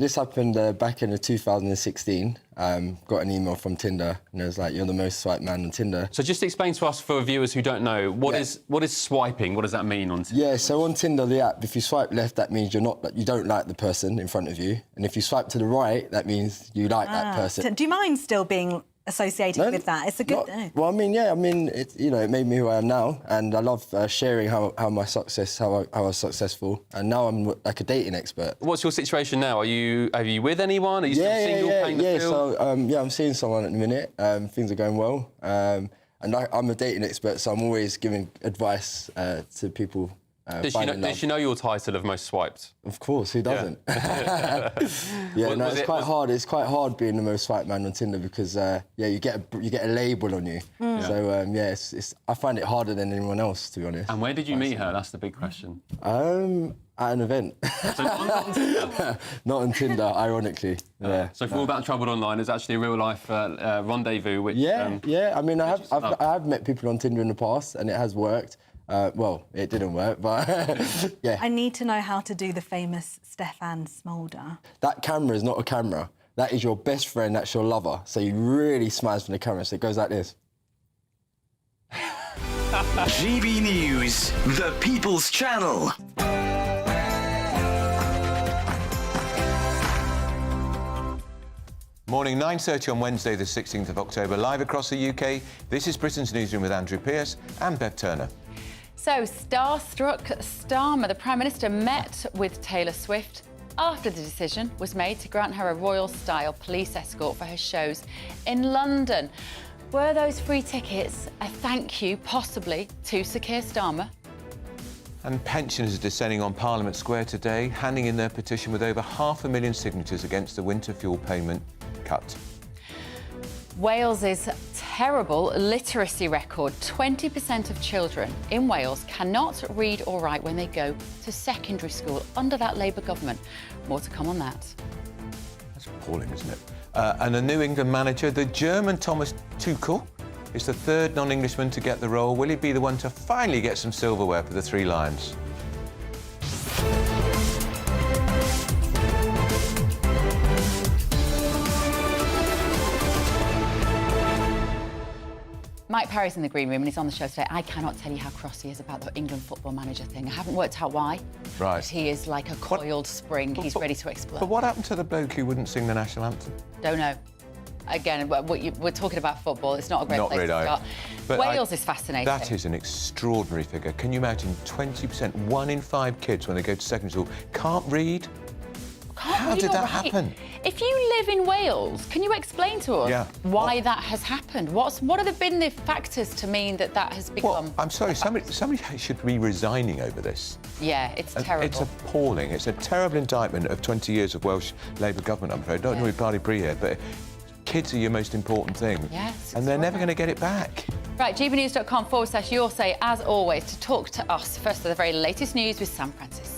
This happened back in 2016. Got an email from Tinder, and it was like, "You're the most swiped man on Tinder." So just explain to us, for viewers who don't know, what is swiping? What does that mean on Tinder? Yeah, so on Tinder, the app, if you swipe left, that means you don't like the person in front of you, and if you swipe to the right, that means you like that person. Do you mind still being associated with that? It's a good thing. Well, it made me who I am now, and I love sharing how I was successful, and now I'm like a dating expert. What's your situation now? Are you with anyone? Are you still single, paying the bill? So I'm seeing someone at the minute. Things are going well, and I'm a dating expert, so I'm always giving advice to people. Does she know your title of most swiped? Of course, who doesn't? It's quite hard. It's quite hard being the most swiped man on Tinder because you get a label on you. So I find it harder than anyone else, to be honest. And where did you meet her? That's the big question. At an event. So not on Tinder? Not on Tinder, ironically. So for all that troubled online, there's actually a real life rendezvous. Which, I mean, I have met people on Tinder in the past, and it has worked. Well, it didn't work, but yeah. I need to know how to do the famous Stefan Smolder. That camera is not a camera. That is your best friend, that's your lover. So you really smiles from the camera, so it goes like this. GB News, the People's Channel. Morning, 9:30 on Wednesday, the 16th of October, live across the UK. This is Britain's Newsroom with Andrew Pearce and Bev Turner. So, starstruck Starmer, the Prime Minister, met with Taylor Swift after the decision was made to grant her a royal-style police escort for her shows in London. Were those free tickets a thank you, possibly, to Sir Keir Starmer? And pensioners are descending on Parliament Square today, handing in their petition with over 500,000 signatures against the winter fuel payment cut. Wales's terrible literacy record. 20% of children in Wales cannot read or write when they go to secondary school under that Labour government. More to come on that. That's appalling, isn't it? And a New England manager, the German Thomas Tuchel, is the third non-Englishman to get the role. Will he be the one to finally get some silverware for the Three Lions? Mike Parry's in the green room and he's on the show today. I cannot tell you how cross he is about the England football manager thing. I haven't worked out why. Right. But he is like a coiled spring. He's ready to explode. But what happened to the bloke who wouldn't sing the national anthem? Don't know. Again, we're talking about football. It's not a great place to start. But Wales is fascinating. That is an extraordinary figure. Can you imagine 20%, 1 in 5 kids when they go to secondary school can't read? How did that happen? If you live in Wales, can you explain to us why that has happened? What have been the factors to mean that has become... Well, I'm sorry, somebody should be resigning over this. Yeah, it's terrible. It's appalling. It's a terrible indictment of 20 years of Welsh Labour government, I'm afraid. Don't know party pre here, but kids are your most important thing. Yes. And they're never going to get it back. Right, gbnews.com/your say, as always, to talk to us. First, the very latest news with Sam Francis.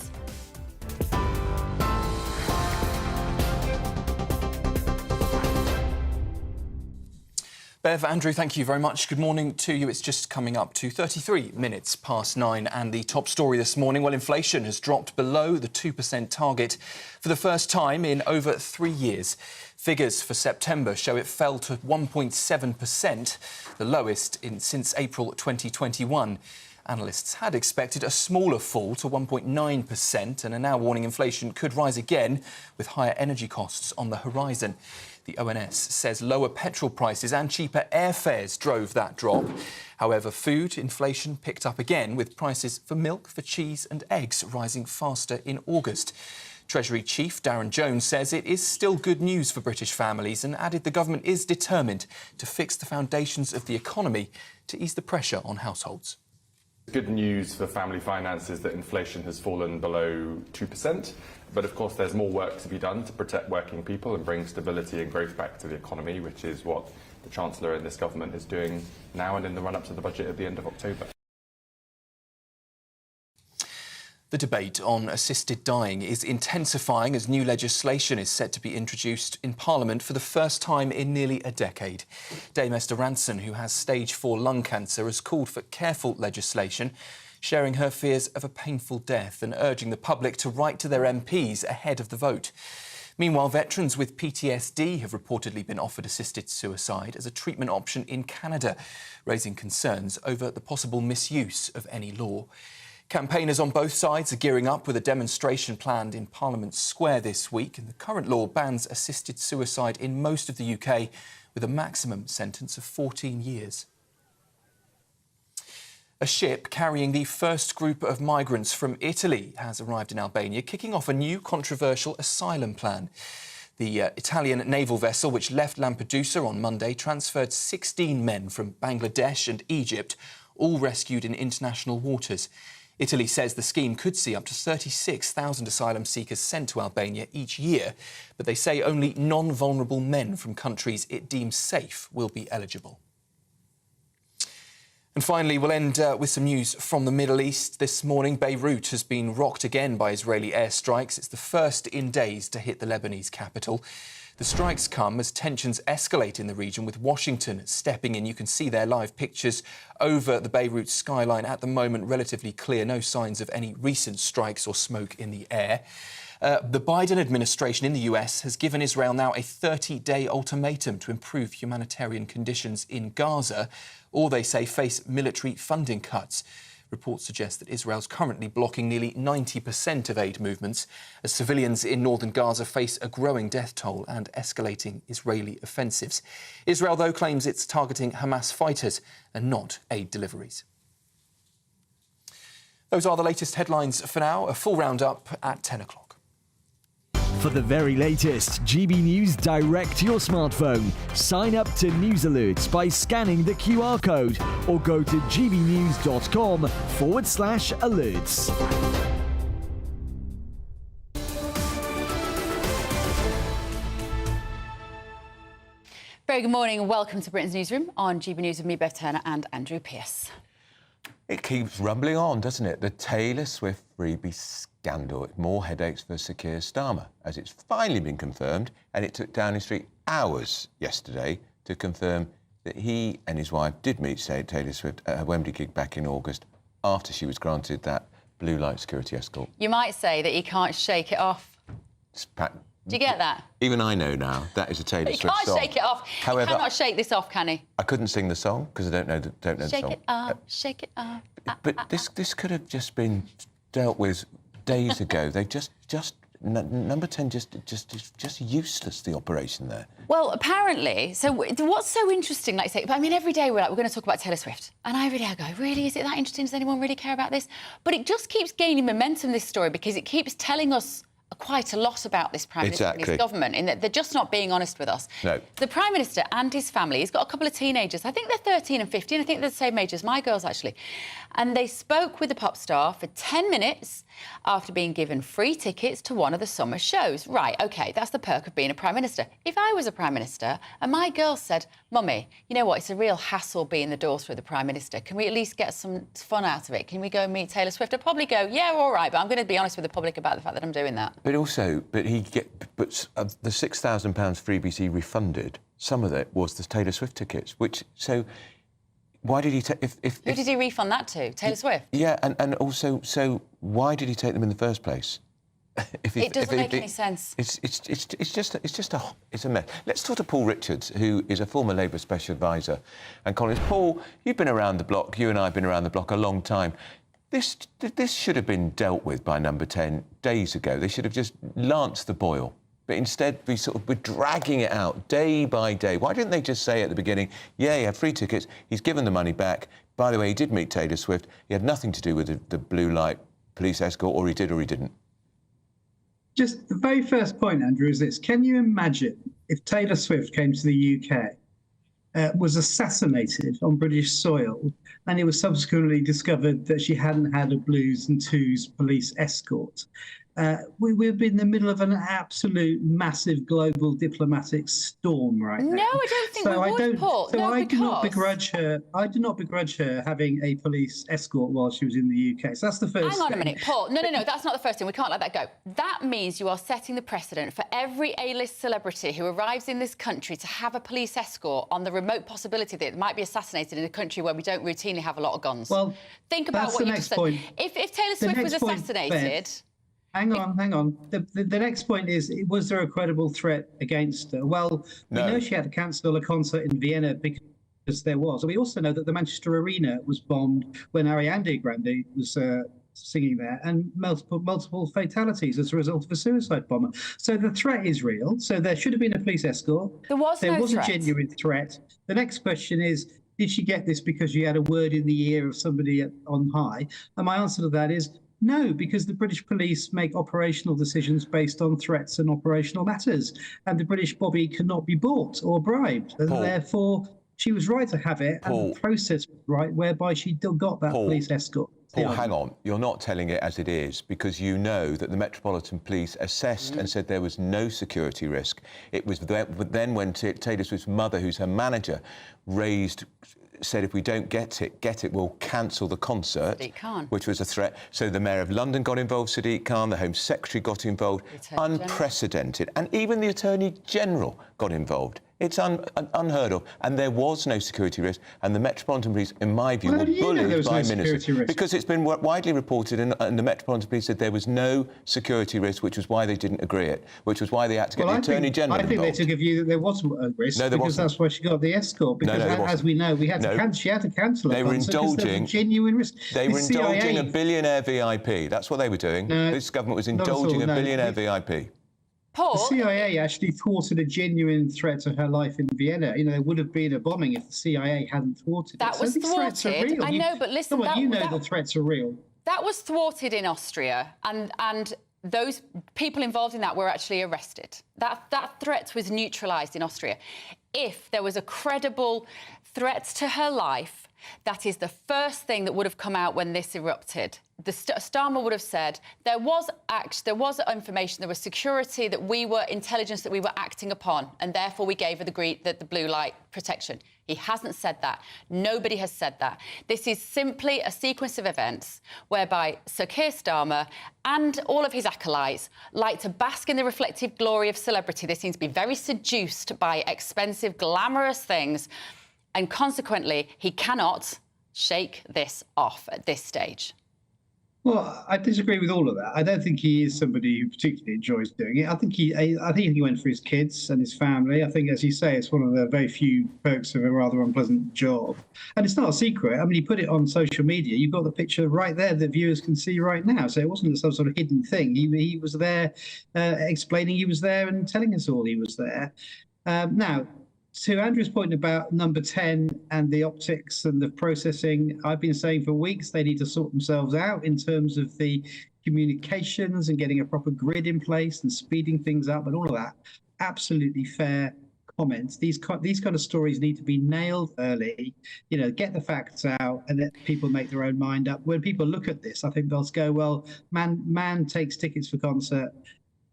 Bev, Andrew, thank you very much. Good morning to you. It's just coming up to 33 minutes past 9. And the top story this morning, well, inflation has dropped below the 2% target for the first time in over 3 years. Figures for September show it fell to 1.7%, the lowest since April 2021. Analysts had expected a smaller fall to 1.9% and are now warning inflation could rise again with higher energy costs on the horizon. The ONS says lower petrol prices and cheaper airfares drove that drop. However, food inflation picked up again, with prices for milk, for cheese and eggs rising faster in August. Treasury Chief Darren Jones says it is still good news for British families and added the government is determined to fix the foundations of the economy to ease the pressure on households. Good news for family finances that inflation has fallen below 2%. But of course, there's more work to be done to protect working people and bring stability and growth back to the economy, which is what the Chancellor and this government is doing now and in the run-up to the budget at the end of October. The debate on assisted dying is intensifying as new legislation is set to be introduced in Parliament for the first time in nearly a decade. Dame Esther Ranson, who has stage 4 lung cancer, has called for careful legislation, sharing her fears of a painful death and urging the public to write to their MPs ahead of the vote. Meanwhile, veterans with PTSD have reportedly been offered assisted suicide as a treatment option in Canada, raising concerns over the possible misuse of any law. Campaigners on both sides are gearing up with a demonstration planned in Parliament Square this week, and the current law bans assisted suicide in most of the UK with a maximum sentence of 14 years. A ship carrying the first group of migrants from Italy has arrived in Albania, kicking off a new controversial asylum plan. The Italian naval vessel, which left Lampedusa on Monday, transferred 16 men from Bangladesh and Egypt, all rescued in international waters. Italy says the scheme could see up to 36,000 asylum seekers sent to Albania each year, but they say only non-vulnerable men from countries it deems safe will be eligible. And finally, we'll end with some news from the Middle East. This morning, Beirut has been rocked again by Israeli airstrikes. It's the first in days to hit the Lebanese capital. The strikes come as tensions escalate in the region, with Washington stepping in. You can see their live pictures over the Beirut skyline. At the moment, relatively clear, no signs of any recent strikes or smoke in the air. The Biden administration in the US has given Israel now a 30-day ultimatum to improve humanitarian conditions in Gaza, or they say face military funding cuts. Reports suggest that Israel's currently blocking nearly 90% of aid movements as civilians in northern Gaza face a growing death toll and escalating Israeli offensives. Israel, though, claims it's targeting Hamas fighters and not aid deliveries. Those are the latest headlines for now. A full roundup at 10 o'clock. For the very latest GB News direct to your smartphone, sign up to News Alerts by scanning the QR code or go to gbnews.com/alerts. Very good morning and welcome to Britain's Newsroom on GB News with me, Bev Turner, and Andrew Pearce. It keeps rumbling on, doesn't it? The Taylor Swift freebie scandal. More headaches for Sir Keir Starmer, as it's finally been confirmed, and it took Downing Street hours yesterday to confirm that he and his wife did meet Taylor Swift at her Wembley gig back in August, after she was granted that blue light security escort. You might say that he can't shake it off. Do you get that? Even I know now that is a Taylor Swift song. He can't shake it off. However, he cannot shake this off, can he? I couldn't sing the song because I don't know the song. Shake it off. But this could have just been dealt with days ago. They just number 10 just useless, the operation there. Well, apparently. So what's so interesting, like you say, I mean, every day we're going to talk about Taylor Swift, and I go, really, is it that interesting? Does anyone really care about this? But it just keeps gaining momentum, this story, because it keeps telling us quite a lot about this Prime Minister and his government, in that they're just not being honest with us. No. The Prime Minister and his family, he's got a couple of teenagers. I think they're 13 and 15. I think they're the same age as my girls, actually. And they spoke with the pop star for 10 minutes after being given free tickets to one of the summer shows. Right, OK, that's the perk of being a Prime Minister. If I was a Prime Minister and my girls said, Mummy, you know what, it's a real hassle being the daughter of the Prime Minister. Can we at least get some fun out of it? Can we go and meet Taylor Swift? I'd probably go, yeah, all right, but I'm going to be honest with the public about the fact that I'm doing that. But also, the £6,000 freebies he refunded, some of it was the Taylor Swift tickets, which, so why did he take... Who did he refund that to? Taylor Swift? Yeah, and also, so why did he take them in the first place? It doesn't make any sense. It's a mess. Let's talk to Paul Richards, who is a former Labour Special Advisor and columnist. Paul, you've been around the block, you and I have been around the block a long time. This should have been dealt with by Number 10 days ago. They should have just lanced the boil. But instead, we're dragging it out day by day. Why didn't they just say at the beginning, yeah, he had free tickets, he's given the money back. By the way, he did meet Taylor Swift. He had nothing to do with the blue light police escort, or he did or he didn't. Just the very first point, Andrew, is this. Can you imagine if Taylor Swift came to the UK, was assassinated on British soil, and it was subsequently discovered that she hadn't had a blues and twos police escort? We would be in the middle of an absolute massive global diplomatic storm right now. No, I don't think we would, Paul. So I do not begrudge her having a police escort while she was in the UK. So that's the first thing. Hang on a minute, Paul. No, that's not the first thing. We can't let that go. That means you are setting the precedent for every A-list celebrity who arrives in this country to have a police escort on the remote possibility that it might be assassinated in a country where we don't routinely have a lot of guns. Well, think about what you just said. If Taylor Swift was assassinated... Hang on. The next point is, was there a credible threat against her? Well, we know she had to cancel a concert in Vienna because there was. And we also know that the Manchester Arena was bombed when Ariana Grande was singing there, and multiple fatalities as a result of a suicide bomber. So the threat is real. So there should have been a police escort. There was a genuine threat. The next question is, did she get this because she had a word in the ear of somebody on high? And my answer to that is no, because the British police make operational decisions based on threats and operational matters. And the British Bobby cannot be bought or bribed. And therefore, she was right to have it. And the process was right, whereby she got that police escort. Paul, hang on. You're not telling it as it is, because you know that the Metropolitan Police assessed and said there was no security risk. It was then when Taylor Swift's mother, who's her manager, said if we don't get it, we'll cancel the concert, which was a threat. So the Mayor of London got involved, Sadiq Khan, the Home Secretary got involved. Unprecedented. And even the Attorney General got involved. It's unheard of. And there was no security risk. And the Metropolitan Police, in my view, were bullied by ministers. Because it's been widely reported, and the Metropolitan Police said there was no security risk, which was why they didn't agree it, which was why they had to get the Attorney General involved. I think they took a view that there wasn't a risk, because that's why she got the escort. Because as we know, she had to cancel it. They were indulging genuine risk. They were indulging a billionaire VIP. That's what they were doing. This government was indulging a billionaire VIP. Paul? The CIA actually thwarted a genuine threat to her life in Vienna. You know, there would have been a bombing if the CIA hadn't thwarted it. That was thwarted. I know, but listen, the threats are real. That was thwarted in Austria, and those people involved in that were actually arrested. That threat was neutralised in Austria. If there was a credible threat to her life, that is the first thing that would have come out when this erupted. The Starmer would have said there was information, there was security, intelligence that we were acting upon, and therefore we gave her the blue light protection. He hasn't said that. Nobody has said that. This is simply a sequence of events whereby Sir Keir Starmer and all of his acolytes like to bask in the reflective glory of celebrity. They seem to be very seduced by expensive, glamorous things, and consequently, he cannot shake this off at this stage. Well, I disagree with all of that. I don't think he is somebody who particularly enjoys doing it. I think he went for his kids and his family. I think, as you say, it's one of the very few perks of a rather unpleasant job. And it's not a secret. I mean, he put it on social media. You've got the picture right there that viewers can see right now. So it wasn't some sort of hidden thing. He was there explaining he was there and telling us all he was there. Now, to Andrew's point about number 10 and the optics and the processing, I've been saying for weeks they need to sort themselves out in terms of the communications and getting a proper grid in place and speeding things up and all of that. Absolutely fair comments. These kind of stories need to be nailed early, get the facts out and let people make their own mind up. When people look at this, I think they'll go, well, man takes tickets for concert,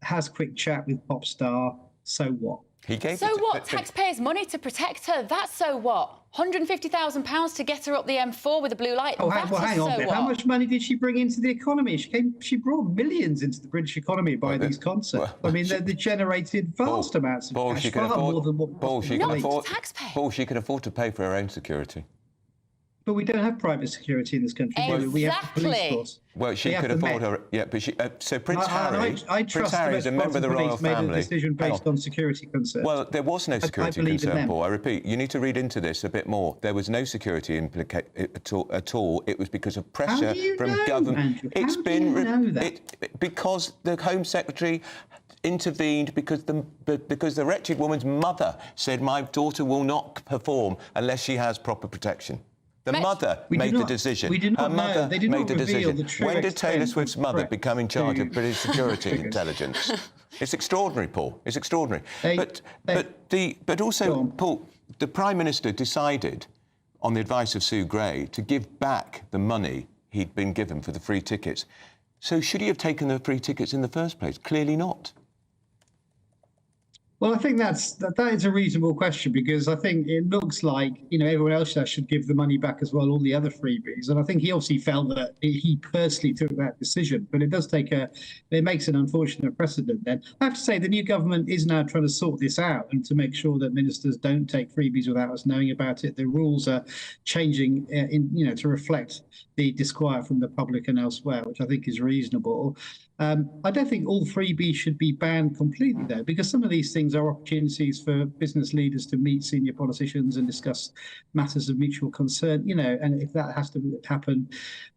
has quick chat with pop star, so what? So what? Taxpayers' money to protect her. That's so what? £150,000 to get her up the M4 with a blue light. Hang on. How much money did she bring into the economy? She brought millions into the British economy by these concerts. They generated vast amounts of cash, far more than what she can afford to pay for her own security. But we don't have private security in this country. Exactly. We have the police force. Well, she could afford her. Yeah, but so Prince Harry. I trust Harry is a member of the royal family. Made a decision based on security concerns. Well, there was no security concern, Paul. I repeat, you need to read into this a bit more. There was no security at all. It was because of pressure from government. Because the Home Secretary intervened because the wretched woman's mother said, my daughter will not perform unless she has proper protection. The mother made the decision. Her mother made the decision. When did Taylor Swift's mother become in charge of British security intelligence? It's extraordinary, Paul. It's extraordinary. But also, Paul, the Prime Minister decided, on the advice of Sue Gray, to give back the money he'd been given for the free tickets. So should he have taken the free tickets in the first place? Clearly not. Well, I think that is a reasonable question, because I think it looks like, everyone else should give the money back as well, all the other freebies. And I think he obviously felt that he personally took that decision, but it makes an unfortunate precedent then. I have to say the new government is now trying to sort this out and to make sure that ministers don't take freebies without us knowing about it. The rules are changing to reflect the disquiet from the public and elsewhere, which I think is reasonable. I don't think all freebies should be banned completely, though, because some of these things are opportunities for business leaders to meet senior politicians and discuss matters of mutual concern, and if that has to happen,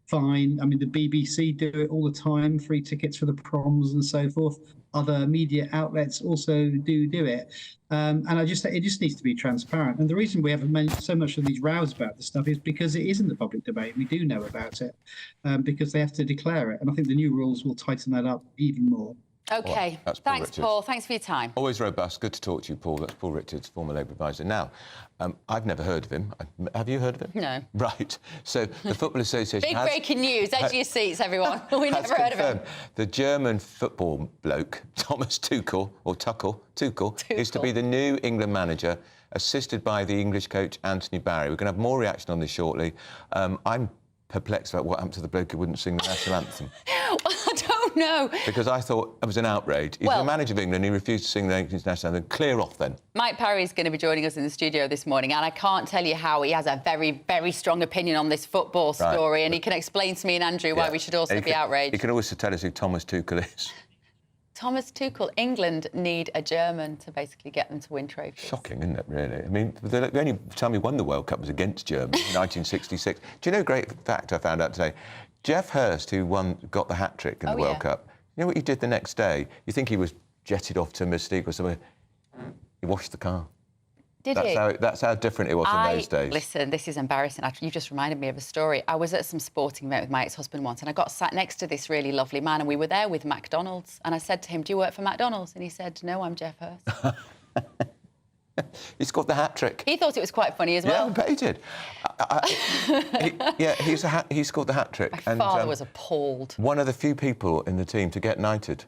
fine. I mean, the BBC do it all the time, free tickets for the proms and so forth. Other media outlets also do it. And it just needs to be transparent. And the reason we haven't so much of these rows about this stuff is because it is in the public debate. We do know about it because they have to declare it. And I think the new rules will tighten that up even more. OK. Well, thanks, Paul. Thanks for your time. Always robust. Good to talk to you, Paul. That's Paul Richards, former Labour advisor. Now, I've never heard of him. Have you heard of him? No. Right. So the Football Association Big breaking news. Edge of your seats, everyone. We never heard of him. The German football bloke, Thomas Tuchel, is to be the new England manager, assisted by the English coach Anthony Barry. We're going to have more reaction on this shortly. I'm perplexed about what happened to the bloke who wouldn't sing the national anthem. Well, I don't know. Because I thought it was an outrage. He's the manager of England, he refused to sing the national anthem. Clear off, then. Mike Parry's going to be joining us in the studio this morning, and I can't tell you how he has a very, very strong opinion on this football story, and he can explain to me and Andrew why we should also be outraged. He can also tell us who Thomas Tuchel is. Thomas Tuchel. England need a German to basically get them to win trophies. Shocking, isn't it, really? I mean, the only time he won the World Cup was against Germany in 1966. Do you know a great fact I found out today? Jeff Hurst, who got the hat-trick in the World Cup, you know what he did the next day? You think he was jetted off to Mystique or somewhere. He washed the car. Did he? That's how different it was in those days. Listen, this is embarrassing. You've just reminded me of a story. I was at some sporting event with my ex-husband once, and I got sat next to this really lovely man, and we were there with McDonald's. And I said to him, "Do you work for McDonald's?" And he said, "No, I'm Jeff Hurst." He scored the hat-trick. He thought it was quite funny as well. Yeah, I bet he did. He scored the hat-trick. My father was appalled. One of the few people in the team to get knighted.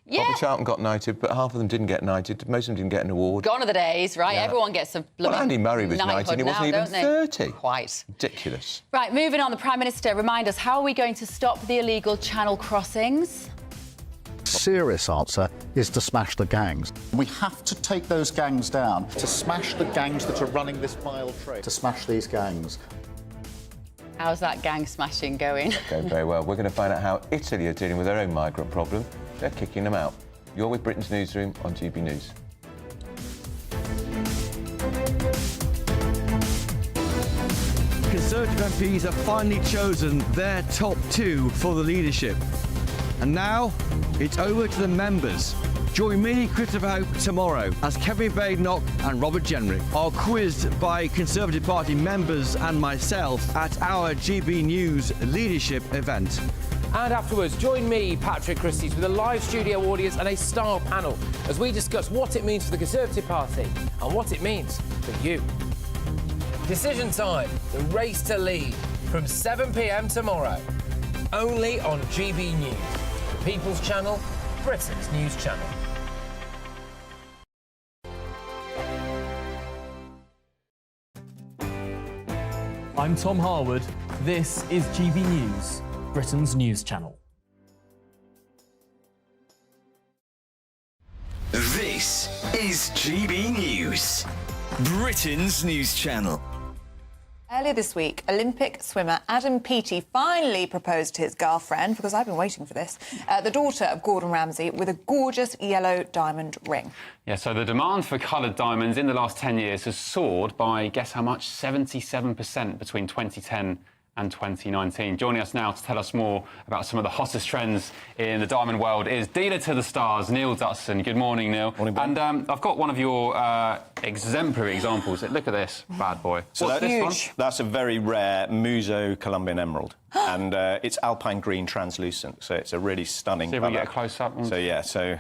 Yeah. Bobby Charlton got knighted, but half of them didn't get knighted. Most of them didn't get an award. Gone are the days, right? Yeah. Everyone gets a bloody Andy Murray was knighted, he wasn't even 30. Quite. Ridiculous. Right, moving on. The Prime Minister, remind us, how are we going to stop the illegal channel crossings? Serious answer is to smash the gangs. We have to take those gangs down, to smash the gangs that are running this vile trade, to smash these gangs. How's that gang smashing going? Going very well. We're going to find out how Italy are dealing with their own migrant problem. They're kicking them out. You're with Britain's Newsroom on GB News. Conservative MPs have finally chosen their top two for the leadership. And now, it's over to the members. Join me, Christopher Hope, tomorrow as Kevin Badenoch and Robert Jenrick are quizzed by Conservative Party members and myself at our GB News leadership event. And afterwards, join me, Patrick Christys, with a live studio audience and a star panel as we discuss what it means for the Conservative Party and what it means for you. Decision time, the race to lead, from 7 p.m. tomorrow, only on GB News, the People's Channel, Britain's news channel. I'm Tom Harwood. This is GB News, Britain's news channel. This is GB News, Britain's news channel. Earlier this week, Olympic swimmer Adam Peaty finally proposed to his girlfriend, because I've been waiting for this, the daughter of Gordon Ramsay, with a gorgeous yellow diamond ring. Yeah, so the demand for coloured diamonds in the last 10 years has soared by, guess how much, 77% between 2010 and 2019. Joining us now to tell us more about some of the hottest trends in the diamond world is dealer to the stars, Neil Dutson. Good morning, Neil. Morning, Ben. And I've got one of your exemplary examples. Look at this bad boy. So What's this one? That's a very rare Muso Colombian emerald, and it's alpine green translucent, so it's a really stunning See if colour. we get a close-up. So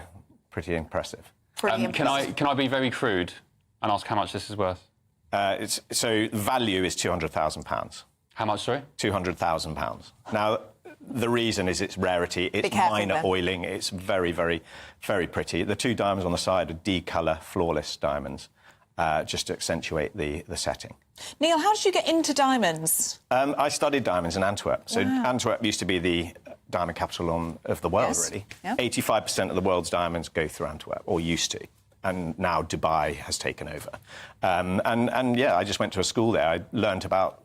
pretty impressive. Can I be very crude and ask how much this is worth? So the value is £200,000. How much, sorry? £200,000. Now, The reason is its rarity. It's minor oiling. It's very, very, very pretty. The 2 diamonds on the side are D-colour flawless diamonds, just to accentuate the setting. Neil, how did you get into diamonds? I studied diamonds in Antwerp. So Antwerp used to be the diamond capital of the world, really. Yeah. 85% of the world's diamonds go through Antwerp, or used to. And now Dubai has taken over. And yeah, I just went to a school there. I learnt about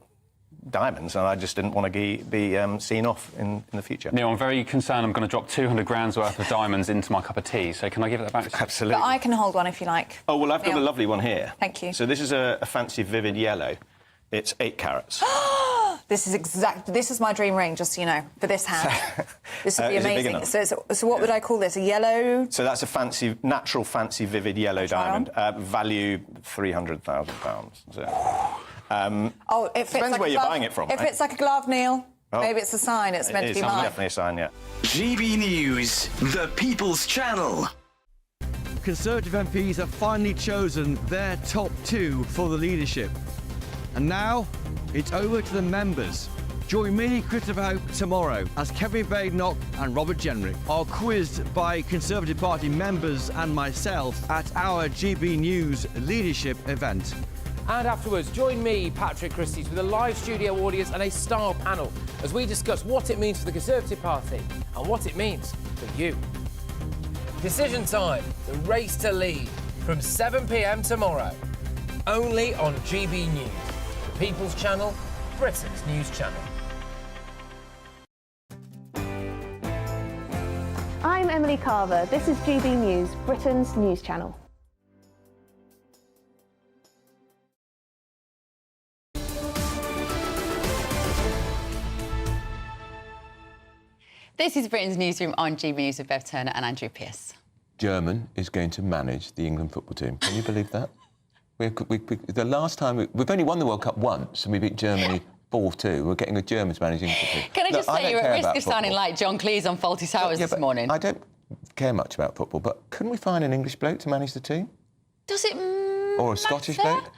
diamonds, and I just didn't want to be seen off in the future. Neil, I'm very concerned I'm going to drop 200 grand's worth of diamonds into my cup of tea, so can I give it back to you? Absolutely. But I can hold one if you like. Oh, well, I've got Neil. a lovely one here. Thank you. So this is a fancy vivid yellow. It's 8 carats. This is my dream ring, just so you know, for this hand. This would be Is it big amazing. enough? So what would I call this? A yellow? So that's a natural fancy vivid yellow diamond. Value £300,000. So, it fits depends like where a you're glove. buying it from. If right? it's like a glove, Neil, Oh. maybe it's a sign. It's meant to be mine. Definitely a sign, yeah. GB News, the People's Channel. Conservative MPs have finally chosen their top 2 for the leadership. And now, it's over to the members. Join me, Christopher Hope, tomorrow as Kevin Badenoch and Robert Jenrick are quizzed by Conservative Party members and myself at our GB News leadership event. And afterwards, join me, Patrick Christys, with a live studio audience and a star panel as we discuss what it means for the Conservative Party and what it means for you. Decision time, the race to lead, from 7 p.m. tomorrow, only on GB News, the People's Channel, Britain's news channel. I'm Emily Carver. This is GB News, Britain's news channel. This is Britain's Newsroom on GB News with Bev Turner and Andrew Pearce. German is going to manage the England football team. Can you believe that? The last time we've only won the World Cup once, and we beat Germany 4-2. We're getting the Germans managing football. Can I just say you're at risk of sounding football. like John Cleese on Faulty Towers this morning? I don't care much about football, but couldn't we find an English bloke to manage the team? Does it Or a Scottish bloke?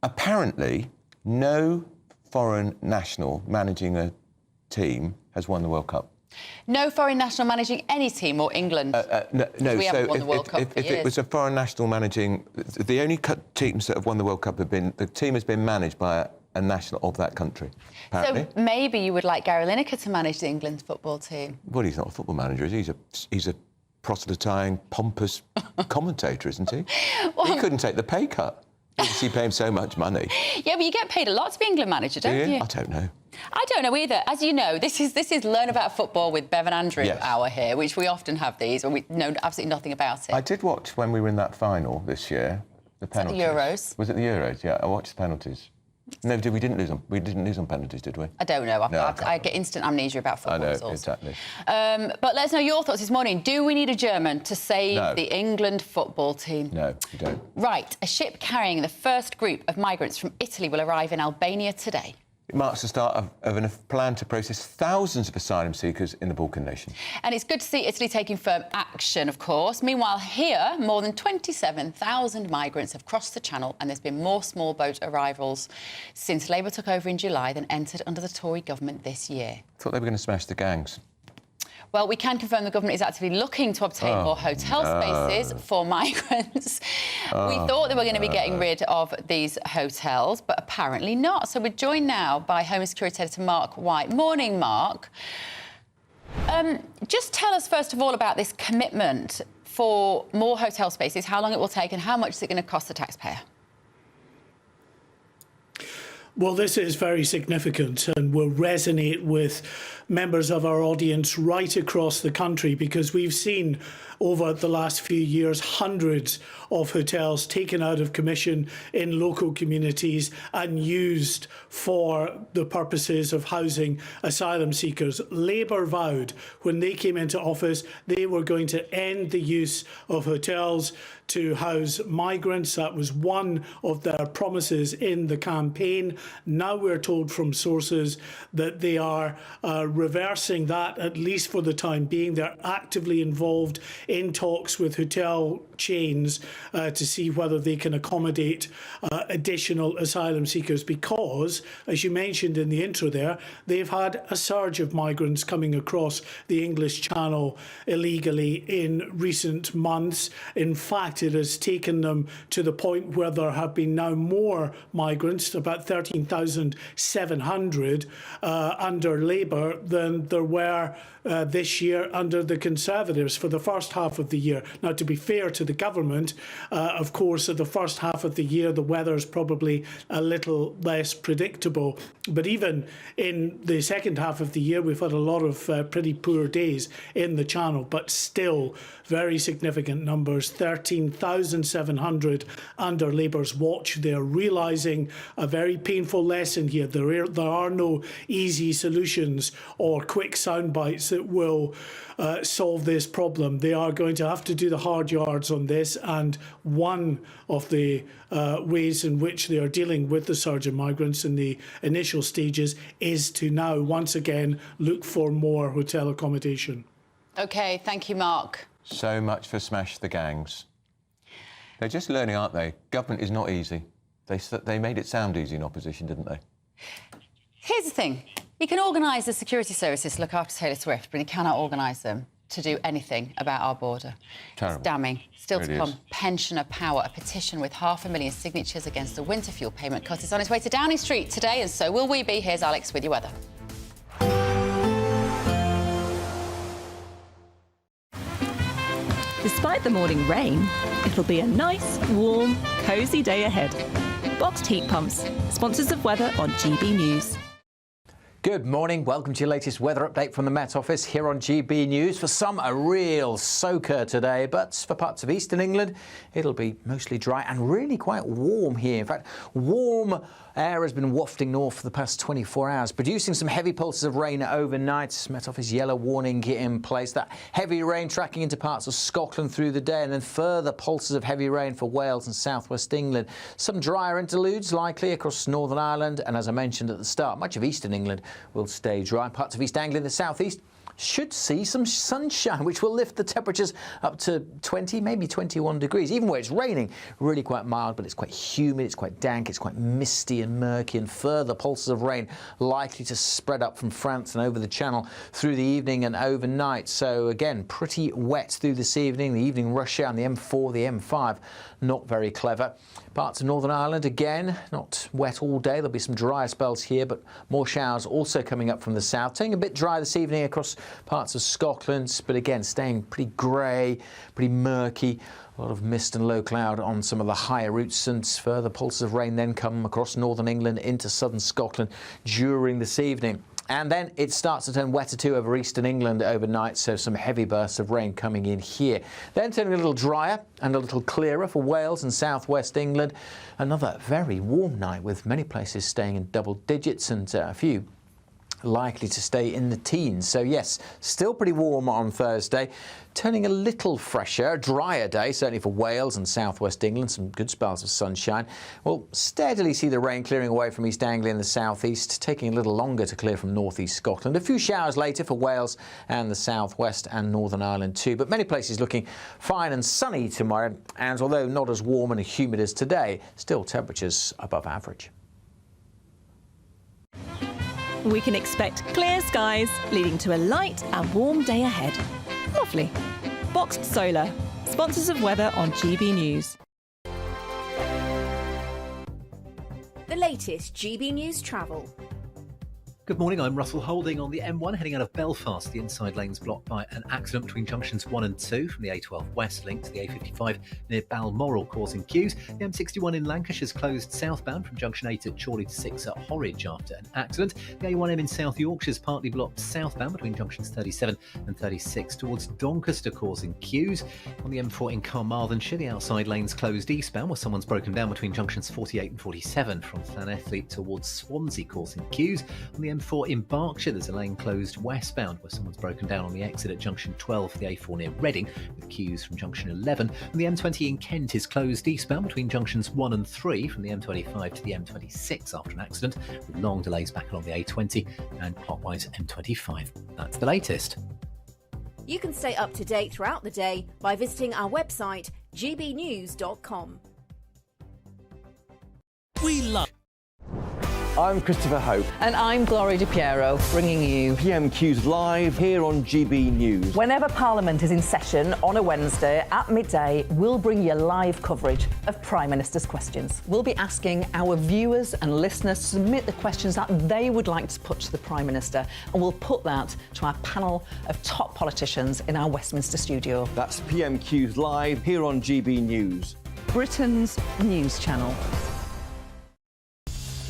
Apparently, no foreign national managing a team has won the World Cup. No foreign national managing any team or England? No, we haven't won the World Cup for if years. it was a foreign national managing... The only teams that have won the World Cup have been... The team has been managed by a national of that country, apparently. So maybe you would like Gary Lineker to manage the England football team? Well, he's not a football manager, is he? He's a proselytine, pompous commentator, isn't he? Well, he couldn't take the pay cut. He pay him so much money. Yeah, but you get paid a lot to be England manager, don't you? I don't know. I don't know either. As you know, this is Learn About Football with Bev and Andrew hour here, which we often have these, and we know absolutely nothing about it. I did watch when we were in that final this year, the penalties. The Euros? Was it the Euros? Yeah, I watched the penalties. No, we didn't lose on penalties, did we? I don't know. I get instant amnesia about football. I know, results. exactly. But let's know your thoughts this morning. Do we need a German to save No. the England football team? No, you don't. Right. A ship carrying the first group of migrants from Italy will arrive in Albania today. It marks the start of a plan to process thousands of asylum seekers in the Balkan nation. And it's good to see Italy taking firm action, of course. Meanwhile, here, more than 27,000 migrants have crossed the Channel, and there's been more small boat arrivals since Labour took over in July than entered under the Tory government this year. Thought they were going to smash the gangs. Well, we can confirm the government is actively looking to obtain more hotel spaces for migrants. We thought they were going to be getting rid of these hotels, but apparently not. So we're joined now by Home and Security Editor Mark White. Morning, Mark. Just tell us, first of all, about this commitment for more hotel spaces, how long it will take and how much is it going to cost the taxpayer? Well, this is very significant and will resonate with members of our audience right across the country, because we've seen over the last few years hundreds of hotels taken out of commission in local communities and used for the purposes of housing asylum seekers. Labour vowed when they came into office they were going to end the use of hotels to house migrants. That was one of their promises in the campaign. Now we're told from sources that they are reversing that, at least for the time being. They're actively involved in talks with hotel chains to see whether they can accommodate additional asylum seekers, because, as you mentioned in the intro there, they've had a surge of migrants coming across the English Channel illegally in recent months. In fact, it has taken them to the point where there have been now more migrants, about 13,700 under Labour, than there were this year under the Conservatives for the first half of the year. Now, to be fair to the government, of course, at the first half of the year, the weather's probably a little less predictable. But even in the second half of the year, we've had a lot of pretty poor days in the Channel, but still very significant numbers, 13,700 under Labour's watch. They're realising a very painful lesson here. There are no easy solutions or quick sound bites that will solve this problem. They are going to have to do the hard yards on this, and one of the ways in which they are dealing with the surge of migrants in the initial stages is to now once again look for more hotel accommodation. OK, thank you, Mark. So much for Smash the Gangs. They're just learning, aren't they? Government is not easy. They made it sound easy in opposition, didn't they? Here's the thing. He can organise the security services to look after Taylor Swift, but he cannot organise them to do anything about our border. Terrible. It's damning. Still It to come, is. Pensioner Power. A petition with 500,000 signatures against the winter fuel payment cut is on its way to Downing Street today, and so will we be. Here's Alex with your weather. Despite the morning rain, it'll be a nice, warm, cosy day ahead. Boxed heat pumps, sponsors of weather on GB News. Good morning. Welcome to your latest weather update from the Met Office here on GB News. For some, a real soaker today, but for parts of eastern England, it'll be mostly dry and really quite warm here. In fact, warm air has been wafting north for the past 24 hours, producing some heavy pulses of rain overnight. Met Office yellow warning in place. That heavy rain tracking into parts of Scotland through the day, and then further pulses of heavy rain for Wales and southwest England. Some drier interludes likely across Northern Ireland, and as I mentioned at the start, much of eastern England will stay dry. Parts of East Anglia in the southeast should see some sunshine, which will lift the temperatures up to 20, maybe 21 degrees. Even where it's raining, really quite mild, but it's quite humid, it's quite dank, it's quite misty and murky, and further pulses of rain likely to spread up from France and over the Channel through the evening and overnight. So again, pretty wet through this evening. The evening rush hour on the M4, the M5, not very clever. Parts of Northern Ireland, again, not wet all day. There'll be some drier spells here, but more showers also coming up from the south. Turning a bit dry this evening across parts of Scotland, but again, staying pretty grey, pretty murky. A lot of mist and low cloud on some of the higher routes, and further pulses of rain then come across northern England into southern Scotland during this evening. And then it starts to turn wetter too over eastern England overnight, so some heavy bursts of rain coming in here. Then turning a little drier and a little clearer for Wales and southwest England. Another very warm night with many places staying in double digits, and a few likely to stay in the teens. So yes, still pretty warm on Thursday. Turning a little fresher, drier day, certainly for Wales and southwest England. Some good spells of sunshine. We'll steadily see the rain clearing away from East Anglia in the southeast, taking a little longer to clear from northeast Scotland. A few showers later for Wales and the southwest and Northern Ireland too. But many places looking fine and sunny tomorrow. And although not as warm and humid as today, still temperatures above average. We can expect clear skies, leading to a light and warm day ahead. Lovely. Boxed Solar, sponsors of weather on GB News. The latest GB News travel. Good morning, I'm Russell Holding on the M1 heading out of Belfast. The inside lane's blocked by an accident between junctions 1 and 2 from the A12 West link to the A55 near Balmoral, causing queues. The M61 in Lancashire's closed southbound from junction 8 at Chorley to 6 at Horwich after an accident. The A1M in South Yorkshire's partly blocked southbound between junctions 37 and 36 towards Doncaster, causing queues. On the M4 in Carmarthenshire, the outside lane's closed eastbound where someone's broken down between junctions 48 and 47 from Llanelli towards Swansea, causing queues. On the M4 in Berkshire, there's a lane closed westbound where someone's broken down on the exit at junction 12 for the A4 near Reading, with queues from junction 11. And the M20 in Kent is closed eastbound between junctions 1 and 3 from the M25 to the M26 after an accident, with long delays back along the A20 and clockwise M25. That's the latest. You can stay up to date throughout the day by visiting our website, gbnews.com. We love. I'm Christopher Hope. And I'm Gloria Di Piero, bringing you PMQ's live here on GB News. Whenever Parliament is in session on a Wednesday at midday, we'll bring you live coverage of Prime Minister's questions. We'll be asking our viewers and listeners to submit the questions that they would like to put to the Prime Minister, and we'll put that to our panel of top politicians in our Westminster studio. That's PMQ's live here on GB News, Britain's news channel.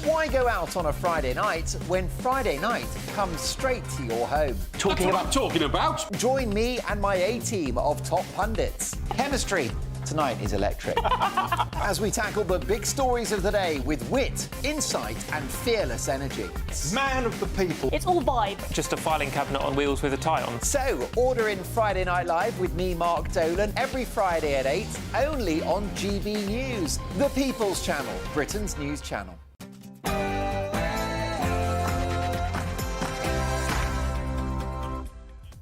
Why go out on a Friday night when Friday night comes straight to your home? Talking about? Join me and my A-team of top pundits. Chemistry tonight is electric. As we tackle the big stories of the day with wit, insight and fearless energy. Man of the people. It's all vibe. Just a filing cabinet on wheels with a tie on. So, order in Friday Night Live with me, Mark Dolan, every Friday at 8, only on GB News, the People's Channel, Britain's news channel.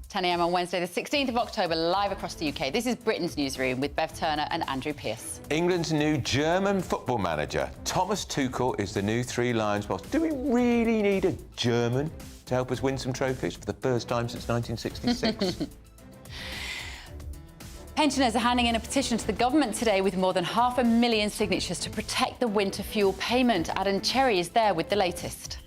10 a.m. on Wednesday, the 16th of October, live across the UK. This is Britain's Newsroom with Bev Turner and Andrew Pearce. England's new German football manager, Thomas Tuchel, is the new Three Lions boss. Do we really need a German to help us win some trophies for the first time since 1966? Pensioners are handing in a petition to the government today with more than 500,000 signatures to protect the winter fuel payment. Adam Cherry is there with the latest.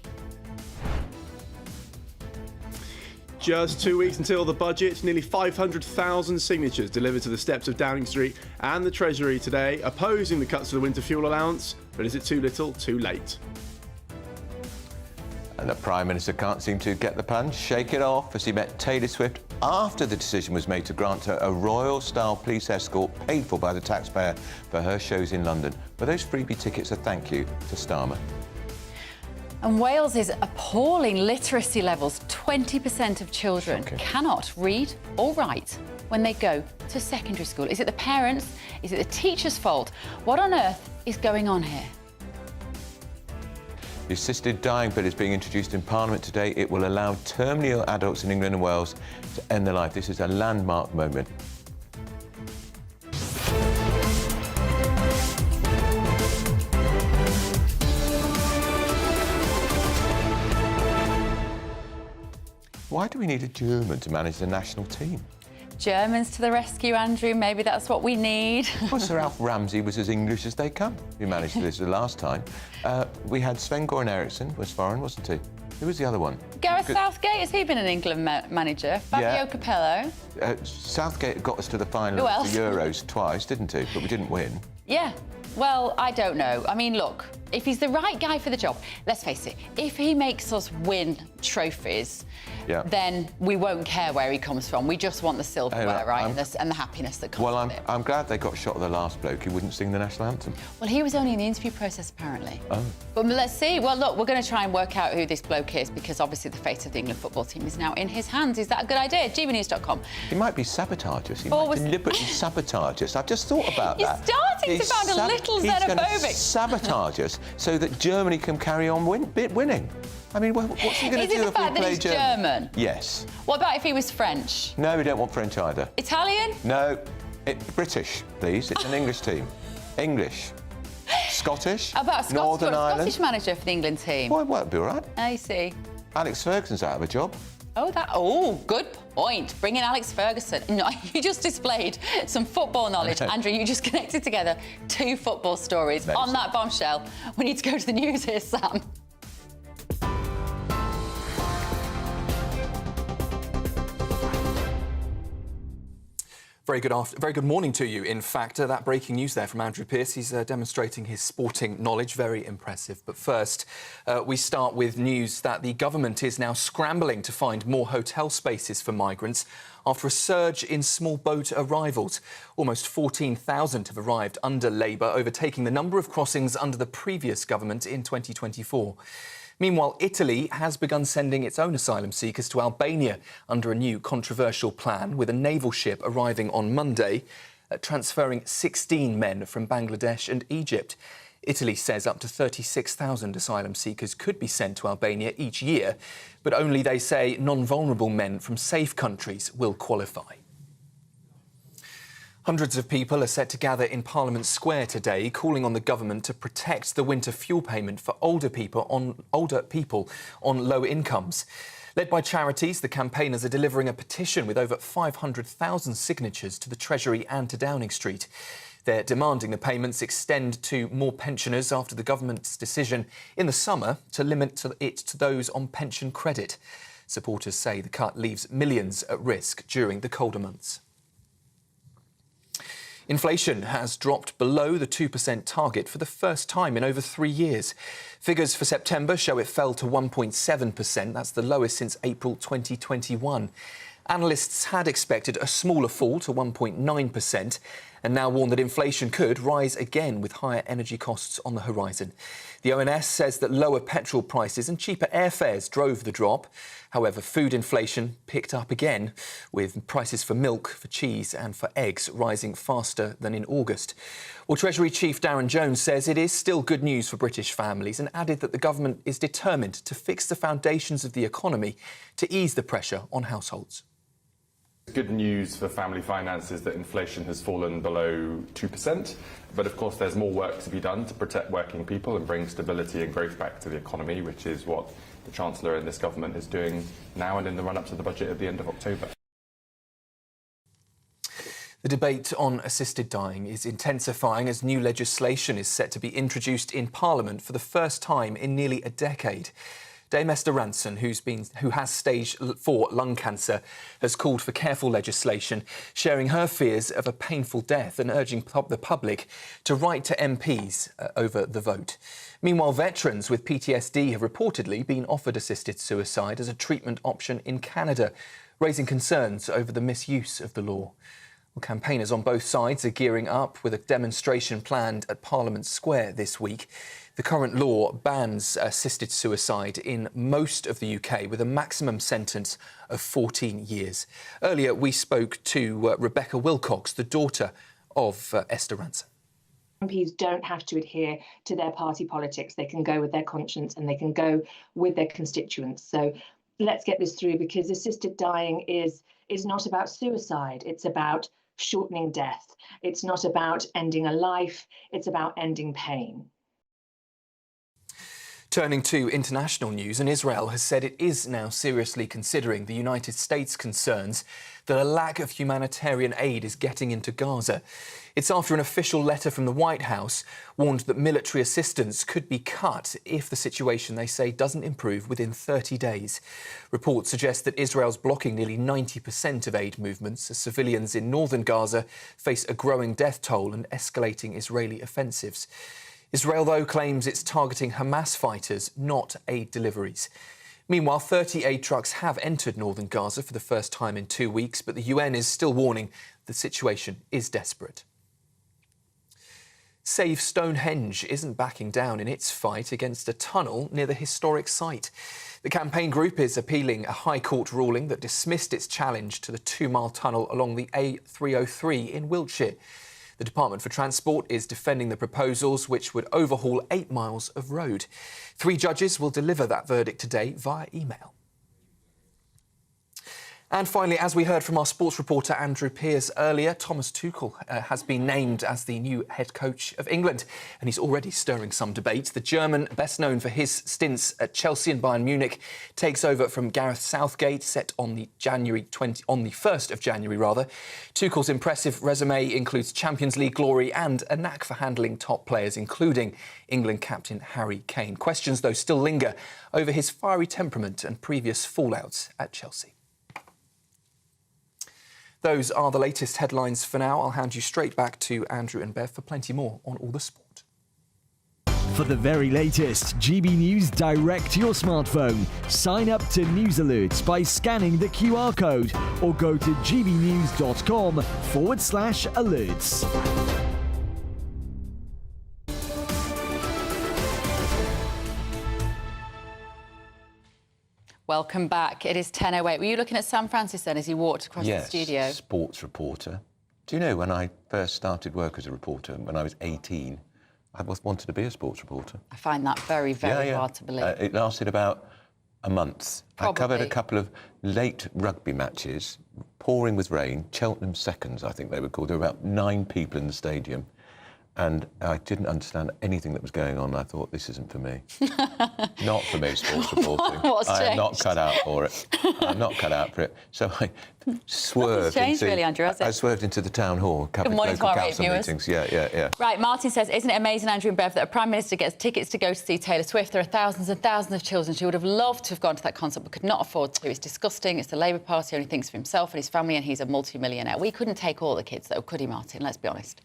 Just 2 weeks until the budget, nearly 500,000 signatures delivered to the steps of Downing Street and the Treasury today, opposing the cuts to the winter fuel allowance. But is it too little, too late? And the Prime Minister can't seem to get the punch, shake it off, as he met Taylor Swift after the decision was made to grant her a royal-style police escort paid for by the taxpayer for her shows in London. Were those freebie tickets a thank you to Starmer? And Wales's appalling literacy levels. 20% of children cannot read or write when they go to secondary school. Is it the parents? Is it the teacher's fault? What on earth is going on here? The assisted dying bill is being introduced in Parliament today. It will allow terminally ill adults in England and Wales to end their life. This is a landmark moment. Why do we need a German to manage the national team? Germans to the rescue, Andrew. Maybe that's what we need. Well, Sir Alf Ramsey was as English as they come. Who managed this the last time? We had Sven-Goran Eriksson, was foreign, wasn't he? Who was the other one? Gareth Southgate, has he been an England manager? Fabio Capello? Southgate got us to the final of the Euros twice, didn't he? But we didn't win. Yeah. Well, I don't know. I mean, look, if he's the right guy for the job, let's face it, if he makes us win trophies, then we won't care where he comes from. We just want the silverware, right? And the happiness that comes with it. I'm glad they got shot of the last bloke who wouldn't sing the national anthem. Well, he was only in the interview process, apparently. Oh. But let's see. Well, look, we're going to try and work out who this bloke is, because obviously the fate of the England football team is now in his hands. Is that a good idea? GBNews.com. He might be sabotage us. He might deliberately sabotage us. I've just thought about that. You're starting to sound a little xenophobic. He's going to sabotage us so that Germany can carry on winning. I mean, what's he going to do if we play German? Yes. What about if he was French? No, we don't want French either. Italian? No. British, please. It's an English team. English. Scottish? How about Northern Ireland? Scottish manager for the England team? Well, it'll be all right. I see. Alex Ferguson's out of a job. Oh, good point. Bring in Alex Ferguson. No, you just displayed some football knowledge. Andrew, you just connected together two football stories. Amazing. On that bombshell, we need to go to the news here, Sam. Very good morning to you. In fact, that breaking news there from Andrew Pearce. He's demonstrating his sporting knowledge. Very impressive. But first, we start with news that the government is now scrambling to find more hotel spaces for migrants after a surge in small boat arrivals. Almost 14,000 have arrived under Labour, overtaking the number of crossings under the previous government in 2024. Meanwhile, Italy has begun sending its own asylum seekers to Albania under a new controversial plan, with a naval ship arriving on Monday, transferring 16 men from Bangladesh and Egypt. Italy says up to 36,000 asylum seekers could be sent to Albania each year, but only, they say, non-vulnerable men from safe countries will qualify. Hundreds of people are set to gather in Parliament Square today, calling on the government to protect the winter fuel payment for older people on low incomes. Led by charities, the campaigners are delivering a petition with over 500,000 signatures to the Treasury and to Downing Street. They're demanding the payments extend to more pensioners after the government's decision in the summer to limit it to those on pension credit. Supporters say the cut leaves millions at risk during the colder months. Inflation has dropped below the 2% target for the first time in over 3 years. Figures for September show it fell to 1.7%. That's the lowest since April 2021. Analysts had expected a smaller fall to 1.9% and now warn that inflation could rise again with higher energy costs on the horizon. The ONS says that lower petrol prices and cheaper airfares drove the drop. However, food inflation picked up again, with prices for milk, for cheese and for eggs rising faster than in August. Well, Treasury Chief Darren Jones says it is still good news for British families and added that the government is determined to fix the foundations of the economy to ease the pressure on households. Good news for family finances that inflation has fallen below 2%, but of course there's more work to be done to protect working people and bring stability and growth back to the economy, which is what the Chancellor and this government is doing now and in the run-up to the budget at the end of October. The debate on assisted dying is intensifying as new legislation is set to be introduced in Parliament for the first time in nearly a decade. Dame Esther Ranson, who has stage 4 lung cancer, has called for careful legislation, sharing her fears of a painful death and urging the public to write to MPs over the vote. Meanwhile, veterans with PTSD have reportedly been offered assisted suicide as a treatment option in Canada, raising concerns over the misuse of the law. Well, campaigners on both sides are gearing up with a demonstration planned at Parliament Square this week. The current law bans assisted suicide in most of the UK with a maximum sentence of 14 years. Earlier, we spoke to Rebecca Wilcox, the daughter of Esther Ranson. MPs don't have to adhere to their party politics. They can go with their conscience and they can go with their constituents. So let's get this through, because assisted dying is not about suicide. It's about shortening death. It's not about ending a life. It's about ending pain. Turning to international news, and Israel has said it is now seriously considering the United States' concerns that a lack of humanitarian aid is getting into Gaza. It's after an official letter from the White House warned that military assistance could be cut if the situation, they say, doesn't improve within 30 days. Reports suggest that Israel's blocking nearly 90% of aid movements as civilians in northern Gaza face a growing death toll and escalating Israeli offensives. Israel, though, claims it's targeting Hamas fighters, not aid deliveries. Meanwhile, 30 aid trucks have entered northern Gaza for the first time in 2 weeks, but the UN is still warning the situation is desperate. Save Stonehenge isn't backing down in its fight against a tunnel near the historic site. The campaign group is appealing a High Court ruling that dismissed its challenge to the 2-mile tunnel along the A303 in Wiltshire. The Department for Transport is defending the proposals, which would overhaul 8 miles of road. 3 judges will deliver that verdict today via email. And finally, as we heard from our sports reporter Andrew Pearce earlier, Thomas Tuchel has been named as the new head coach of England, and he's already stirring some debate. The German, best known for his stints at Chelsea and Bayern Munich, takes over from Gareth Southgate, set on the 1st of January. Tuchel's impressive resume includes Champions League glory and a knack for handling top players, including England captain Harry Kane. Questions, though, still linger over his fiery temperament and previous fallouts at Chelsea. Those are the latest headlines for now. I'll hand you straight back to Andrew and Bev for plenty more on all the sport. For the very latest GB News direct to your smartphone, sign up to News Alerts by scanning the QR code or go to gbnews.com/alerts. Welcome back. It is 10:08. Were you looking at Sam Francis then as you walked across the studio? Yes, sports reporter. Do you know, when I first started work as a reporter, when I was 18, I wanted to be a sports reporter. I find that very, very hard to believe. It lasted about a month. Probably. I covered a couple of late rugby matches, pouring with rain, Cheltenham Seconds, I think they were called. There were about 9 people in the stadium. And I didn't understand anything that was going on. I thought, this isn't for me. Not for me, sports reporting. What's I am changed? not cut out for it. I'm not cut out for it. So I swerved changed really, Andrew, has it? I swerved into the town hall, Good morning to local our council viewers. meetings. Yeah. Right, Martin says, isn't it amazing, Andrew and Bev, that a Prime Minister gets tickets to go to see Taylor Swift? There are thousands and thousands of children she would have loved to have gone to that concert but could not afford to. It's disgusting. It's the Labour Party only thinks of himself and his family, and he's a multi-millionaire. We couldn't take all the kids, though, could he, Martin? Let's be honest.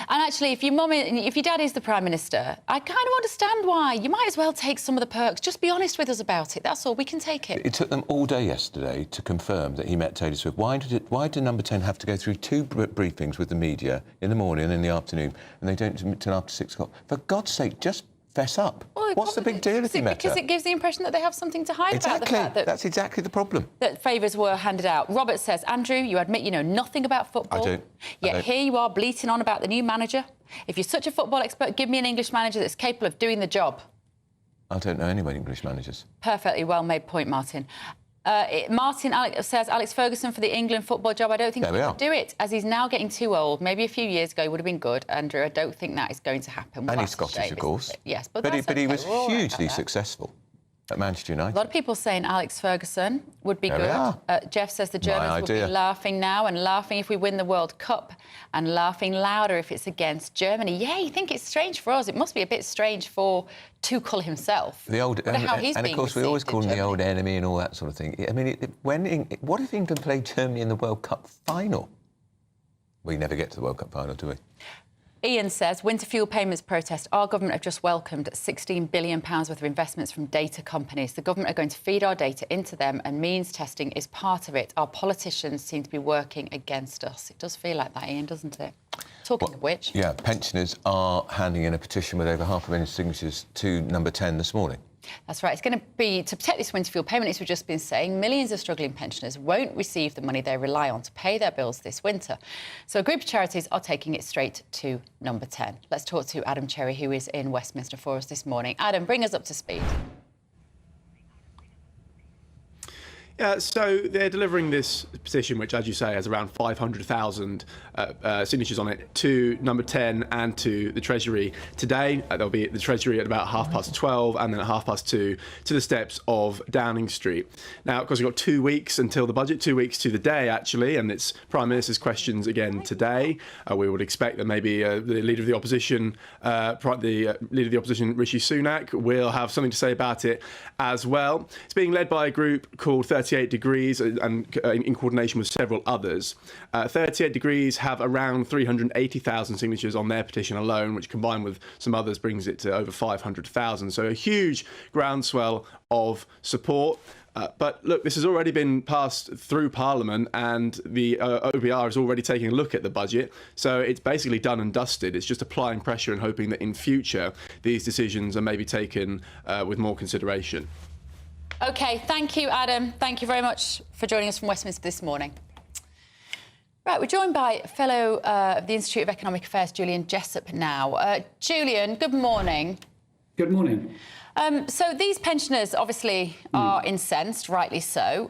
And actually, if your dad is the Prime Minister, I kind of understand why. You might as well take some of the perks. Just be honest with us about it. That's all. We can take it. It took them all day yesterday to confirm that he met Taylor Swift. Why did Number 10 have to go through 2 briefings with the media in the morning and in the afternoon, and they don't until after 6 o'clock? For God's sake, just fess up. Well, what's the big deal if you met her? Because it gives the impression that they have something to hide about the fact that... That's exactly the problem. That favours were handed out. Robert says, Andrew, you admit you know nothing about football. I don't. Yet here you are bleating on about the new manager. If you're such a football expert, give me an English manager that's capable of doing the job. I don't know any English managers. Perfectly well-made point, Martin. Martin says Alex Ferguson for the England football job. I don't think he could do it, as he's now getting too old. Maybe a few years ago he would have been good, Andrew. I don't think that is going to happen. Well, And he's Scottish, of course. Yes, but he was hugely successful at Manchester United. A lot of people saying Alex Ferguson would be There we good. are. Jeff says the Germans would be idea. laughing now and laughing if we win the World Cup and laughing louder if it's against Germany. Yeah, you think it's strange for us. It must be a bit strange for Tuchel himself. The old, how he's and of being course we always received call in him the old enemy and all that sort of thing. I mean, what if England played Germany in the World Cup final? We never get to the World Cup final, do we? Ian says, winter fuel payments protest. Our government have just welcomed £16 billion worth of investments from data companies. The government are going to feed our data into them, and means testing is part of it. Our politicians seem to be working against us. It does feel like that, Ian, doesn't it? Talking of which... Yeah, pensioners are handing in a petition with over 500,000 signatures to Number 10 this morning. That's right. It's going to be to protect this winter fuel payment, as we've just been saying. Millions of struggling pensioners won't receive the money they rely on to pay their bills this winter. So a group of charities are taking it straight to Number 10. Let's talk to Adam Cherry, who is in Westminster for us this morning. Adam, bring us up to speed. Yeah, so they're delivering this petition, which, as you say, has around 500,000 signatures on it, to Number 10 and to the Treasury today. They'll be at the Treasury at about 12:30, and then at 2:30 to the steps of Downing Street. Now, of course, we've got 2 weeks until the budget, 2 weeks to the day, actually, and it's Prime Minister's questions again today. We would expect that maybe the Leader of the Opposition, Rishi Sunak, will have something to say about it as well. It's being led by a group called 38 Degrees and in coordination with several others. 38 Degrees have around 380,000 signatures on their petition alone, which combined with some others brings it to over 500,000. So a huge groundswell of support. But look, this has already been passed through Parliament, and the OBR is already taking a look at the budget. So it's basically done and dusted. It's just applying pressure and hoping that in future these decisions are maybe taken with more consideration. OK, thank you, Adam. Thank you very much for joining us from Westminster this morning. Right, we're joined by fellow of the Institute of Economic Affairs, Julian Jessup, now. Julian, good morning. Good morning. So these pensioners obviously are incensed, rightly so.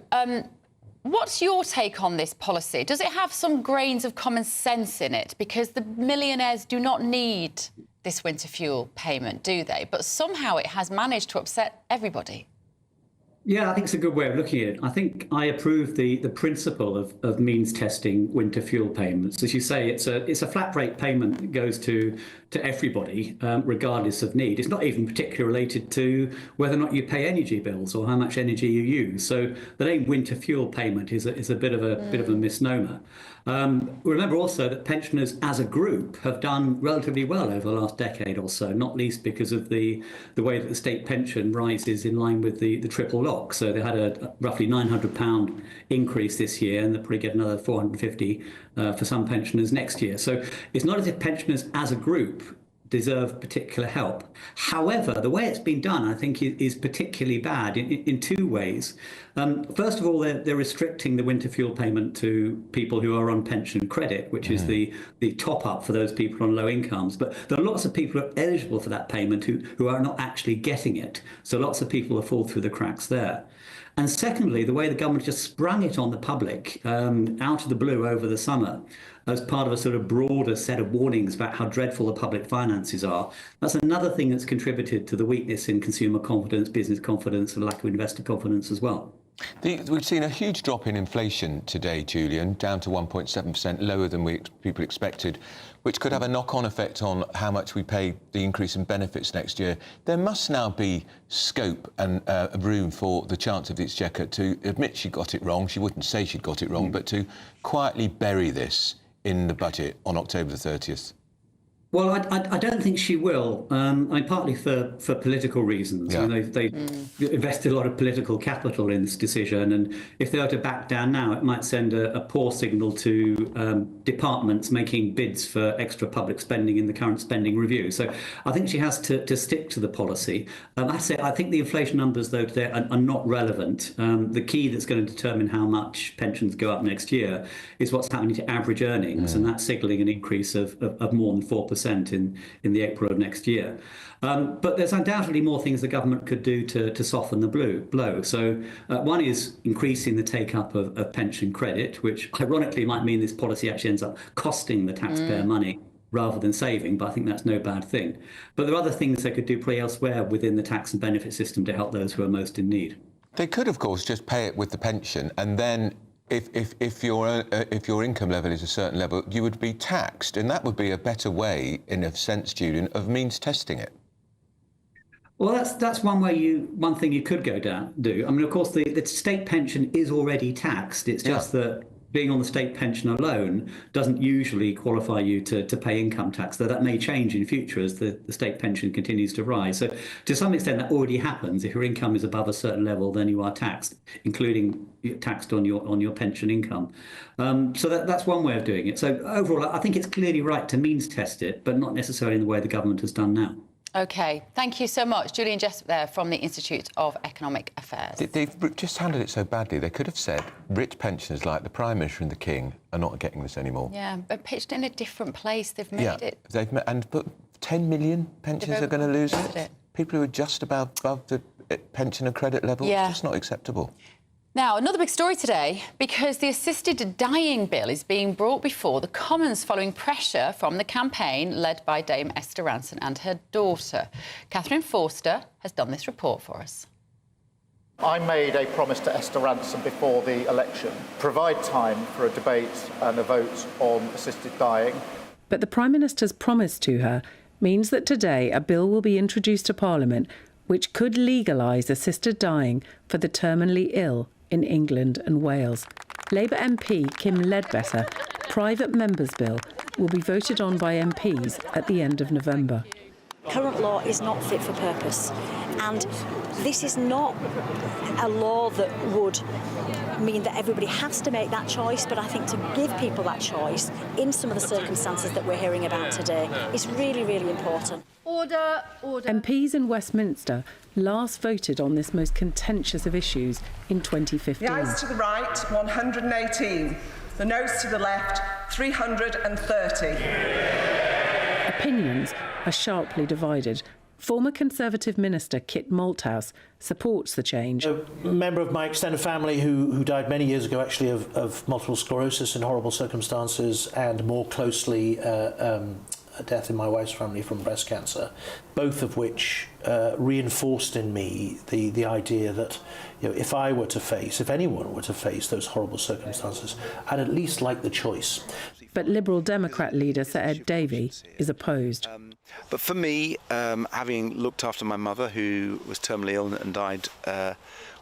What's your take on this policy? Does it have some grains of common sense in it? Because the millionaires do not need this winter fuel payment, do they? But somehow it has managed to upset everybody. Yeah, I think it's a good way of looking at it. I think I approve the principle of means testing winter fuel payments. As you say, it's a flat rate payment that goes to everybody, regardless of need. It's not even particularly related to whether or not you pay energy bills or how much energy you use. So the name winter fuel payment is a bit of a misnomer. Remember also that pensioners as a group have done relatively well over the last decade or so, not least because of the way that the state pension rises in line with the triple lock. So they had a roughly £900 increase this year, and they'll probably get another £450 for some pensioners next year. So it's not as if pensioners as a group deserve particular help. However, the way it's been done, I think, is particularly bad in two ways. First of all, they're restricting the winter fuel payment to people who are on pension credit, which is the top up for those people on low incomes. But there are lots of people who are eligible for that payment who are not actually getting it. So lots of people have fallen through the cracks there. And secondly, the way the government just sprung it on the public out of the blue over the summer as part of a sort of broader set of warnings about how dreadful the public finances are. That's another thing that's contributed to the weakness in consumer confidence, business confidence, and lack of investor confidence as well. We've seen a huge drop in inflation today, Julian, down to 1.7%, lower than people expected, which could have a knock-on effect on how much we pay the increase in benefits next year. There must now be scope and room for the Chancellor of the Exchequer to admit she got it wrong. She wouldn't say she'd got it wrong, but to quietly bury this in the budget on October the 30th. Well, I don't think she will. Partly for political reasons. Yeah. They invested a lot of political capital in this decision, and if they were to back down now, it might send a poor signal to departments making bids for extra public spending in the current spending review. So I think she has to stick to the policy. I think the inflation numbers, though, today are not relevant. The key that's going to determine how much pensions go up next year is what's happening to average earnings, and that's signalling an increase of more than 4%. In the April of next year. But there's undoubtedly more things the government could do to soften the blow. So one is increasing the take-up of pension credit, which ironically might mean this policy actually ends up costing the taxpayer money rather than saving, but I think that's no bad thing. But there are other things they could do probably elsewhere within the tax and benefit system to help those who are most in need. They could, of course, just pay it with the pension, and then if your income level is a certain level, you would be taxed, and that would be a better way, in a sense, Julian, of means testing it. Well, that's one thing you could do. I mean, of course, the state pension is already taxed. It's just that being on the state pension alone doesn't usually qualify you to pay income tax, though that may change in future as the state pension continues to rise. So to some extent that already happens. If your income is above a certain level, then you are taxed, including taxed on your pension income. So that's one way of doing it. So overall, I think it's clearly right to means test it, but not necessarily in the way the government has done now. OK, thank you so much. Julian Jessup there from the Institute of Economic Affairs. They've just handled it so badly. They could have said rich pensioners like the Prime Minister and the King are not getting this anymore. Yeah, but pitched in a different place. They've made it. But 10 million pensioners are going to lose it. People who are just above the pension and credit level. It's just not acceptable. Now, another big story today, because the assisted dying bill is being brought before the Commons following pressure from the campaign led by Dame Esther Ranson and her daughter. Catherine Forster has done this report for us. I made a promise to Esther Ranson before the election, provide time for a debate and a vote on assisted dying. But the Prime Minister's promise to her means that today a bill will be introduced to Parliament which could legalise assisted dying for the terminally ill in England and Wales. Labour MP Kim Ledbetter private members' bill will be voted on by MPs at the end of November. Current law is not fit for purpose, and this is not a law that would mean that everybody has to make that choice, but I think to give people that choice in some of the circumstances that we're hearing about today is really, really important. Order. MPs in Westminster last voted on this most contentious of issues in 2015. The ayes to the right, 118. The noes to the left, 330. Opinions are sharply divided. Former Conservative Minister Kit Malthouse supports the change. A member of my extended family who died many years ago, actually, of multiple sclerosis in horrible circumstances, and more closely a death in my wife's family from breast cancer, both of which reinforced in me the idea that, you know, if anyone were to face those horrible circumstances, I'd at least like the choice. But Liberal Democrat leader Sir Ed Davey is opposed. But for me, having looked after my mother, who was terminally ill and died when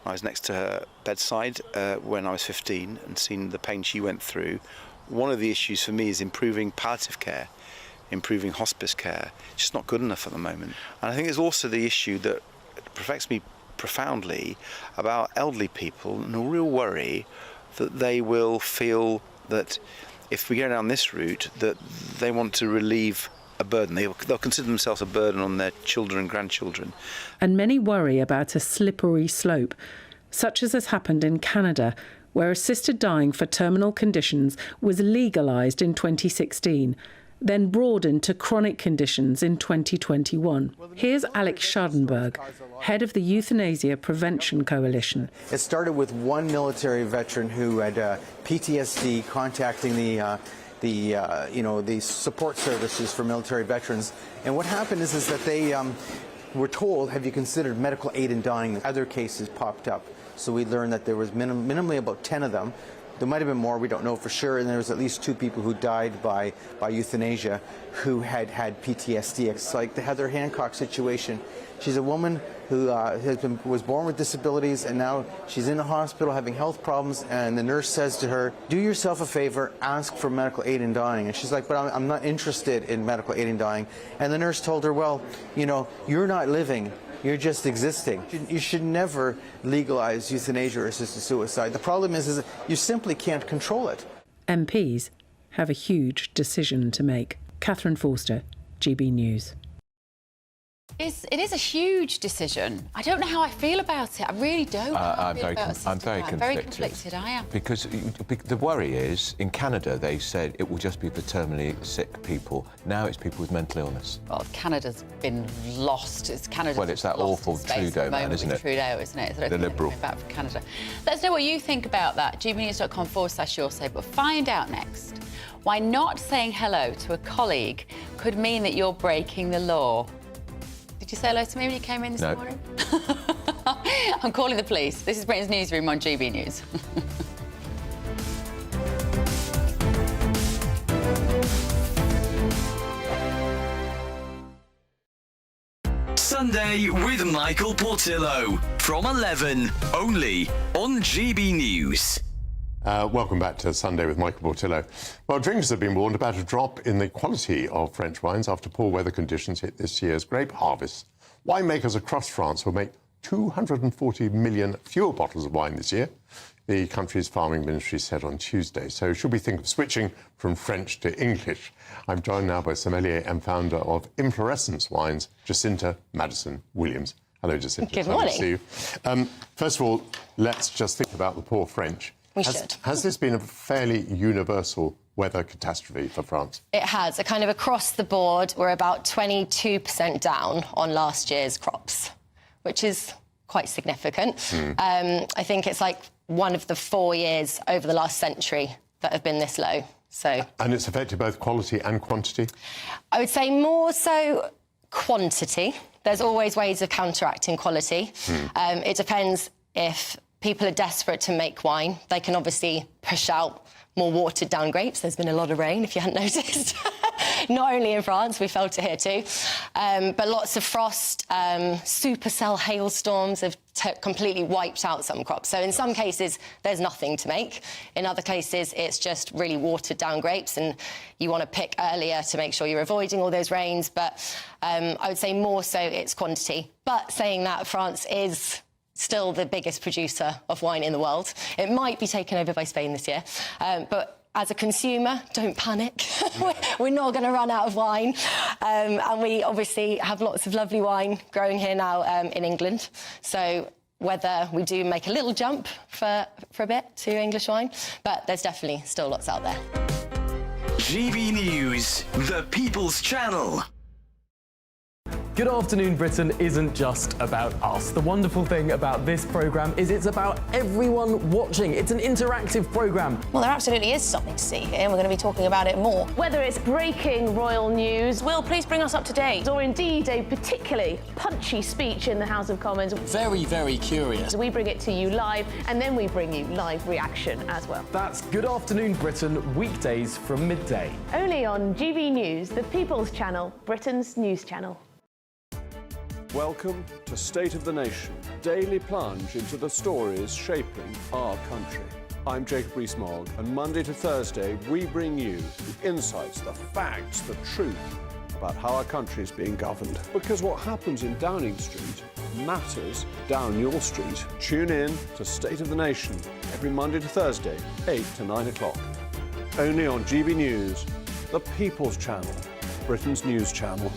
I was next to her bedside when I was 15, and seen the pain she went through, one of the issues for me is improving palliative care, improving hospice care. It's just not good enough at the moment. And I think there's also the issue that affects me profoundly about elderly people, and a real worry that they will feel that if we go down this route, that they want to relieve a burden. They'll consider themselves a burden on their children and grandchildren. And many worry about a slippery slope, such as has happened in Canada, where assisted dying for terminal conditions was legalised in 2016, then broadened to chronic conditions in 2021. Here's Alex Schadenberg, head of the Euthanasia Prevention Coalition. It started with one military veteran who had PTSD contacting the support services for military veterans. And what happened is that they were told, have you considered medical aid in dying? Other cases popped up. So we learned that there was minimally about 10 of them. There might have been more, we don't know for sure, and there was at least 2 people who died by euthanasia who had PTSD. It's like the Heather Hancock situation. She's a woman who was born with disabilities, and now she's in the hospital having health problems, and the nurse says to her, do yourself a favor, ask for medical aid in dying. And she's like, but I'm not interested in medical aid in dying. And the nurse told her, well, you're not living. You're just existing. You should never legalize euthanasia or assisted suicide. The problem is that you simply can't control it. MPs have a huge decision to make. Catherine Forster, GB News. It is a huge decision. I don't know how I feel about it. I really don't. I'm very conflicted. I am. Because the worry is, in Canada, they said it will just be for terminally sick people. Now it's people with mental illness. Well, Canada's been lost. It's that awful Trudeau man, isn't it? Trudeau, isn't it? The Liberal. Back from Canada. Let us know what you think about that. gbnews.com/your say. But find out next why not saying hello to a colleague could mean that you're breaking the law. Did you say hello to me when you came in this morning? I'm calling the police. This is Britain's Newsroom on GB News. Sunday with Michael Portillo from 11, only on GB News. Welcome back to Sunday with Michael Portillo. Well, drinkers have been warned about a drop in the quality of French wines after poor weather conditions hit this year's grape harvest. Winemakers across France will make 240 million fewer bottles of wine this year, the country's farming ministry said on Tuesday. So should we think of switching from French to English? I'm joined now by sommelier and founder of Inflorescence Wines, Jacinta Madison Williams. Hello, Jacinta. Good morning. Nice to see you. First of all, let's just think about the poor French. Has this been a fairly universal weather catastrophe for France? It has. Kind of across the board, we're about 22% down on last year's crops, which is quite significant. I think it's like one of the 4 years over the last century that have been this low. And it's affected both quality and quantity? I would say more so quantity. There's always ways of counteracting quality. It depends if people are desperate to make wine. They can obviously push out more watered down grapes. There's been a lot of rain, if you hadn't noticed. Not only in France, we felt it here too. But lots of frost, supercell hailstorms have completely wiped out some crops. So in some cases, there's nothing to make. In other cases, it's just really watered down grapes and you want to pick earlier to make sure you're avoiding all those rains. But I would say more so it's quantity. But saying that, France is still the biggest producer of wine in the world. It might be taken over by Spain this year, but as a consumer, don't panic. We're not going to run out of wine. And we obviously have lots of lovely wine growing here now in England. So whether we do make a little jump for a bit to English wine, but there's definitely still lots out there. GB News, the People's Channel. Good Afternoon Britain isn't just about us. The wonderful thing about this programme is it's about everyone watching. It's an interactive programme. Well, there absolutely is something to see here, and we're going to be talking about it more. Whether it's breaking royal news, Will, please bring us up to date, or indeed a particularly punchy speech in the House of Commons. Very, very curious. We bring it to you live, and then we bring you live reaction as well. That's Good Afternoon Britain, weekdays from midday. Only on GB News, the People's Channel, Britain's news channel. Welcome to State of the Nation, daily plunge into the stories shaping our country. I'm Jacob Rees-Mogg, and Monday to Thursday we bring you the insights, the facts, the truth about how our country is being governed. Because what happens in Downing Street matters down your street. Tune in to State of the Nation every Monday to Thursday, 8 to 9 o'clock. Only on GB News, the People's Channel. Britain's news channel.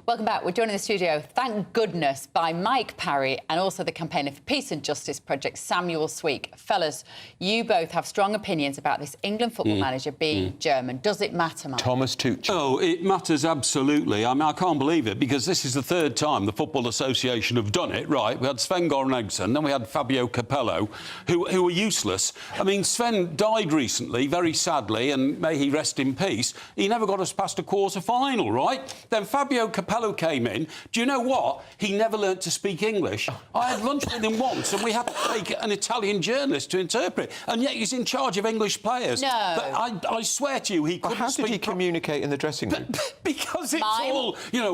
Welcome back. We're joined in the studio, thank goodness, by Mike Parry and also the campaigner for Peace and Justice Project, Samuel Sweek. Fellas, you both have strong opinions about this England football manager being German. Does it matter, Mike? Thomas Tuchel. Oh, it matters absolutely. I mean, I can't believe it, because this is the third time the Football Association have done it, right? We had Sven-Göran Eriksson, then we had Fabio Capello, who were useless. I mean, Sven died recently, very sadly, and may he rest in peace. He never got us past a quarter-final, right? Then Fabio Capello came in. Do you know what? He never learnt to speak English. I had lunch with him once, and we had to take an Italian journalist to interpret, and yet he's in charge of English players. No. I swear to you, he couldn't How speak... did he communicate in the dressing room? Because it's all, you know,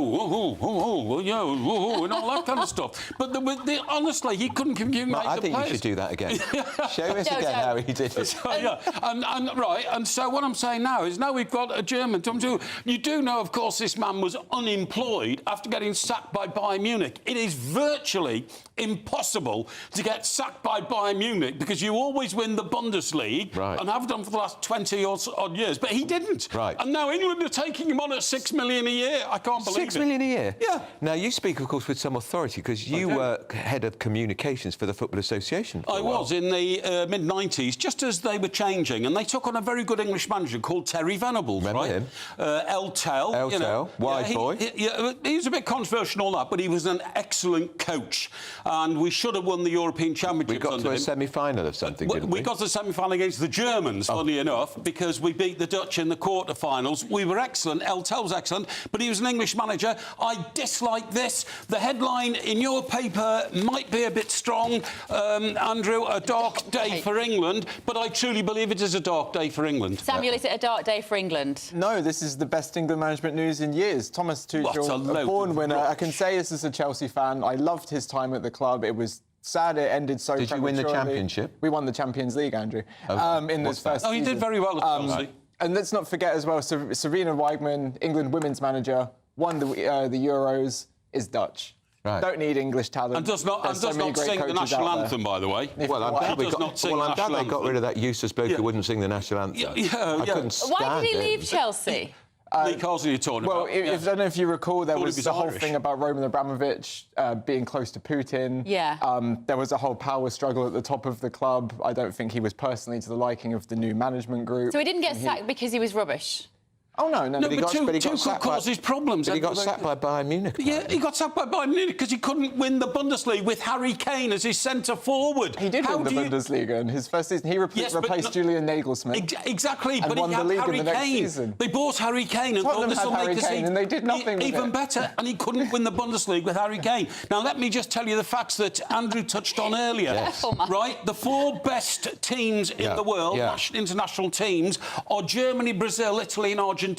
and all that kind of stuff. But honestly, he couldn't communicate I the think players. you should do that again. Show us again how he did it. So, yeah, and so what I'm saying now is now we've got a German. You do know, of course, this man was unemployed after getting sacked by Bayern Munich. It is virtually impossible to get sacked by Bayern Munich because you always win the Bundesliga and have done for the last 20 odd years. But he didn't. Right. And now England are taking him on at $6 million a year. I can't believe it. $6 million a year? Yeah. Now, you speak, of course, with some authority because you were head of communications for the Football Association. I was in the mid-90s, just as they were changing, and they took on a very good English manager called Terry Venables. Remember him? El Tel. You know, wide boy. He was a bit controversial and all that, but he was an excellent coach. And we should have won the European Championship. We got to a semi-final of something, didn't we? We got to the semi-final against the Germans, funny enough, because we beat the Dutch in the quarter-finals. We were excellent. El Tel was excellent, but he was an English manager. I dislike this. The headline in your paper might be a bit strong, Andrew, a dark day for England, but I truly believe it is a dark day for England. Samuel, is it a dark day for England? No, this is the best England management news in years. Thomas Tuchel, a born winner. I can say this as a Chelsea fan. I loved his time at the club. It was sad it ended so Did you win the championship? We won the Champions League, Andrew, in this first season. Oh, you did very well at Chelsea. And let's not forget as well, Sarina Wiegman, England women's manager, won the Euros, is Dutch. Right. Don't need English talent. And does not sing the national anthem, by the way. Well, I'm glad they got rid of that useless bloke who wouldn't sing the national anthem. I couldn't stand Why did he leave Chelsea? Lee Carsley you're talking about. Well, I don't know if you recall, there was the whole thing about Roman Abramovich being close to Putin. Yeah. There was a whole power struggle at the top of the club. I don't think he was personally to the liking of the new management group. So he didn't get sacked because he was rubbish? Oh, no. But Tuchel causes problems. But he got sacked by Bayern Munich. Yeah, he got sacked by Bayern Munich because he couldn't win the Bundesliga with Harry Kane as his centre-forward. He did win the Bundesliga in his first season. He replaced Julian Nagelsmann. Exactly, and but won he the had league Harry in the next Kane. season. They bought Harry Kane and thought this will make us and they did nothing with even better, and he couldn't win the Bundesliga with Harry Kane. Now, let me just tell you the facts that Andrew touched on earlier. Yes. Right? The four best teams in the world, international teams, are Germany, Brazil, Italy and Argentina.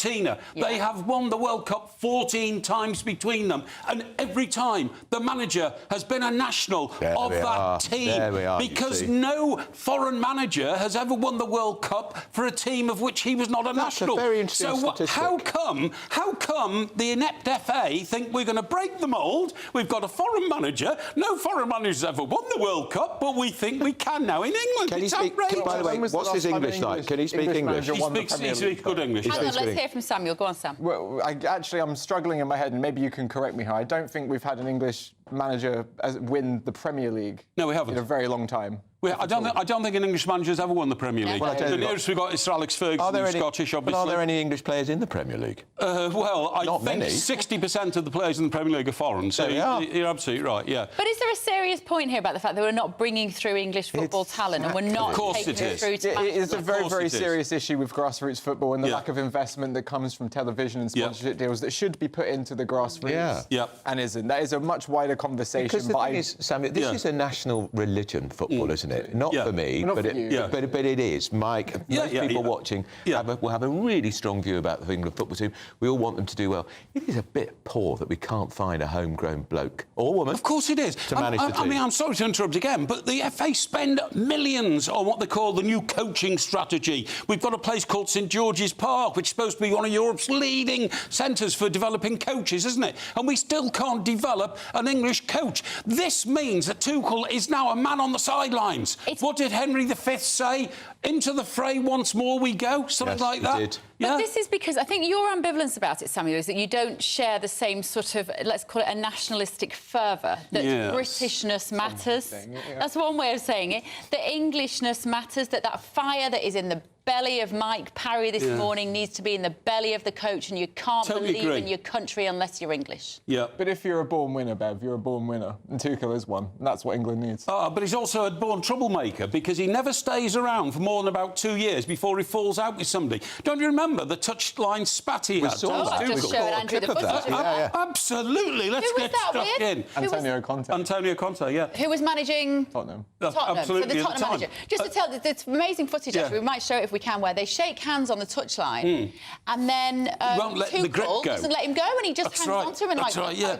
They have won the World Cup 14 times between them, and every time the manager has been a national of that team. There we are, because no foreign manager has ever won the World Cup for a team of which he was not a national. A very interesting statistic. How come the inept FA think we're going to break the mould? We've got a foreign manager. No foreign manager's ever won the World Cup, but we think we can now in England. Can he speak? By the way, what's his English like? Can he speak English? He speaks good English. Hang on, let's hear from Samuel. Go on, Sam. Well, I'm struggling in my head, and maybe you can correct me here. I don't think we've had an English manager win the Premier League. No, we haven't. In a very long time. I don't think an English manager has ever won the Premier League. Well, the nearest we got is Sir Alex Ferguson, who's Scottish, obviously. But are there any English players in the Premier League? Well, I Not think many. 60% of the players in the Premier League are foreign, so you're absolutely right, yeah. But is there a serious point here about the fact that we're not bringing through English football talent and we're not taking it through to... It's a very, very serious issue with grassroots football and the lack of investment that comes from television and sponsorship deals that should be put into the grassroots and isn't. That is a much wider conversation. Because the thing is, Sam, this is a national religion, football, isn't it? Not for me. But it is. Mike, most people watching will have a really strong view about the England football team. We all want them to do well. It is a bit poor that we can't find a homegrown bloke or woman. Of course it is. To manage the team. I mean, I'm sorry to interrupt again, but the FA spend millions on what they call the new coaching strategy. We've got a place called St George's Park, which is supposed to be one of Europe's leading centres for developing coaches, isn't it? And we still can't develop an English coach. This means that Tuchel is now a man on the sideline. lines. What did Henry V say? Into the fray once more we go, something like that. Did. But this is because I think your ambivalence about it, Samuel, is that you don't share the same sort of, let's call it a nationalistic fervour, that Britishness matters. That's one way of saying it. That Englishness matters, that fire that is in the belly of Mike Parry this morning needs to be in the belly of the coach, and you can't believe in your country unless you're English. Yeah. But if you're a born winner, Bev, you're a born winner. And Tuchel is one. And that's what England needs. But he's also a born troublemaker because he never stays around for more than about 2 years before he falls out with somebody. Don't you remember the touchline spat he had? Just showing Andrew the footage. Absolutely. Let's get stuck in. Antonio Conte. Antonio Conte, yeah. Who was managing Tottenham. Absolutely, so the Tottenham manager. Just to tell, there's amazing footage, actually, we might show it if we can, where they shake hands on the touchline and then Tuchel doesn't let him go and he just hangs on to him and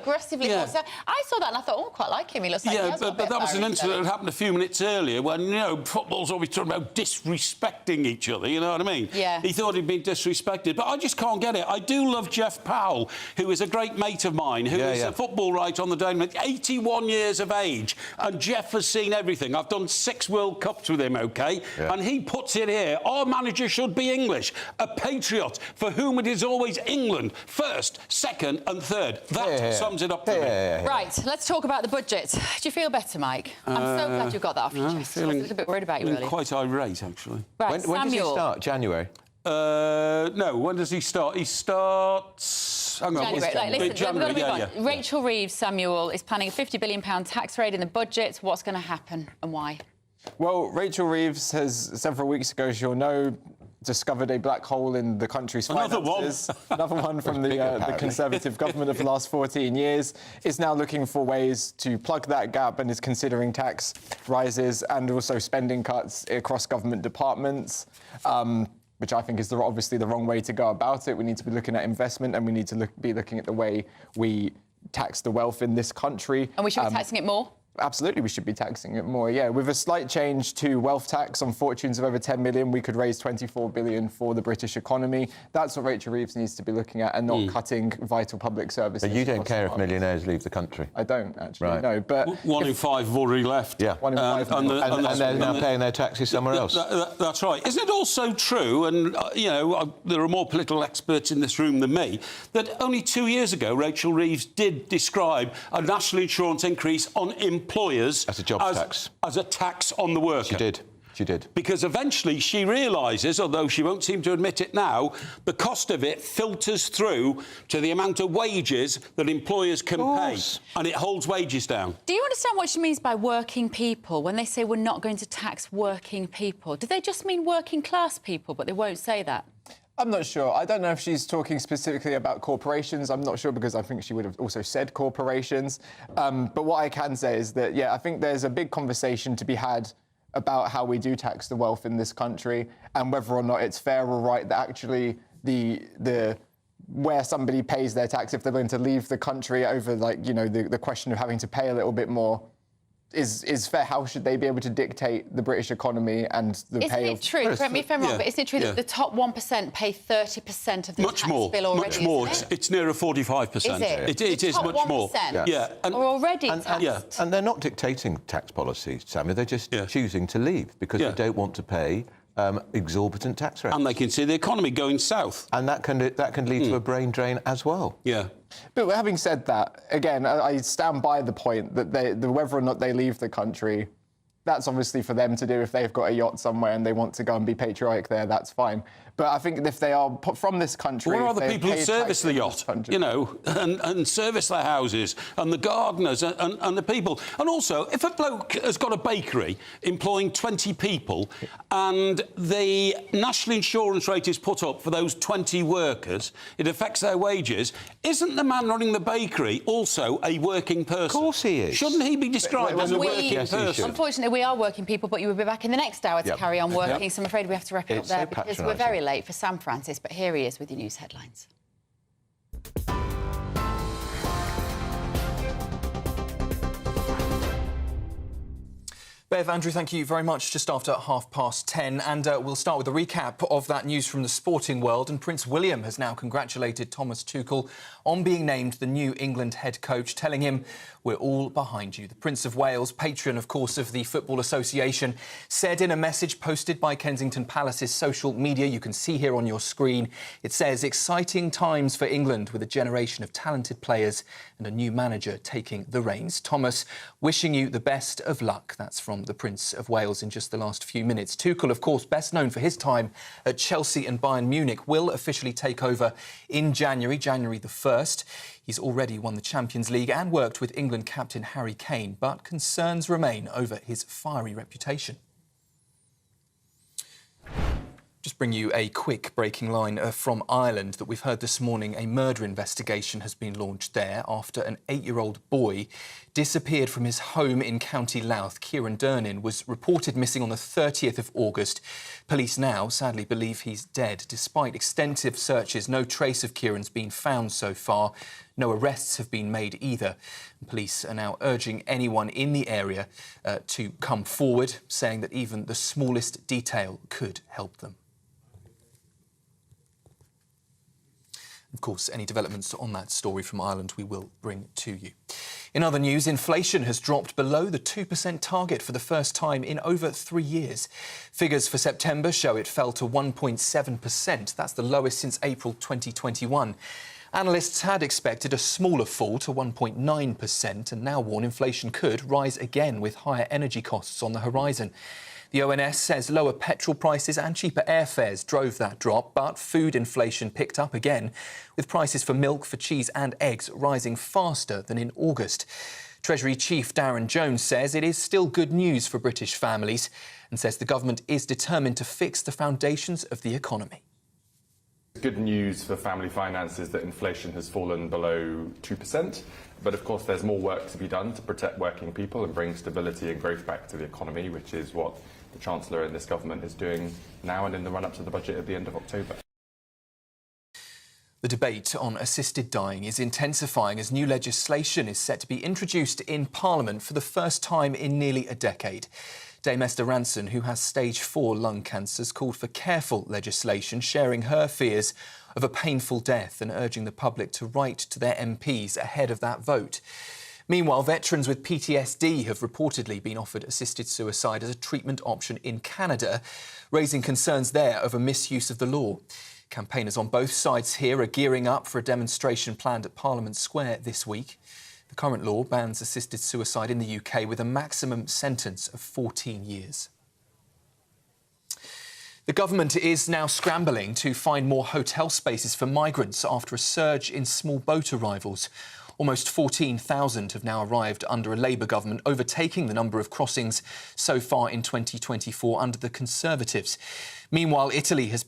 aggressively walks out. I saw that and I thought, I quite like him. He looks like he has but that was an incident that happened a few minutes earlier when, football's always talking about disrespecting each other, you know what I mean? Yeah. He thought he'd been disrespected, but I just can't get it. I do love Jeff Powell, who is a great mate of mine, who is a football writer on the Daily Mail, 81 years of age, and Jeff has seen everything. I've done 6 World Cups with him, OK? Yeah. And he puts it here, our manager should be English, a patriot for whom it is always England, first, second and third. That sums it up for me. Right, let's talk about the budget. Do you feel better, Mike? I'm so glad you got that off your chest. I was a little bit worried about you earlier. Quite irate, actually. Right, when does he start? January? No, when does he start? He starts... Hang on, January. Listen, January. We've got to move on. Rachel Reeves, Samuel, is planning a £50 billion tax rate in the budget. What's going to happen and why? Well, Rachel Reeves has, several weeks ago, as you'll know, discovered a black hole in the country's finances. Another one from the Conservative government of the last 14 years, is now looking for ways to plug that gap and is considering tax rises and also spending cuts across government departments, which I think is obviously the wrong way to go about it. We need to be looking at investment and we need to be looking at the way we tax the wealth in this country. And we should be taxing it more? Absolutely, we should be taxing it more, yeah. With a slight change to wealth tax on fortunes of over 10 million, we could raise 24 billion for the British economy. That's what Rachel Reeves needs to be looking at and not cutting vital public services. But you don't care if millionaires leave the country? I don't, actually, no. But 1 in 5 have already left. Yeah. 1 in 5. And they're now paying their taxes somewhere else. That's right. Isn't it also true, and, there are more political experts in this room than me, that only 2 years ago Rachel Reeves did describe a national insurance increase on employers as a job tax. As a tax on the worker. She did. Because eventually she realises, although she won't seem to admit it now, the cost of it filters through to the amount of wages that employers can pay. And it holds wages down. Do you understand what she means by working people when they say we're not going to tax working people? Do they just mean working class people, but they won't say that? I'm not sure. I don't know if she's talking specifically about corporations. I'm not sure because I think she would have also said corporations. But what I can say is that, I think there's a big conversation to be had about how we do tax the wealth in this country and whether or not it's fair or right that actually the where somebody pays their tax if they're going to leave the country over, the question of having to pay a little bit more is fair. How should they be able to dictate the British economy and the pay of... Isn't it true, correct me if I'm wrong, but isn't it true that the top 1% pay 30% of the tax bill already? Much more. It's nearer 45%. Is it? It is much more. Yeah. Are already taxed. And they're not dictating tax policy, Samuel. They're just choosing to leave because they don't want to pay exorbitant tax rates. And they can see the economy going south. And that can lead to a brain drain as well. Yeah. But having said that, again, I stand by the point that whether or not they leave the country, that's obviously for them to do. If they've got a yacht somewhere and they want to go and be patriotic there, that's fine. But I think if they are from this country... What are the people who service the yacht, and service their houses, and the gardeners and the people? And also, if a bloke has got a bakery employing 20 people and the national insurance rate is put up for those 20 workers, it affects their wages, isn't the man running the bakery also a working person? Of course he is. Shouldn't he be described as a working person? Unfortunately, we are working people, but you will be back in the next hour to carry on working, so I'm afraid we have to wrap it up there because we're very late for Sam Francis, but here he is with your news headlines. Bev, Andrew, thank you very much. Just after 10:30, and we'll start with a recap of that news from the sporting world. And Prince William has now congratulated Thomas Tuchel on being named the new England head coach, telling him, "We're all behind you." The Prince of Wales, patron, of course, of the Football Association, said in a message posted by Kensington Palace's social media, you can see here on your screen, it says, "Exciting times for England with a generation of talented players and a new manager taking the reins. Thomas, wishing you the best of luck." That's from the Prince of Wales in just the last few minutes. Tuchel, of course, best known for his time at Chelsea and Bayern Munich, will officially take over in January the 1st. He's already won the Champions League and worked with England captain Harry Kane, but concerns remain over his fiery reputation. Just bring you a quick breaking line from Ireland that we've heard this morning. A murder investigation has been launched there after an 8-year-old boy disappeared from his home in County Louth. Kieran Durnin was reported missing on the 30th of August. Police now sadly believe he's dead. Despite extensive searches, no trace of Kieran's been found so far. No arrests have been made either. Police are now urging anyone in the area to come forward, saying that even the smallest detail could help them. Of course, any developments on that story from Ireland we will bring to you. In other news, inflation has dropped below the 2% target for the first time in over 3 years. Figures for September show it fell to 1.7%. That's the lowest since April 2021. Analysts had expected a smaller fall to 1.9% and now warn inflation could rise again with higher energy costs on the horizon. The ONS says lower petrol prices and cheaper airfares drove that drop, but food inflation picked up again, with prices for milk, for cheese and eggs rising faster than in August. Treasury Chief Darren Jones says it is still good news for British families and says the government is determined to fix the foundations of the economy. Good news for family finances that inflation has fallen below 2%. But of course, there's more work to be done to protect working people and bring stability and growth back to the economy, which is what the Chancellor and this government is doing now and in the run-up to the budget at the end of October. The debate on assisted dying is intensifying as new legislation is set to be introduced in Parliament for the first time in nearly a decade. Dame Esther Ranson, who has stage 4 lung cancer, has called for careful legislation, sharing her fears of a painful death and urging the public to write to their MPs ahead of that vote. Meanwhile, veterans with PTSD have reportedly been offered assisted suicide as a treatment option in Canada, raising concerns there over misuse of the law. Campaigners on both sides here are gearing up for a demonstration planned at Parliament Square this week. The current law bans assisted suicide in the UK with a maximum sentence of 14 years. The government is now scrambling to find more hotel spaces for migrants after a surge in small boat arrivals. Almost 14,000 have now arrived under a Labour government, overtaking the number of crossings so far in 2024 under the Conservatives. Meanwhile, Italy has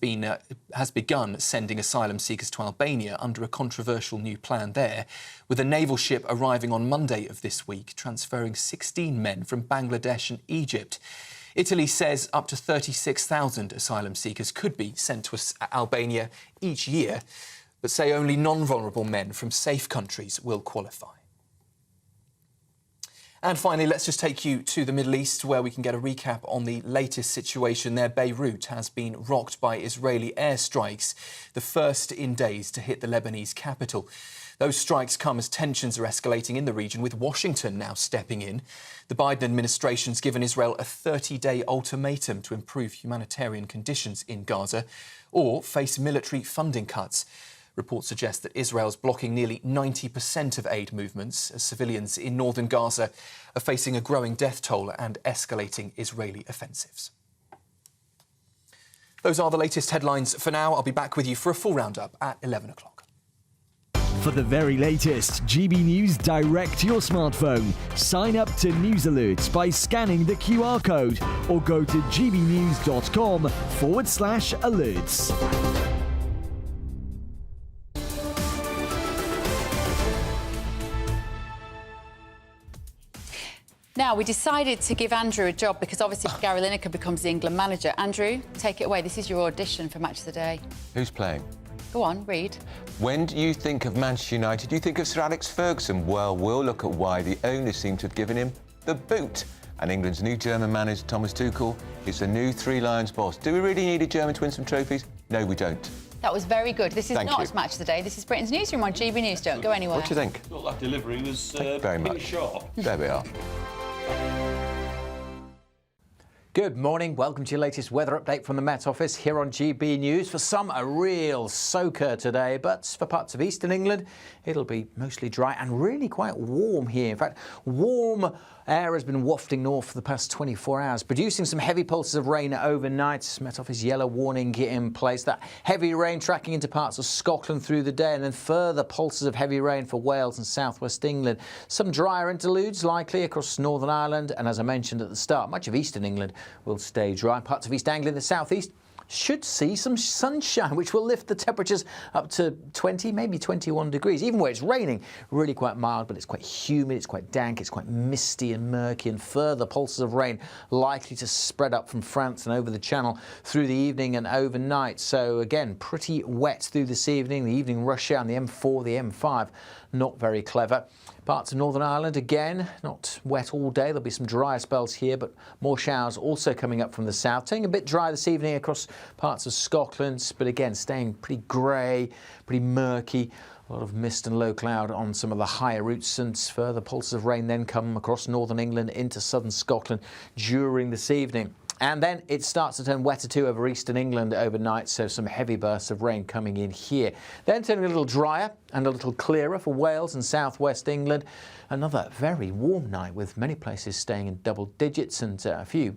begun sending asylum seekers to Albania under a controversial new plan there, with a naval ship arriving on Monday of this week, transferring 16 men from Bangladesh and Egypt. Italy says up to 36,000 asylum seekers could be sent to Albania each year, but say only non-vulnerable men from safe countries will qualify. And finally, let's just take you to the Middle East, where we can get a recap on the latest situation there. Beirut has been rocked by Israeli airstrikes, the first in days to hit the Lebanese capital. Those strikes come as tensions are escalating in the region, with Washington now stepping in. The Biden administration's given Israel a 30-day ultimatum to improve humanitarian conditions in Gaza or face military funding cuts. Reports suggest that Israel's blocking nearly 90% of aid movements as civilians in northern Gaza are facing a growing death toll and escalating Israeli offensives. Those are the latest headlines for now. I'll be back with you for a full roundup at 11 o'clock. For the very latest GB News direct to your smartphone, sign up to News Alerts by scanning the QR code or go to gbnews.com/alerts. Now, we decided to give Andrew a job because obviously Gary Lineker becomes the England manager. Andrew, take it away. This is your audition for Match of the Day. Who's playing? Go on, read. When do you think of Manchester United, do you think of Sir Alex Ferguson? Well, we'll look at why the owners seem to have given him the boot. And England's new German manager, Thomas Tuchel, is the new Three Lions boss. Do we really need a German to win some trophies? No, we don't. That was very good. This is Thank not you. Match of the Day. This is Britain's Newsroom on GB News. Don't go anywhere. What do you think? Thought that delivery was very much. sharp. There we are. Good morning. Welcome to your latest weather update from the Met Office here on GB News. For some, a real soaker today, but for parts of eastern England, it'll be mostly dry and really quite warm here. In fact, warm air has been wafting north for the past 24 hours, producing some heavy pulses of rain overnight. Met Office yellow warning in place. That heavy rain tracking into parts of Scotland through the day, and then further pulses of heavy rain for Wales and southwest England. Some drier interludes likely across Northern Ireland, and as I mentioned at the start, much of eastern England will stay dry. Parts of East Anglia and the southeast should see some sunshine, which will lift the temperatures up to 20, maybe 21 degrees. Even where it's raining, really quite mild, but it's quite humid, it's quite dank, it's quite misty and murky, and further pulses of rain likely to spread up from France and over the Channel through the evening and overnight. So again, pretty wet through this evening. The evening rush hour on the M4, the M5, not very clever. Parts of Northern Ireland, again, not wet all day. There'll be some drier spells here, but more showers also coming up from the south. Turning a bit dry this evening across parts of Scotland, but again, staying pretty grey, pretty murky. A lot of mist and low cloud on some of the higher routes, and further pulses of rain then come across northern England into southern Scotland during this evening. And then it starts to turn wetter too over eastern England overnight, so some heavy bursts of rain coming in here. Then turning a little drier and a little clearer for Wales and southwest England. Another very warm night with many places staying in double digits and a few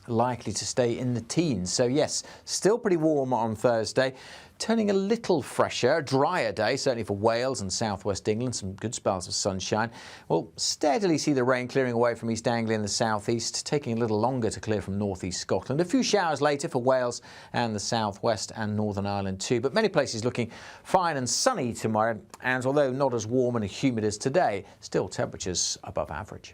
likely to stay in the teens. So yes, still pretty warm on Thursday. Turning a little fresher, drier day, certainly for Wales and southwest England, some good spells of sunshine. We'll steadily see the rain clearing away from East Anglia and the southeast, taking a little longer to clear from northeast Scotland. A few showers later for Wales and the southwest and Northern Ireland too, but many places looking fine and sunny tomorrow, and although not as warm and humid as today, still temperatures above average.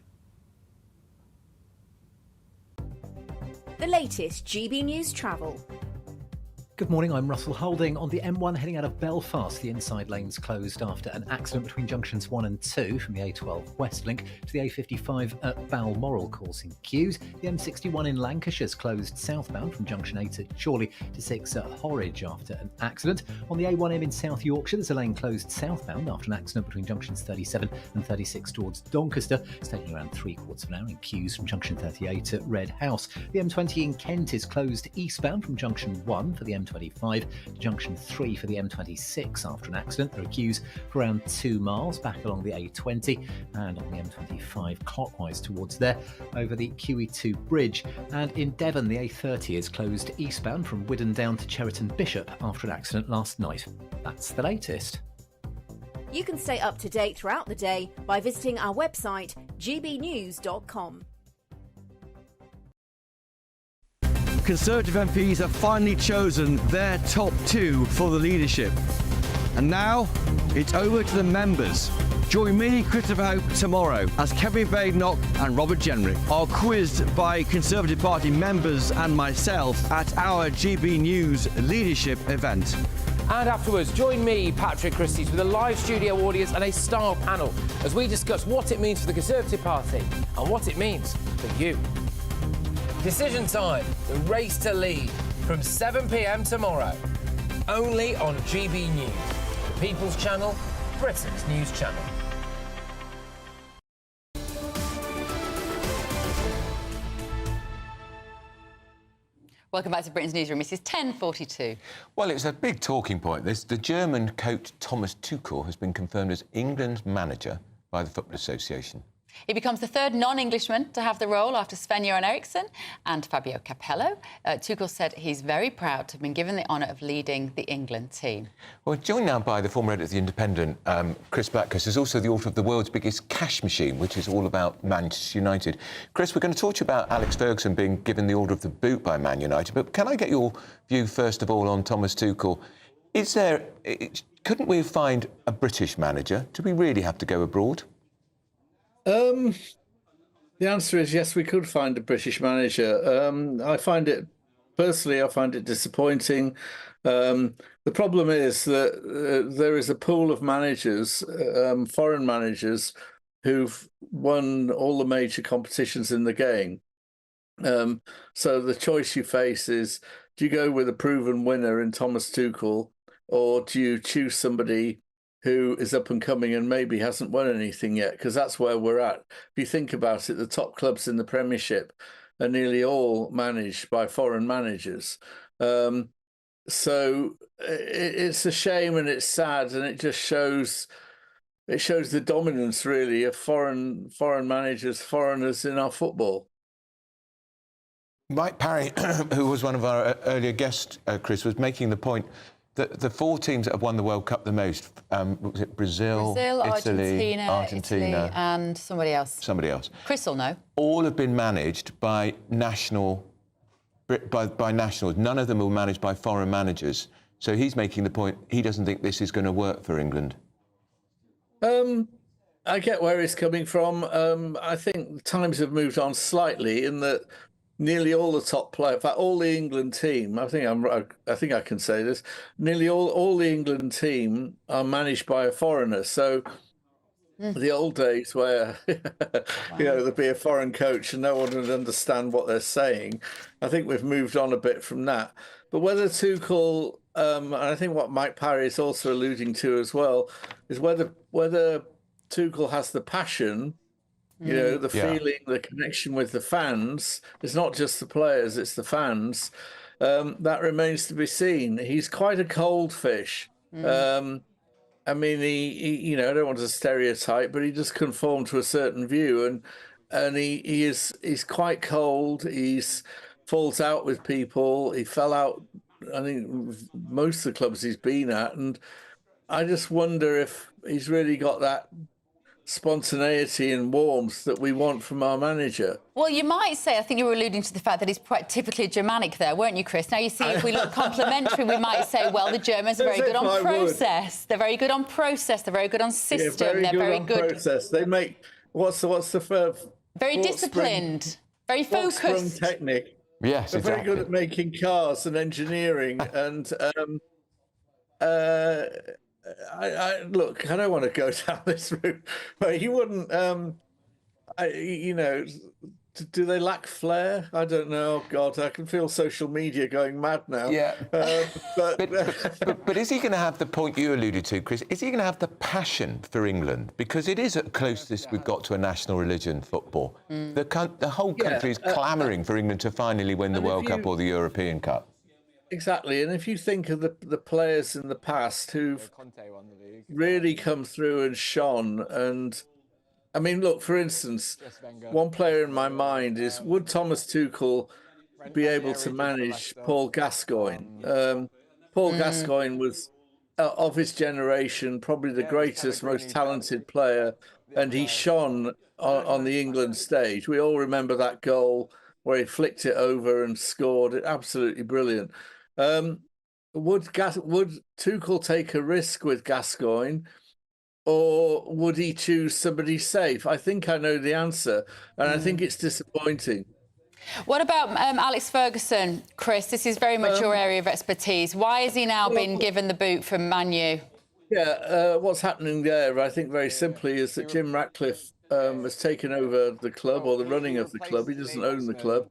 The latest GB News travel. Good morning, I'm Russell Holding. On the M1 heading out of Belfast, the inside lanes closed after an accident between junctions 1 and 2 from the A12 West Link to the A55 at Balmoral, causing queues. The M61 in Lancashire's closed southbound from junction 8 at Chorley to 6 at Horwich after an accident. On the A1M in South Yorkshire, there's a lane closed southbound after an accident between junctions 37 and 36 towards Doncaster. It's taking around 3/4 of an hour in queues from junction 38 at Red House. The M20 in Kent is closed eastbound from junction 1 for the M25 to junction 3 for the M26 after an accident. There are queues for around 2 miles back along the A20 and on the M25 clockwise towards there over the QE2 bridge. And in Devon, the A30 is closed eastbound from Widden down to Cheriton Bishop after an accident last night. That's the latest. You can stay up to date throughout the day by visiting our website gbnews.com. Conservative MPs have finally chosen their top 2 for the leadership. And now it's over to the members. Join me, Christopher Hope, tomorrow as Kevin Badenoch and Robert Jenrick are quizzed by Conservative Party members and myself at our GB News leadership event. And afterwards, join me, Patrick Christys, with a live studio audience and a star panel as we discuss what it means for the Conservative Party and what it means for you. Decision time, the race to lead, from 7 p.m. tomorrow, only on GB News, the People's Channel, Britain's news channel. Welcome back to Britain's Newsroom. It is 10:42. Well, it's a big talking point. The German coach Thomas Tuchel has been confirmed as England's manager by the Football Association. He becomes the third non-Englishman to have the role after Sven-Göran Eriksson and Fabio Capello. Tuchel said he's very proud to have been given the honour of leading the England team. Well, joined now by the former editor of The Independent, Chris Blackhurst, who's also the author of the world's biggest cash machine, which is all about Manchester United. Chris, we're going to talk to you about Alex Ferguson being given the order of the boot by Man United, but can I get your view, first of all, on Thomas Tuchel? Couldn't we find a British manager? Do we really have to go abroad? The answer is yes, we could find a British manager. I find it disappointing. The problem is that there is a pool of managers, foreign managers, who've won all the major competitions in the game. So the choice you face is, do you go with a proven winner in Thomas Tuchel, or do you choose somebody who is up and coming and maybe hasn't won anything yet? Because that's where we're at. If you think about it, the top clubs in the Premiership are nearly all managed by foreign managers. So it's a shame and it's sad, and it just shows the dominance really of foreign managers, foreigners in our football. Mike Parry, who was one of our earlier guests, Chris, was making the point that the 4 teams that have won the World Cup the most, was it Brazil, Italy, Argentina, and somebody else. Somebody else. Chris will know. All have been managed by nationals. None of them were managed by foreign managers. So he's making the point he doesn't think this is going to work for England. I get where he's coming from. I think times have moved on slightly in that nearly all the top players, in fact, all the England team, I think I can say this, nearly all the England team are managed by a foreigner. So the old days where, there'd be a foreign coach and no one would understand what they're saying, I think we've moved on a bit from that. But whether Tuchel, and I think what Mike Parry is also alluding to as well, is whether Tuchel has the passion, the feeling, the connection with the fans. It's not just the players, it's the fans. That remains to be seen. He's quite a cold fish. I mean, he I don't want to stereotype, but he does conform to a certain view, and he's quite cold. He's falls out with people. He fell out, I think, most of the clubs he's been at, and I just wonder if he's really got that spontaneity and warmth that we want from our manager. Well, you might say, I think you were alluding to the fact that he's quite typically Germanic there, weren't you, Chris? Now, you see, if we look complimentary, we might say, well, the Germans are very good on process. They're very good on process. They're very good on system. They're very good on process. They make, what's the verb? Very disciplined, very focused. Technique. Yes, They're exactly. very good at making cars and engineering. And look, I don't want to go down this route, but he wouldn't. Do they lack flair? I don't know. Oh God, I can feel social media going mad now. Yeah. But is he going to have the point you alluded to, Chris? Is he going to have the passion for England? Because it is at closest we've got to a national religion, football. The whole country is clamouring for England to finally win the World Cup or the European Cup. Exactly, and if you think of the players in the past who've really come through and shone, and I mean, look, for instance, one player in my mind is, would Thomas Tuchel be able to manage Paul Gascoigne? Paul Gascoigne was, of his generation, probably the greatest, most talented player, and he shone on the England stage. We all remember that goal where he flicked it over and scored it. Absolutely brilliant. Would Tuchel take a risk with Gascoigne, or would he choose somebody safe? I think I know the answer, and I think it's disappointing. What about Alex Ferguson, Chris? This is very much your area of expertise. Why has he now been given the boot from Man U? Yeah, what's happening there, I think very simply, is that Jim Ratcliffe has taken over the club, or the running of the club. He doesn't own the club.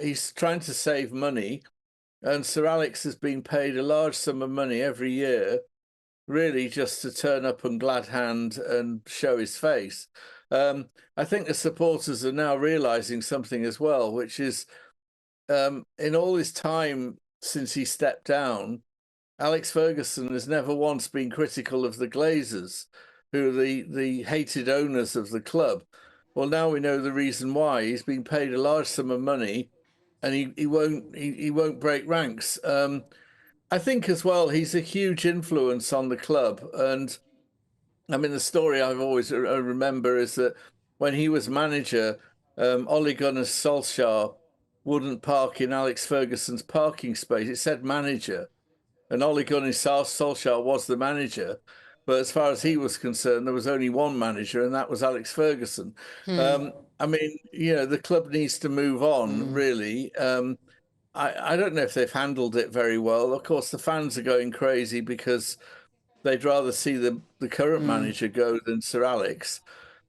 He's trying to save money, and Sir Alex has been paid a large sum of money every year, really just to turn up and glad hand and show his face. I think the supporters are now realising something as well, which is in all his time since he stepped down, Alex Ferguson has never once been critical of the Glazers, who are the hated owners of the club. Well, now we know the reason why. He's been paid a large sum of money, and he won't break ranks. I think as well, he's a huge influence on the club. And I mean, the story I've always remember is that when he was manager, Ole Gunnar Solskjaer wouldn't park in Alex Ferguson's parking space. It said manager, and Ole Gunnar Solskjaer was the manager. But as far as he was concerned, there was only one manager, and that was Alex Ferguson. I mean, the club needs to move on, really. I don't know if they've handled it very well. Of course, the fans are going crazy because they'd rather see the current manager go than Sir Alex.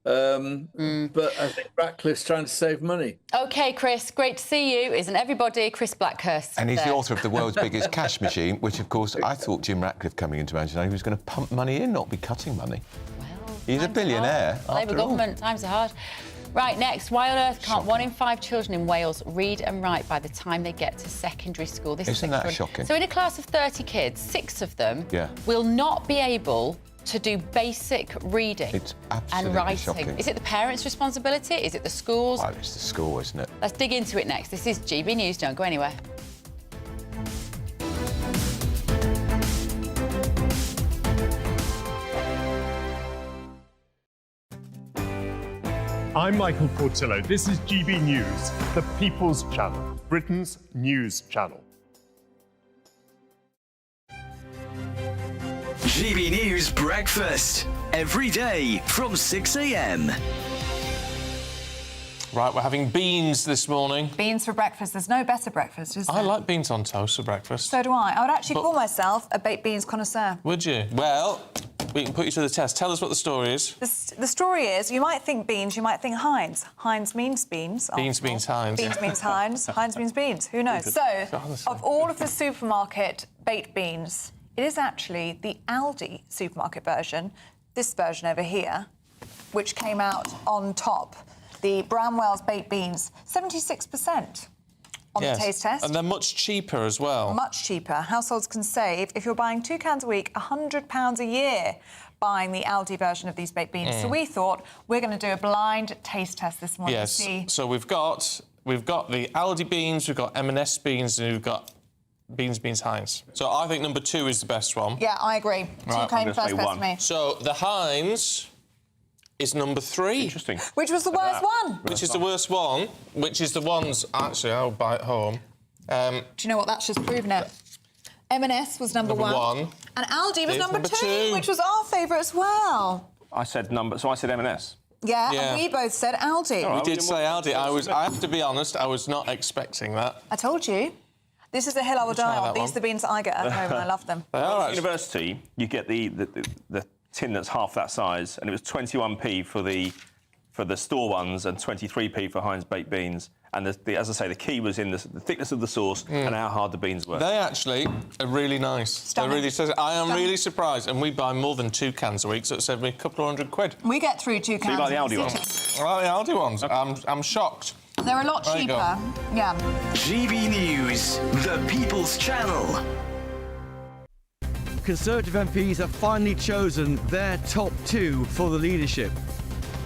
But I think Ratcliffe's trying to save money. OK, Chris, great to see you. Isn't everybody? Chris Blackhurst. And he's there. the author of the world's biggest cash machine, which, of course, I thought Jim Ratcliffe coming into Manchester United was going to pump money in, not be cutting money. Well, he's a billionaire. Labour government, times are hard. Right, next, why on earth can't 1 in 5 children in Wales read and write by the time they get to secondary school? Isn't that shocking? So in a class of 30 kids, 6 of them will not be able to do basic reading and writing. Shocking. Is it the parents' responsibility? Is it the schools? Well, it's the school, isn't it? Let's dig into it next. This is GB News. Don't go anywhere. I'm Michael Portillo. This is GB News, the People's Channel, Britain's news channel. GB News Breakfast, every day from 6 a.m. Right, we're having beans this morning. Beans for breakfast. There's no better breakfast, is there? I like beans on toast for breakfast. So do I. I would actually call myself a baked beans connoisseur. Would you? Well, we can put you to the test. Tell us what the story is. The story is, you might think beans, you might think Heinz. Heinz means beans. Beans means Heinz. Beans means Heinz. Heinz means beans. Who knows? So, of all of the supermarket baked beans, it is actually the Aldi supermarket version, this version over here, which came out on top. The Bramwell's baked beans, 76% on the taste test. And they're much cheaper as well. Much cheaper. Households can save, if you're buying 2 cans a week, £100 a year buying the Aldi version of these baked beans. So we thought we're going to do a blind taste test this morning to see. So we've got the Aldi beans, we've got M&S beans, and we've got beans Heinz. So I think number 2 is the best one. Yeah, I agree. Right, came first best to me. So the Heinz is number 3. Interesting. Which was the worst one? Which is the worst one, which is the ones, actually, I'll buy it home. Do you know what? That's just proven it. M&S was number 1. And Aldi was number 2, which was our favourite as well. I said M&S. Yeah, and we both said Aldi. We did say Aldi. I have to be honest, I was not expecting that. I told you. This is the hill I will die on. These are the beans that I get at home and I love them. At university, you get the tin that's half that size, and it was 21p for the store ones and 23p for Heinz baked beans. And as I say, the key was in the thickness of the sauce and how hard the beans were. They actually are really nice. They're really. I am really surprised, and we buy more than 2 cans a week, so it saved me a couple of £100. We get through 2 cans. So you like the Aldi ones? I like the Aldi ones. Okay. I'm shocked. They're a lot cheaper. Yeah. GB News, the People's Channel. Conservative MPs have finally chosen their top 2 for the leadership.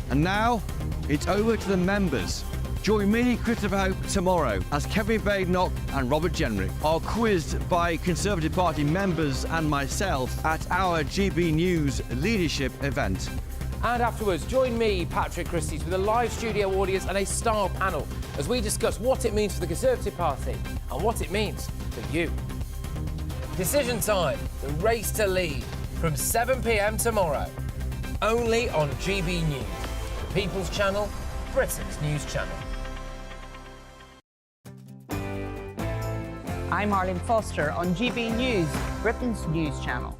And now, it's over to the members. Join me, Christopher Hope, tomorrow as Kevin Badenoch and Robert Jenrick are quizzed by Conservative Party members and myself at our GB News leadership event. And afterwards, join me, Patrick Christys, with a live studio audience and a star panel as we discuss what it means for the Conservative Party and what it means for you. Decision time, the race to lead, from 7 p.m. tomorrow, only on GB News, the People's Channel, Britain's news channel. I'm Arlene Foster on GB News, Britain's news channel.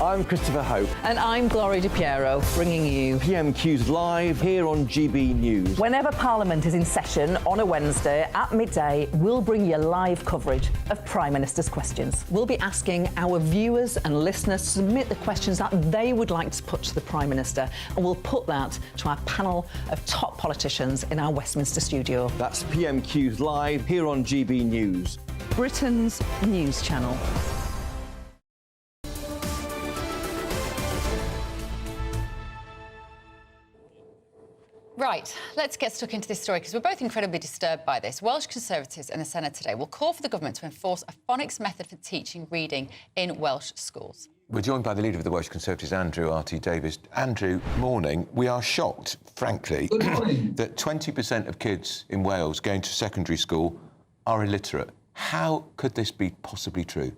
I'm Christopher Hope. And I'm Gloria Di Piero, bringing you PMQ's live here on GB News. Whenever Parliament is in session on a Wednesday at midday, we'll bring you live coverage of Prime Minister's questions. We'll be asking our viewers and listeners to submit the questions that they would like to put to the Prime Minister, and we'll put that to our panel of top politicians in our Westminster studio. That's PMQ's live here on GB News, Britain's news channel. Right, let's get stuck into this story because we're both incredibly disturbed by this. Welsh Conservatives in the Senate today will call for the government to enforce a phonics method for teaching reading in Welsh schools. We're joined by the leader of the Welsh Conservatives, Andrew R.T. Davies. Andrew, morning. We are shocked, frankly, that 20% of kids in Wales going to secondary school are illiterate. How could this be possibly true?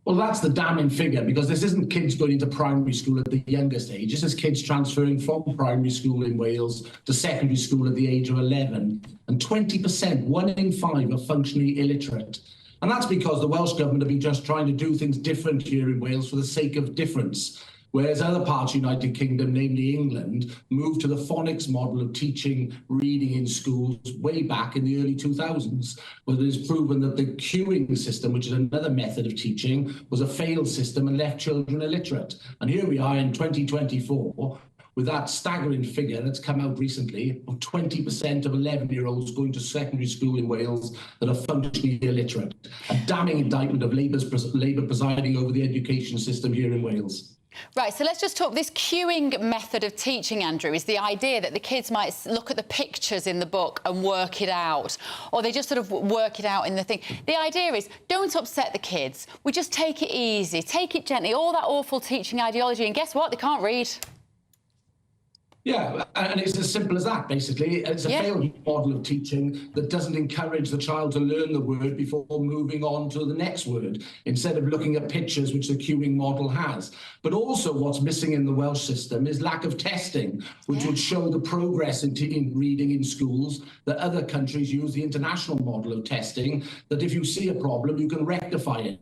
Well, that's the damning figure, because this isn't kids going into primary school at the youngest age. This is kids transferring from primary school in Wales to secondary school at the age of 11. And 20%, 1 in 5, are functionally illiterate. And that's because the Welsh Government have been just trying to do things different here in Wales for the sake of difference. Whereas other parts of the United Kingdom, namely England, moved to the phonics model of teaching reading in schools way back in the early 2000s, where it is proven that the queuing system, which is another method of teaching, was a failed system and left children illiterate. And here we are in 2024, with that staggering figure that's come out recently of 20% of 11-year-olds going to secondary school in Wales that are functionally illiterate. A damning indictment of Labour presiding over the education system here in Wales. Right, so let's just talk. This queuing method of teaching, Andrew, is the idea that the kids might look at the pictures in the book and work it out, or they just sort of work it out in the thing. The idea is, don't upset the kids. We just take it easy, take it gently, all that awful teaching ideology, and guess what? They can't read. Yeah, and it's as simple as that, basically. It's a failed model of teaching that doesn't encourage the child to learn the word before moving on to the next word, instead of looking at pictures, which the queuing model has. But also what's missing in the Welsh system is lack of testing, which would show the progress in reading in schools, that other countries use the international model of testing, that if you see a problem, you can rectify it.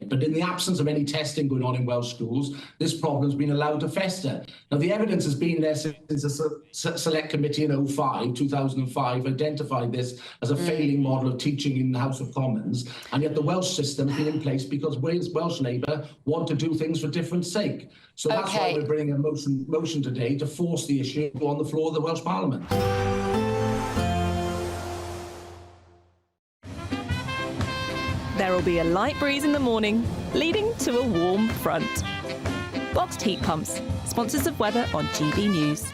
But in the absence of any testing going on in Welsh schools, this problem's been allowed to fester. Now, the evidence has been there since a select committee in 2005, identified this as a failing model of teaching in the House of Commons, and yet the Welsh system has been in place because Welsh Labour want to do things for different sake. So that's why we're bringing a motion today to force the issue on the floor of the Welsh Parliament. There will be a light breeze in the morning, leading to a warm front. Boxed heat pumps, sponsors of weather on GB News.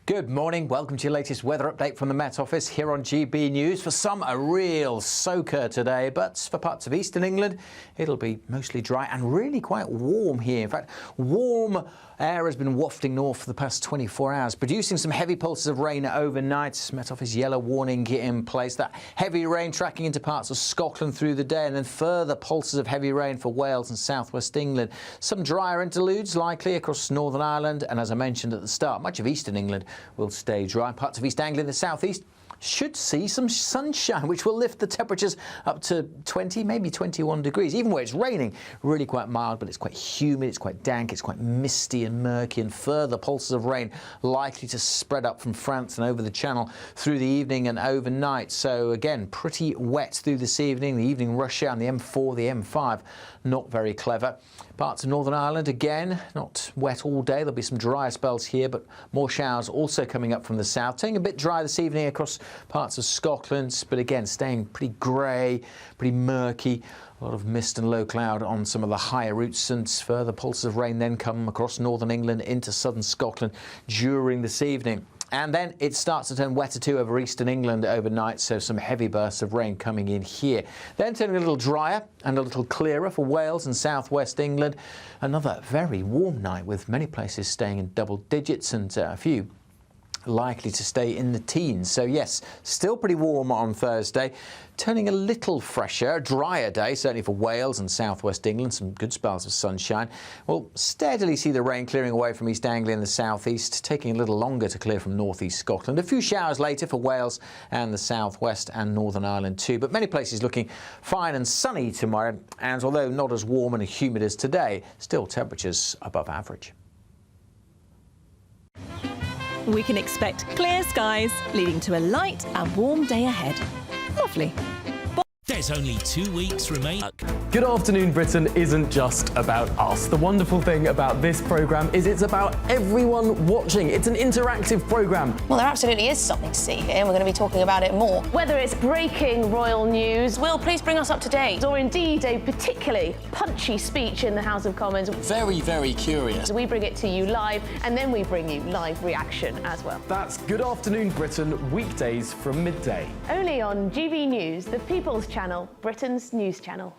Good morning. Welcome to your latest weather update from the Met Office here on GB News. For some, a real soaker today, but for parts of eastern England, it'll be mostly dry and really quite warm here. In fact, warm air has been wafting north for the past 24 hours, producing some heavy pulses of rain overnight. Met Office yellow warning in place. That heavy rain tracking into parts of Scotland through the day, and then further pulses of heavy rain for Wales and southwest England. Some drier interludes likely across Northern Ireland, and as I mentioned at the start, much of eastern England will stay dry. Parts of East Anglia and the southeast should see some sunshine, which will lift the temperatures up to 20, maybe 21 degrees. Even where it's raining, really quite mild, but it's quite humid, it's quite dank, it's quite misty and murky, and further pulses of rain likely to spread up from France and over the Channel through the evening and overnight. So again, pretty wet through this evening. The evening rush hour on the M4, the M5, not very clever. Parts of Northern Ireland, again, not wet all day. There'll be some drier spells here, but more showers also coming up from the south. Turning a bit dry this evening across parts of Scotland, but again, staying pretty grey, pretty murky. A lot of mist and low cloud on some of the higher routes, and further pulses of rain then come across northern England into southern Scotland during this evening. And then it starts to turn wetter too over eastern England overnight, so some heavy bursts of rain coming in here. Then turning a little drier and a little clearer for Wales and southwest England. Another very warm night with many places staying in double digits and a few likely to stay in the teens. So yes, still pretty warm on Thursday, turning a little fresher, drier day, certainly for Wales and southwest England, some good spells of sunshine. We'll steadily see the rain clearing away from East Anglia and the southeast, taking a little longer to clear from northeast Scotland. A few showers later for Wales and the southwest and Northern Ireland too, but many places looking fine and sunny tomorrow, and although not as warm and humid as today, still temperatures above average. We can expect clear skies, leading to a light and warm day ahead. Lovely. There's only 2 weeks remaining. Good Afternoon Britain isn't just about us. The wonderful thing about this programme is it's about everyone watching. It's an interactive programme. Well, there absolutely is something to see here, and we're going to be talking about it more. Whether it's breaking royal news, Will, please bring us up to date. Or indeed a particularly punchy speech in the House of Commons. Very, very curious. We bring it to you live, and then we bring you live reaction as well. That's Good Afternoon Britain, weekdays from midday. Only on GB News, the People's Channel, Britain's news channel.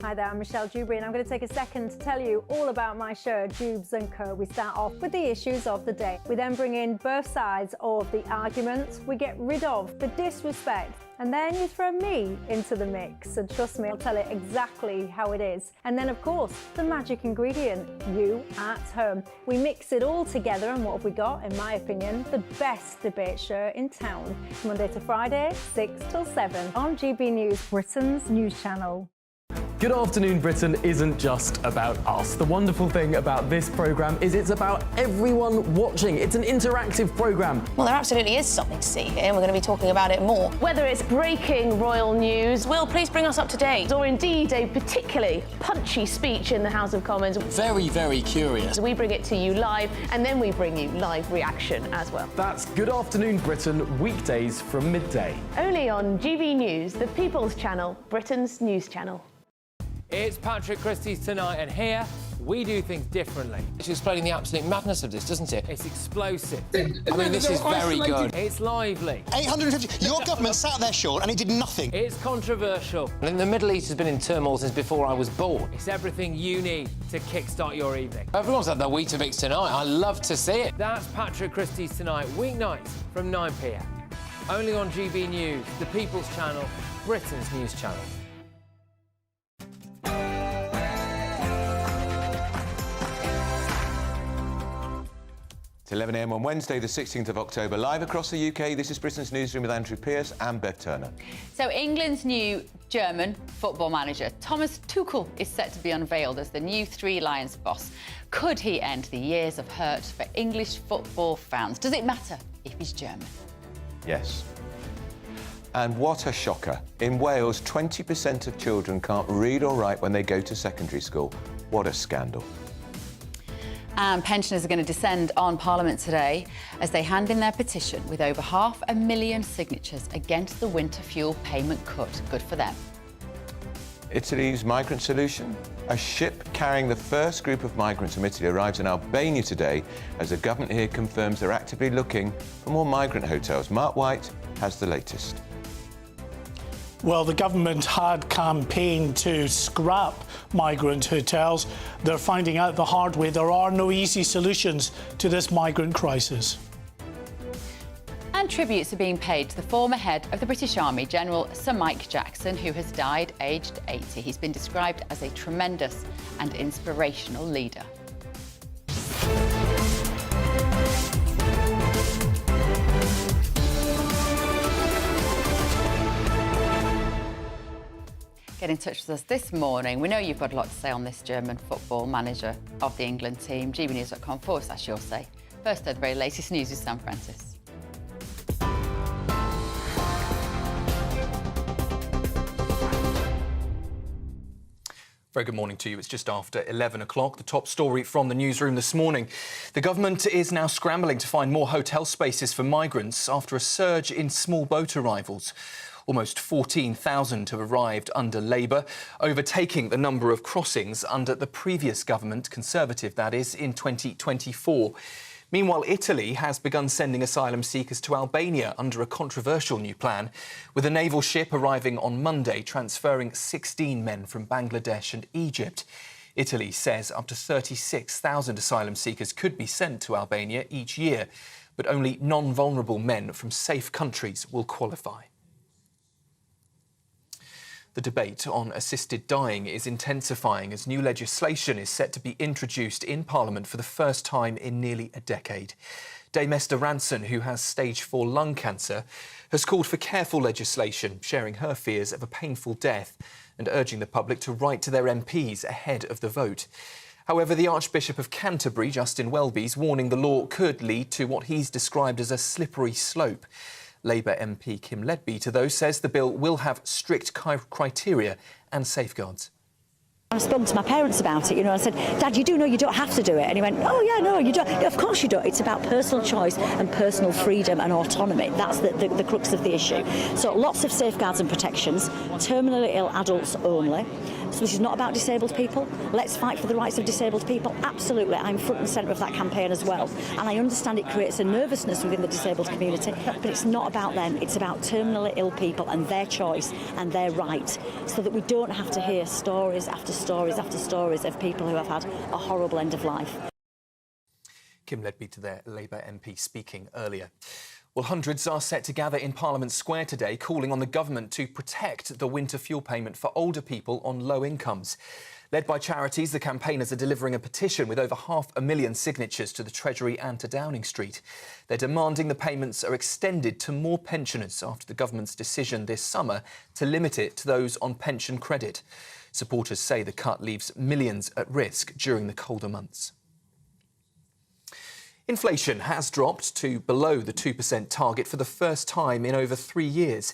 Hi there, I'm Michelle Dewberry and I'm going to take a second to tell you all about my show, Dubes & Co. We start off with the issues of the day. We then bring in both sides of the argument. We get rid of the disrespect. And then you throw me into the mix. And trust me, I'll tell it exactly how it is. And then, of course, the magic ingredient, you at home. We mix it all together and what have we got, in my opinion, the best debate show in town. Monday to Friday, 6 till 7 on GB News, Britain's news channel. Good Afternoon Britain isn't just about us. The wonderful thing about this programme is it's about everyone watching. It's an interactive programme. Well, there absolutely is something to see here, and we're going to be talking about it more. Whether it's breaking royal news, Will, please bring us up to date, or indeed a particularly punchy speech in the House of Commons. Very, very curious. We bring it to you live, and then we bring you live reaction as well. That's Good Afternoon Britain, weekdays from midday. Only on GB News, the People's Channel, Britain's news channel. It's Patrick Christie's Tonight, and here we do things differently. It's explaining the absolute madness of this, doesn't it? It's explosive. I mean, this is very good. It's lively. 850. Your government sat there, Sean, and it did nothing. It's controversial. And the Middle East has been in turmoil since before I was born. It's everything you need to kickstart your evening. Everyone's had their Weetabix tonight. I love to see it. That's Patrick Christie's Tonight, weeknights from 9 p.m. Only on GB News, the People's Channel, Britain's news channel. It's 11 a.m. on Wednesday, the 16th of October. Live across the UK, this is Britain's Newsroom with Andrew Pearce and Bev Turner. So England's new German football manager, Thomas Tuchel, is set to be unveiled as the new Three Lions boss. Could he end the years of hurt for English football fans? Does it matter if he's German? Yes. And what a shocker. In Wales, 20% of children can't read or write when they go to secondary school. What a scandal. And pensioners are going to descend on Parliament today as they hand in their petition with over 500,000 signatures against the winter fuel payment cut. Good for them. Italy's migrant solution? A ship carrying the first group of migrants from Italy arrives in Albania today as the government here confirms they're actively looking for more migrant hotels. Mark White has the latest. Well, the government had campaigned to scrap migrant hotels. They're finding out the hard way there are no easy solutions to this migrant crisis. And tributes are being paid to the former head of the British Army, General Sir Mike Jackson, who has died aged 80. He's been described as a tremendous and inspirational leader. Get in touch with us this morning. We know you've got a lot to say on this German football manager of the England team. gbnews.com/your say. First, the very latest news with Sam Francis. Very good morning to you. It's just after 11 o'clock. The top story from the newsroom this morning. The government is now scrambling to find more hotel spaces for migrants after a surge in small boat arrivals. Almost 14,000 have arrived under Labour, overtaking the number of crossings under the previous government, Conservative that is, in 2024. Meanwhile, Italy has begun sending asylum seekers to Albania under a controversial new plan, with a naval ship arriving on Monday, transferring 16 men from Bangladesh and Egypt. Italy says up to 36,000 asylum seekers could be sent to Albania each year, but only non-vulnerable men from safe countries will qualify. The debate on assisted dying is intensifying as new legislation is set to be introduced in Parliament for the first time in nearly a decade. Dame Esther Ranson, who has stage 4 lung cancer, has called for careful legislation, sharing her fears of a painful death and urging the public to write to their MPs ahead of the vote. However, the Archbishop of Canterbury, Justin Welby, is warning the law could lead to what he's described as a slippery slope. Labour MP Kim Leadbeater, though, says the bill will have strict criteria and safeguards. I've spoken to my parents about it, I said, Dad, you do know you don't have to do it. And he went, oh, yeah, no, you don't. Of course you don't. It's about personal choice and personal freedom and autonomy. That's the crux of the issue. So lots of safeguards and protections, terminally ill adults only. So this is not about disabled people. Let's fight for the rights of disabled people. Absolutely, I'm front and centre of that campaign as well. And I understand it creates a nervousness within the disabled community, but it's not about them. It's about terminally ill people and their choice and their right, so that we don't have to hear stories after stories after stories of people who have had a horrible end of life. Kim Ledby to their Labour MP speaking earlier. Well, hundreds are set to gather in Parliament Square today, calling on the government to protect the winter fuel payment for older people on low incomes. Led by charities, the campaigners are delivering a petition with over 500,000 signatures to the Treasury and to Downing Street. They're demanding the payments are extended to more pensioners after the government's decision this summer to limit it to those on pension credit. Supporters say the cut leaves millions at risk during the colder months. Inflation has dropped to below the 2% target for the first time in over 3 years.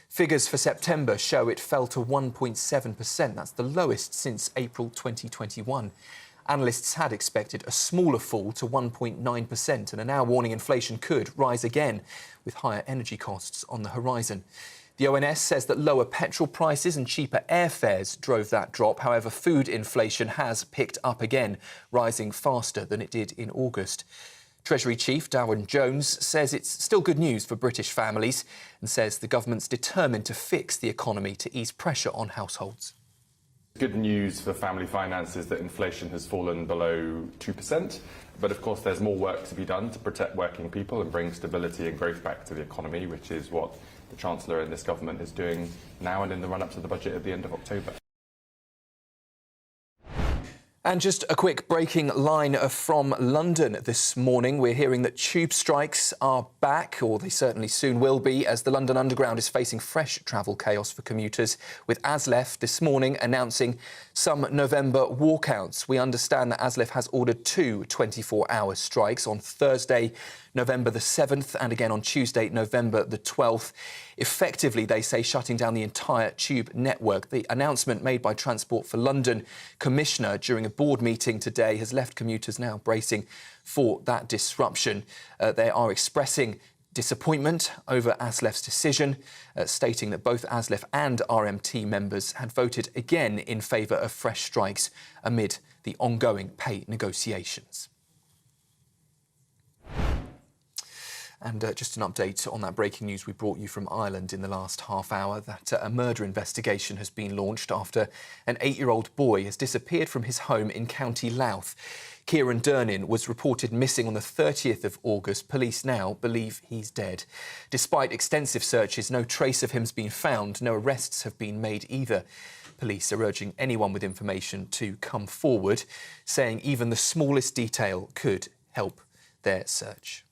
Figures for September show it fell to 1.7%. That's the lowest since April 2021. Analysts had expected a smaller fall to 1.9% and are now warning inflation could rise again, with higher energy costs on the horizon. The ONS says that lower petrol prices and cheaper airfares drove that drop. However, food inflation has picked up again, rising faster than it did in August. Treasury Chief Darren Jones says it's still good news for British families and says the government's determined to fix the economy to ease pressure on households. Good news for family finances that inflation has fallen below 2%. But of course, there's more work to be done to protect working people and bring stability and growth back to the economy, which is what the Chancellor and this government is doing now and in the run-up to the budget at the end of October. And just a quick breaking line from London this morning. We're hearing that tube strikes are back, or they certainly soon will be, as the London Underground is facing fresh travel chaos for commuters, with ASLEF this morning announcing some November walkouts. We understand that ASLEF has ordered 2 24-hour strikes on Thursday, November the 7th, and again on Tuesday, November the 12th. Effectively, they say, shutting down the entire tube network. The announcement made by Transport for London Commissioner during a board meeting today has left commuters now bracing for that disruption. They are expressing disappointment over ASLEF's decision, stating that both ASLEF and RMT members had voted again in favour of fresh strikes amid the ongoing pay negotiations. And just an update on that breaking news we brought you from Ireland in the last half hour, that a murder investigation has been launched after an 8-year-old boy has disappeared from his home in County Louth. Kieran Durnin was reported missing on the 30th of August. Police now believe he's dead. Despite extensive searches, no trace of him's been found. No arrests have been made either. Police are urging anyone with information to come forward, saying even the smallest detail could help their search.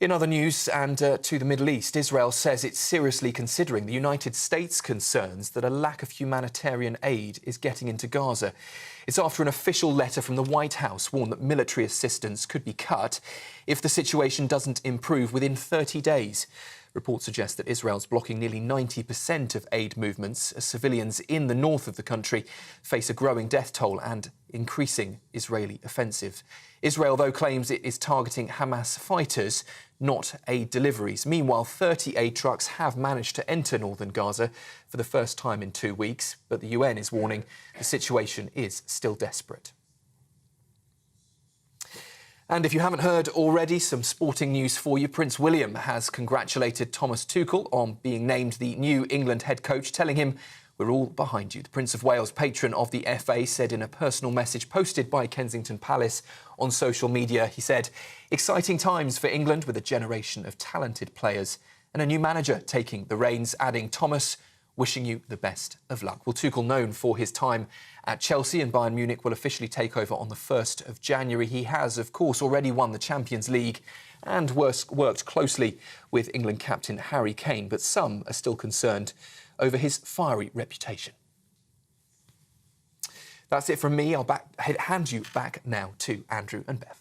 In other news, and to the Middle East, Israel says it's seriously considering the United States' concerns that a lack of humanitarian aid is getting into Gaza. It's after an official letter from the White House warned that military assistance could be cut if the situation doesn't improve within 30 days. Reports suggest that Israel's blocking nearly 90% of aid movements as civilians in the north of the country face a growing death toll and increasing Israeli offensive. Israel, though, claims it is targeting Hamas fighters, not aid deliveries. Meanwhile, 30 aid trucks have managed to enter northern Gaza for the first time in 2 weeks, but the UN is warning the situation is still desperate. And if you haven't heard already, some sporting news for you. Prince William has congratulated Thomas Tuchel on being named the new England head coach, telling him, "We're all behind you." The Prince of Wales, patron of the FA, said in a personal message posted by Kensington Palace on social media, he said, "Exciting times for England with a generation of talented players and a new manager taking the reins," adding, "Thomas, wishing you the best of luck." Well, Tuchel, known for his time at Chelsea and Bayern Munich, will officially take over on the 1st of January. He has, of course, already won the Champions League and worked closely with England captain Harry Kane, but some are still concerned over his fiery reputation. That's it from me. I'll hand you back now to Andrew and Bev.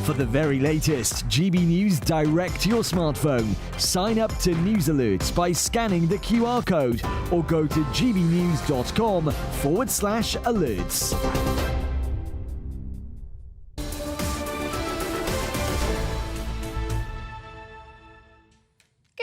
For the very latest GB News direct to your smartphone, sign up to News Alerts by scanning the QR code or go to gbnews.com/alerts.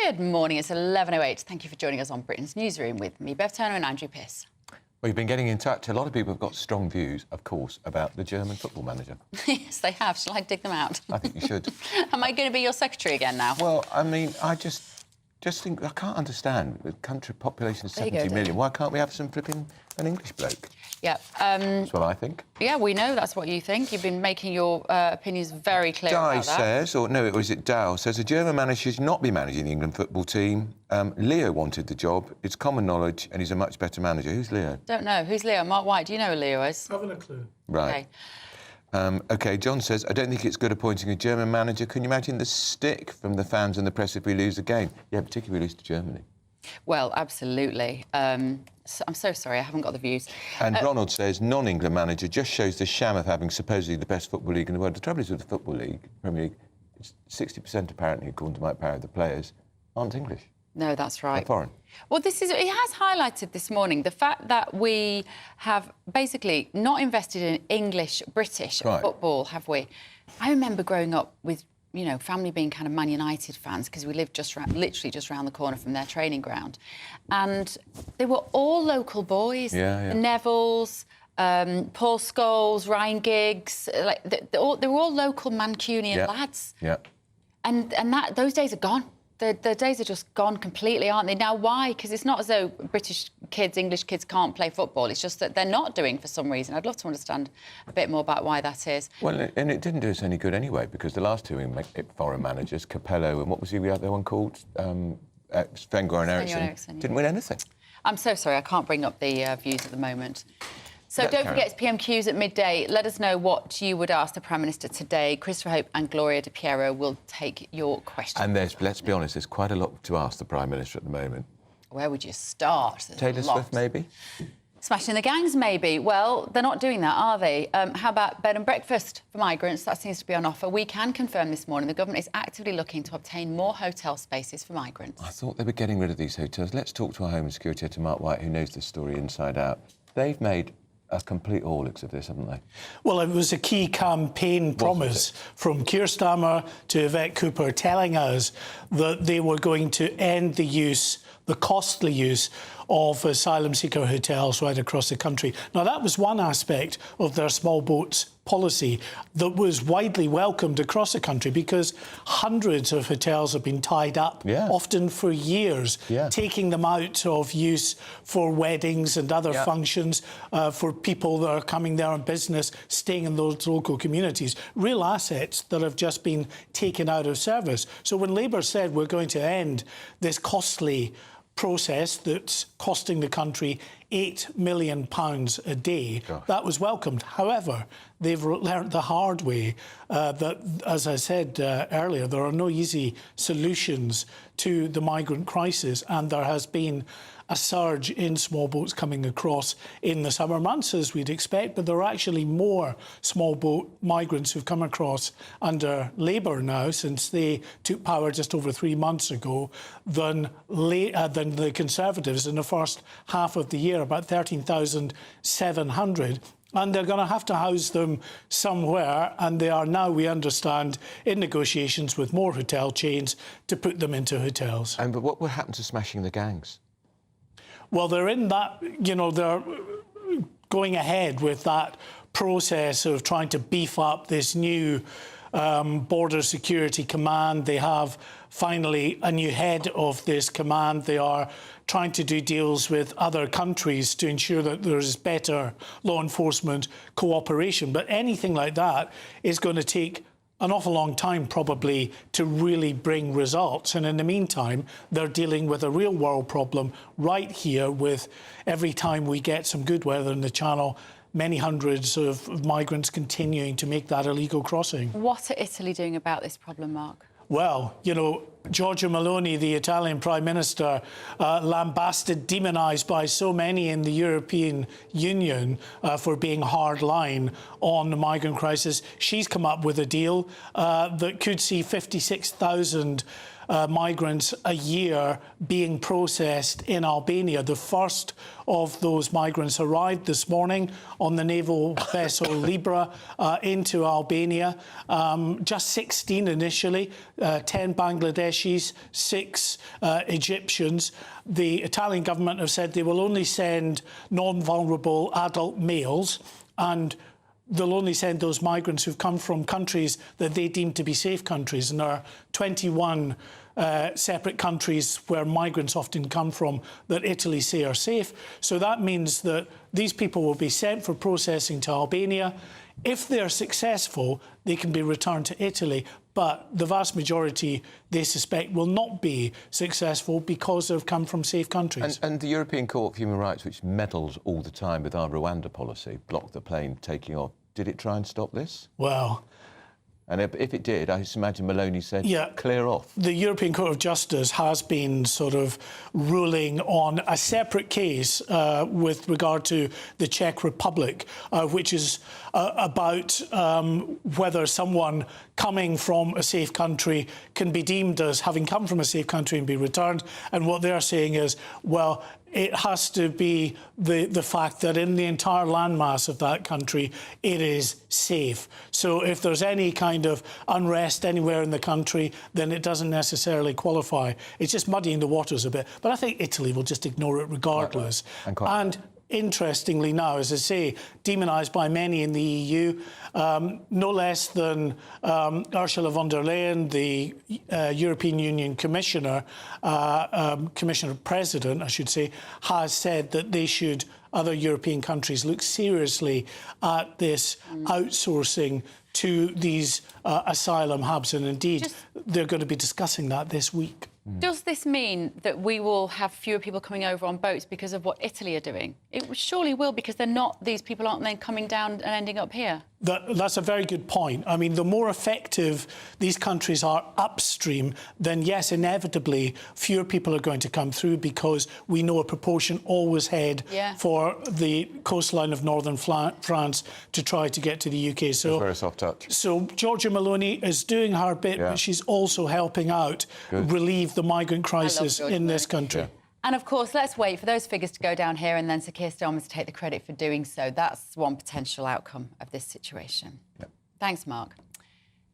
Good morning, it's 11:08. Thank you for joining us on Britain's Newsroom with me, Bev Turner and Andrew Pearce. Well, you've been getting in touch. A lot of people have got strong views, of course, about the German football manager. Yes, they have. Shall I dig them out? I think you should. Am I going to be your secretary again now? Well, I mean, I just think I can't understand. The country population is There you 70 go, million. Why can't we have some flipping an English bloke? Yeah. That's what I think. Yeah, we know that's what you think. You've been making your opinions very clear about that. says, or no, was it Dow, says a German manager should not be managing the England football team. Leo wanted the job. It's common knowledge, and he's a much better manager. Who's Leo? Don't know. Who's Leo? Mark White. Do you know who Leo is? Haven't a clue. Right. OK, John says, I don't think it's good appointing a German manager. Can you imagine the stick from the fans and the press if we lose the game? Yeah, particularly if we lose to Germany. Well, absolutely. I'm so sorry, I haven't got the views. And Ronald says, non-England manager just shows the sham of having supposedly the best football league in the world. The trouble is with the Football League, Premier League, 60% apparently, according to Mike Parry, of the players aren't English. No, that's right. They're foreign. Well, it has highlighted this morning the fact that we have basically not invested in English, British football, have we? I remember growing up with, you know, family being kind of Man United fans because we lived literally just round the corner from their training ground. And they were all local boys. The Nevilles, Paul Scholes, Ryan Giggs, they were all local Mancunian lads. Yeah. And those days are gone. The days are just gone completely, aren't they? Now, why? Because it's not as though British kids, English kids can't play football. It's just that they're not doing for some reason. I'd love to understand a bit more about why that is. Well, and it didn't do us any good anyway, because the last two foreign managers, Capello and what was the other one called? Wenger and Eriksson, didn't win anything. I'm so sorry, I can't bring up the views at the moment. So don't forget, it's PMQs at midday. Let us know what you would ask the Prime Minister today. Christopher Hope and Gloria De Piero will take your questions. And let's be honest, there's quite a lot to ask the Prime Minister at the moment. Where would you start? Taylor Swift, maybe? Smashing the gangs, maybe. Well, they're not doing that, are they? How about bed and breakfast for migrants? That seems to be on offer. We can confirm this morning the government is actively looking to obtain more hotel spaces for migrants. I thought they were getting rid of these hotels. Let's talk to our Home and Security editor, Mark White, who knows this story inside out. They've made a complete Orlix of this, haven't they? Well, it was a key campaign promise from Keir Starmer to Yvette Cooper telling us that they were going to end the costly use of asylum seeker hotels right across the country. Now, that was one aspect of their small boats policy that was widely welcomed across the country because hundreds of hotels have been tied up, often for years, taking them out of use for weddings and other functions, for people that are coming there on business, staying in those local communities. Real assets that have just been taken out of service. So when Labour said we're going to end this costly process that's costing the country £8 million a day, that was welcomed. However, they've learnt the hard way that, as I said earlier, there are no easy solutions to the migrant crisis, and there has been a surge in small boats coming across in the summer months, as we'd expect, but there are actually more small boat migrants who've come across under Labour now, since they took power just over 3 months ago, than the Conservatives in the first half of the year, about 13,700. And they're going to have to house them somewhere, and they are now, we understand, in negotiations with more hotel chains to put them into hotels. But what will happen to smashing the gangs? Well, they're in that, they're going ahead with that process of trying to beef up this new Border Security Command. They have finally a new head of this command. They are trying to do deals with other countries to ensure that there's better law enforcement cooperation. But anything like that is going to take an awful long time, probably, to really bring results. And in the meantime, they're dealing with a real-world problem right here with every time we get some good weather in the Channel, many hundreds of migrants continuing to make that illegal crossing. What are Italy doing about this problem, Mark? Well, Giorgia Meloni, the Italian Prime Minister, lambasted, demonised by so many in the European Union for being hardline on the migrant crisis. She's come up with a deal that could see 56,000 migrants a year being processed in Albania. The first of those migrants arrived this morning on the naval vessel Libra into Albania. Just 16 initially, 10 Bangladeshi Bangladeshis, 6 Egyptians. The Italian government have said they will only send non-vulnerable adult males, and they'll only send those migrants who've come from countries that they deem to be safe countries. And there are 21 separate countries where migrants often come from that Italy say are safe. So that means that these people will be sent for processing to Albania. If they're successful, they can be returned to Italy. But the vast majority, they suspect, will not be successful because they've come from safe countries. And the European Court of Human Rights, which meddles all the time with our Rwanda policy, blocked the plane taking off. Did it try and stop this? Well... And if it did, I just imagine Maloney said, clear off. The European Court of Justice has been sort of ruling on a separate case with regard to the Czech Republic, which is about whether someone coming from a safe country can be deemed as having come from a safe country and be returned. And what they're saying is, well, it has to be the fact that in the entire landmass of that country, it is safe. So if there's any kind of unrest anywhere in the country, then it doesn't necessarily qualify. It's just muddying the waters a bit. But I think Italy will just ignore it regardless. And interestingly now, as I say, demonised by many in the EU, no less than Ursula von der Leyen, the European Union Commissioner, Commissioner President, I should say, has said that they should, other European countries, look seriously at this outsourcing to these asylum hubs. And indeed, they're going to be discussing that this week. Does this mean that we will have fewer people coming over on boats because of what Italy are doing? It surely will, because they're not, these people aren't then coming down and ending up here. That's a very good point. I mean, the more effective these countries are upstream, then yes, inevitably, fewer people are going to come through, because we know a proportion always head for the coastline of northern France to try to get to the UK. So, very soft touch. So Giorgia Meloni is doing her bit, but she's also helping out relieve the migrant crisis in this country. And, of course, let's wait for those figures to go down here and then Sir Keir Starmer to take the credit for doing so. That's one potential outcome of this situation. Thanks, Mark.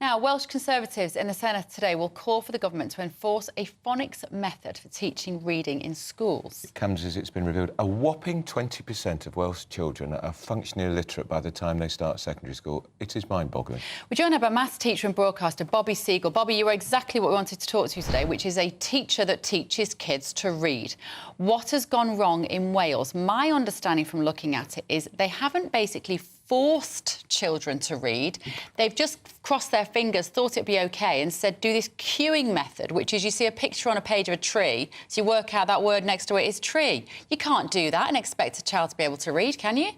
Now, Welsh Conservatives in the Senate today will call for the government to enforce a phonics method for teaching reading in schools. It comes as it's been revealed. A whopping 20% of Welsh children are functionally illiterate by the time they start secondary school. It is mind-boggling. We're joined by maths teacher and broadcaster Bobby Siegel. Bobby, you are exactly what we wanted to talk to you today, which is a teacher that teaches kids to read. What has gone wrong in Wales? My understanding from looking at it is they haven't basically forced children to read. They've just crossed their fingers, thought it'd be OK, and said do this queuing method, which is you see a picture on a page of a tree, so you work out that word next to it is tree. You can't do that and expect a child to be able to read, can you?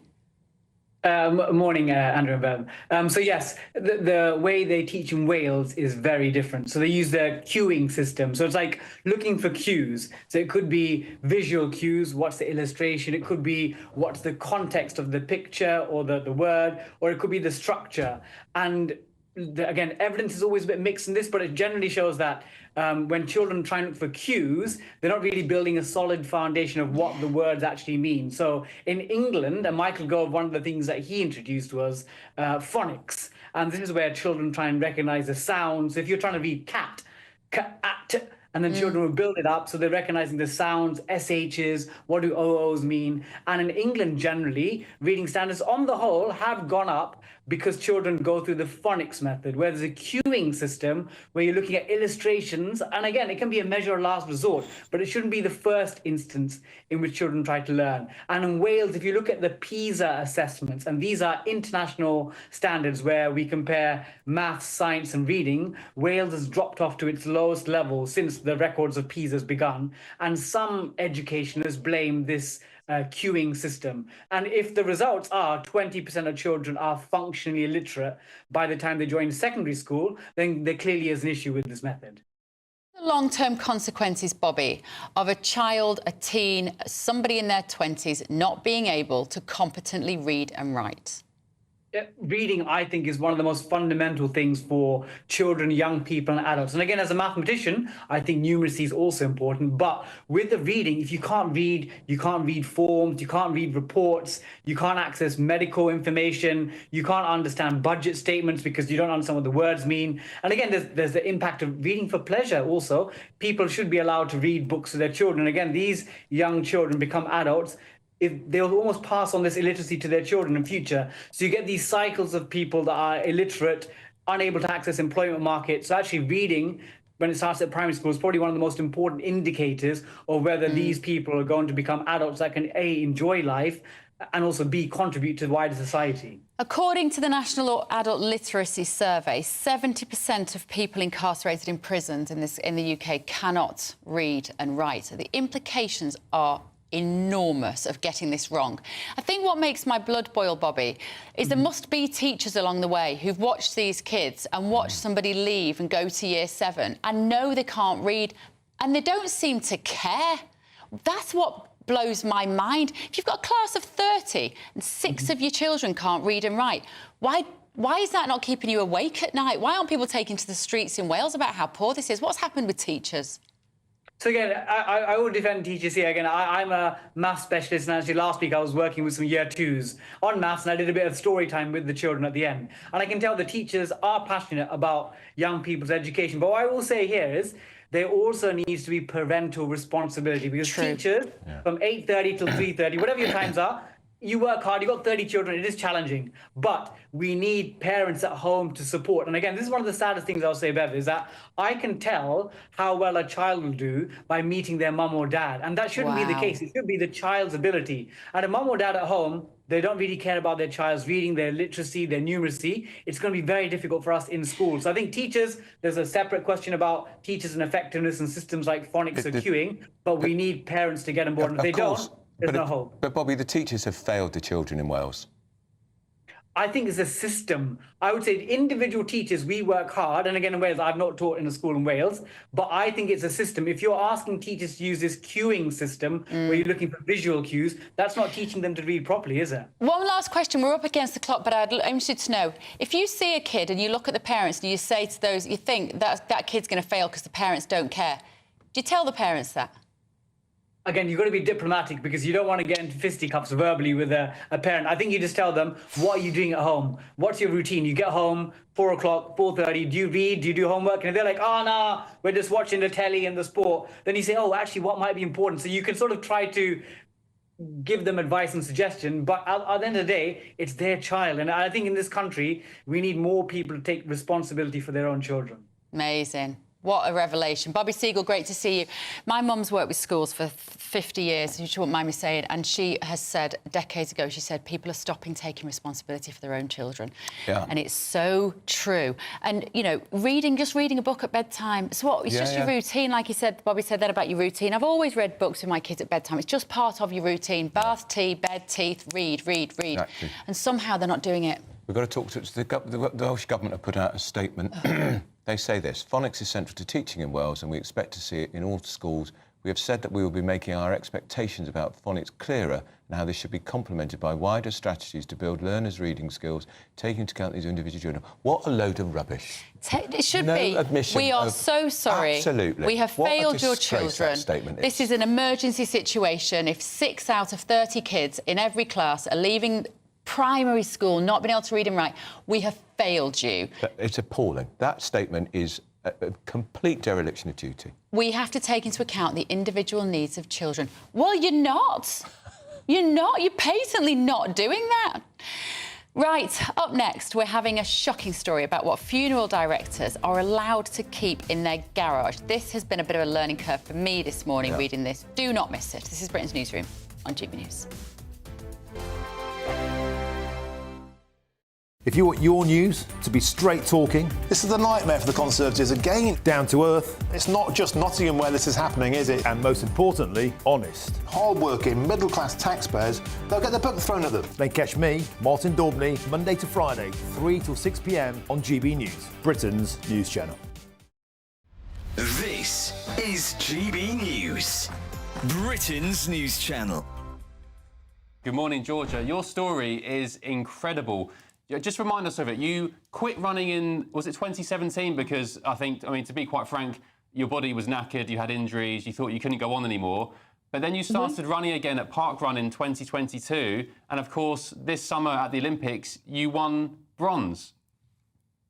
Morning, Andrew and Bev. So yes, the way they teach in Wales is very different. So they use the queuing system. So it's like looking for cues. So it could be visual cues, what's the illustration? It could be what's the context of the picture or the word, or it could be the structure. And again, evidence is always a bit mixed in this, but it generally shows that when children try and look for cues, they're not really building a solid foundation of what the words actually mean. So in England, and Michael Gove, one of the things that he introduced was phonics. And this is where children try and recognize the sounds. If you're trying to read cat, cat, and then children will build it up, so they're recognizing the sounds, SHs, what do OOs mean? And in England, generally, reading standards on the whole have gone up because children go through the phonics method, where there's a queuing system where you're looking at illustrations. And again, it can be a measure of last resort, but it shouldn't be the first instance in which children try to learn. And in Wales, if you look at the PISA assessments, and these are international standards where we compare maths, science and reading, Wales has dropped off to its lowest level since the records of PISA has begun. And some educationists blame this queuing system. And if the results are 20% of children are functionally illiterate by the time they join secondary school, then there clearly is an issue with this method. The long-term consequences, Bobby, of a child, a teen, somebody in their 20s not being able to competently read and write? reading, I think, is one of the most fundamental things for children, young people and adults. And again, as a mathematician, I think numeracy is also important. But with the reading, if you can't read forms, you can't read reports, you can't access medical information, you can't understand budget statements because you don't understand what the words mean. And again, there's the impact of reading for pleasure also. People should be allowed to read books to their children. Again, these young children become adults, if they'll almost pass on this illiteracy to their children in future. So you get these cycles of people that are illiterate, unable to access employment markets. So actually reading, when it starts at primary school, is probably one of the most important indicators of whether these people are going to become adults that can, A, enjoy life, and also, B, contribute to wider society. According to the National Adult Literacy Survey, 70% of people incarcerated in prisons in the UK cannot read and write. So the implications are enormous of getting this wrong. I think what makes my blood boil, Bobby, is there must be teachers along the way who've watched these kids and watched somebody leave and go to year 7 and know they can't read, and they don't seem to care. That's what blows my mind. If you've got a class of 30 and 6 of your children can't read and write, why is that not keeping you awake at night? Why aren't people taking to the streets in Wales about how poor this is? What's happened with teachers? So again, I will defend teachers here. Again, I'm a maths specialist, and actually last week I was working with some year 2s on maths, and I did a bit of story time with the children at the end. And I can tell the teachers are passionate about young people's education. But what I will say here is there also needs to be parental responsibility, because teachers from 8:30 till 3:30, whatever your times are, you work hard, you've got 30 children, it is challenging, but we need parents at home to support. And again, this is one of the saddest things I'll say, Bev, is that I can tell how well a child will do by meeting their mum or dad. And that shouldn't be the case. It should be the child's ability. And a mum or dad at home, they don't really care about their child's reading, their literacy, their numeracy. It's going to be very difficult for us in school. So I think teachers, there's a separate question about teachers and effectiveness and systems like phonics or queuing, but we need parents to get on board. And if they don't, there's no hope. But, Bobby, the teachers have failed the children in Wales. I think it's a system. I would say individual teachers, we work hard. And again, in Wales, I've not taught in a school in Wales, but I think it's a system. If you're asking teachers to use this queuing system where you're looking for visual cues, that's not teaching them to read properly, is it? One last question. We're up against the clock, but I'm interested to know, if you see a kid and you look at the parents and you say to those, you think that kid's going to fail because the parents don't care, do you tell the parents that? Again, you've got to be diplomatic, because you don't want to get into fisticuffs verbally with a parent. I think you just tell them, what are you doing at home? What's your routine? You get home, 4 o'clock, 4:30, do you read? Do you do homework? And if they're like, oh, no, we're just watching the telly and the sport, then you say, oh, actually, what might be important? So you can sort of try to give them advice and suggestion, but at the end of the day, it's their child. And I think in this country, we need more people to take responsibility for their own children. Amazing. What a revelation. Bobby Siegel, great to see you. My mum's worked with schools for 50 years, she won't mind me saying, and she has said decades ago, she said, people are stopping taking responsibility for their own children. Yeah. And it's so true. And, you know, just reading a book at bedtime, it's just your routine. Like you said, Bobby said that about your routine. I've always read books with my kids at bedtime. It's just part of your routine. Bath, tea, bed, teeth, read. Exactly. And somehow they're not doing it. We've got to talk to the Welsh Government have put out a statement. They say this: phonics is central to teaching in Wales, and we expect to see it in all schools. We have said that we will be making our expectations about phonics clearer and how this should be complemented by wider strategies to build learners' reading skills, taking into account these individual children. What a load of rubbish. It should no be. Admission we are so sorry. Absolutely. We have failed your children. Statement is. This is an emergency situation. If 6 out of 30 kids in every class are leaving primary school, not being able to read and write, we have failed you. It's appalling. That statement is a complete dereliction of duty. We have to take into account the individual needs of children. Well, you're not. You're not. You're patently not doing that. Right, up next, we're having a shocking story about what funeral directors are allowed to keep in their garage. This has been a bit of a learning curve for me this morning, reading this. Do not miss it. This is Britain's Newsroom on GB News. If you want your news to be straight talking... This is a nightmare for the Conservatives again. Down to earth. It's not just Nottingham where this is happening, is it? And most importantly, honest. Hard-working, middle-class taxpayers, they'll get their book thrown at them. Then catch me, Martin Daubney, Monday to Friday, 3 till 6 p.m. on GB News, Britain's news channel. This is GB News, Britain's news channel. Good morning, Georgia. Your story is incredible. Yeah, just remind us of it. You quit running in, was it 2017? Because I mean, to be quite frank, your body was knackered, you had injuries, you thought you couldn't go on anymore. But then you started running again at Park Run in 2022. And of course, this summer at the Olympics, you won bronze.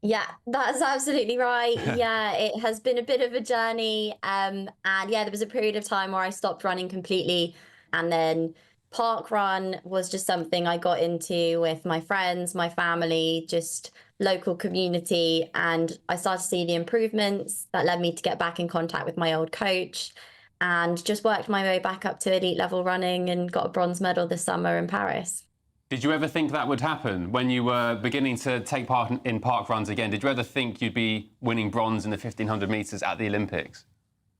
Yeah, that's absolutely right. Yeah, it has been a bit of a journey. And yeah, there was a period of time where I stopped running completely. And then Park Run was just something I got into with my friends, my family, just local community. And I started to see the improvements that led me to get back in contact with my old coach and just worked my way back up to elite level running and got a bronze medal this summer in Paris. Did you ever think that would happen when you were beginning to take part in park runs again? Did you ever think you'd be winning bronze in the 1500 metres at the Olympics?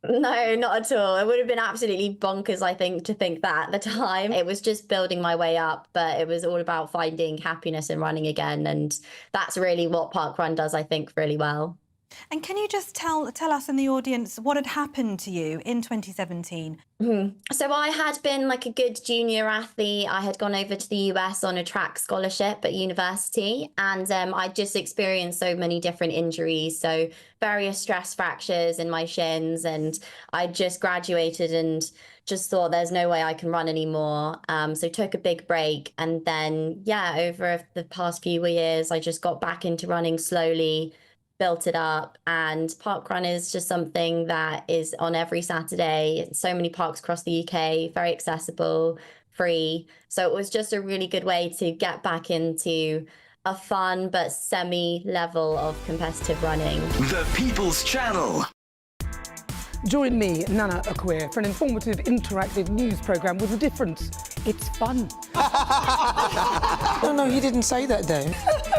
No, not at all. It would have been absolutely bonkers, I think, to think that at the time. It was just building my way up, but it was all about finding happiness in running again. And that's really what Park Run does, I think, really well. And can you just tell us in the audience what had happened to you in 2017? So I had been like a good junior athlete. I had gone over to the US on a track scholarship at university, and I just experienced so many different injuries. So various stress fractures in my shins, and I just graduated and just thought there's no way I can run anymore. So took a big break. And then, yeah, over the past few years, I just got back into running slowly, built it up, and Park Run is just something that is on every Saturday. So many parks across the UK, very accessible, free. So it was just a really good way to get back into a fun but semi-level of competitive running. The People's Channel. Join me, Nana Okoye, for an informative, interactive news programme with a difference. It's fun. No, he didn't say that, Dave.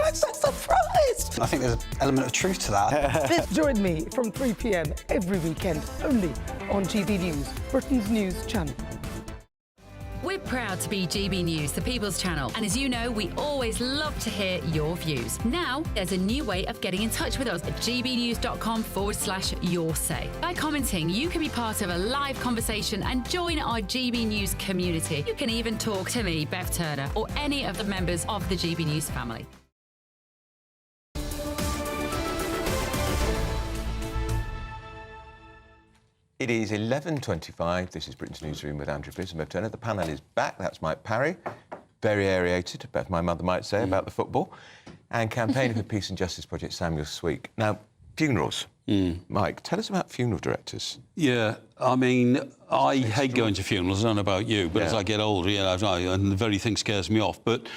I'm so surprised. I think there's an element of truth to that. Join me from 3 p.m. every weekend, only on GB News, Britain's news channel. We're proud to be GB News, the People's Channel. And as you know, we always love to hear your views. Now, there's a new way of getting in touch with us at gbnews.com/your-say. By commenting, you can be part of a live conversation and join our GB News community. You can even talk to me, Bev Turner, or any of the members of the GB News family. It is 11:25. This is Britain's Newsroom with Andrew Pearson, Bev Turner. The panel is back. That's Mike Parry, very aerated, as my mother might say, about the football, and campaigner for Peace and Justice Project, Samuel Sweek. Now, funerals. Mike, tell us about funeral directors. Yeah, I mean, I hate going to funerals. I don't know about you, but as I get older, and the very thing scares me off. But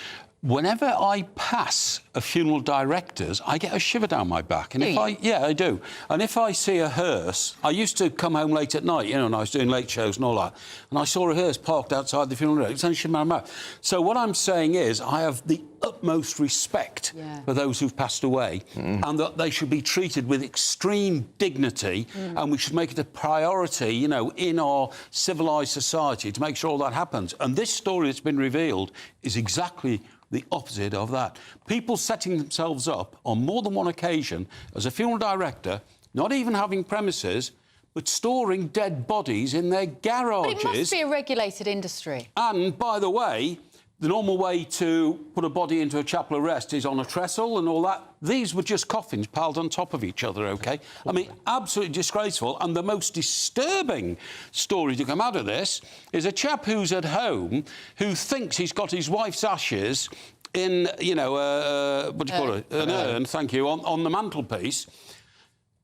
whenever I pass a funeral director's, I get a shiver down my back. And I do. And if I see a hearse, I used to come home late at night, and I was doing late shows and all that, and I saw a hearse parked outside the funeral director, and shiver down my mouth. So what I'm saying is, I have the utmost respect for those who've passed away, and that they should be treated with extreme dignity, and we should make it a priority, in our civilised society to make sure all that happens. And this story that's been revealed is exactly the opposite of that. People setting themselves up on more than one occasion as a funeral director, not even having premises, but storing dead bodies in their garages. But it must be a regulated industry. And, by the way, the normal way to put a body into a chapel of rest is on a trestle and all that. These were just coffins piled on top of each other, OK? I mean, absolutely disgraceful. And the most disturbing story to come out of this is a chap who's at home who thinks he's got his wife's ashes in, what do you call it? An urn, thank you, on the mantelpiece.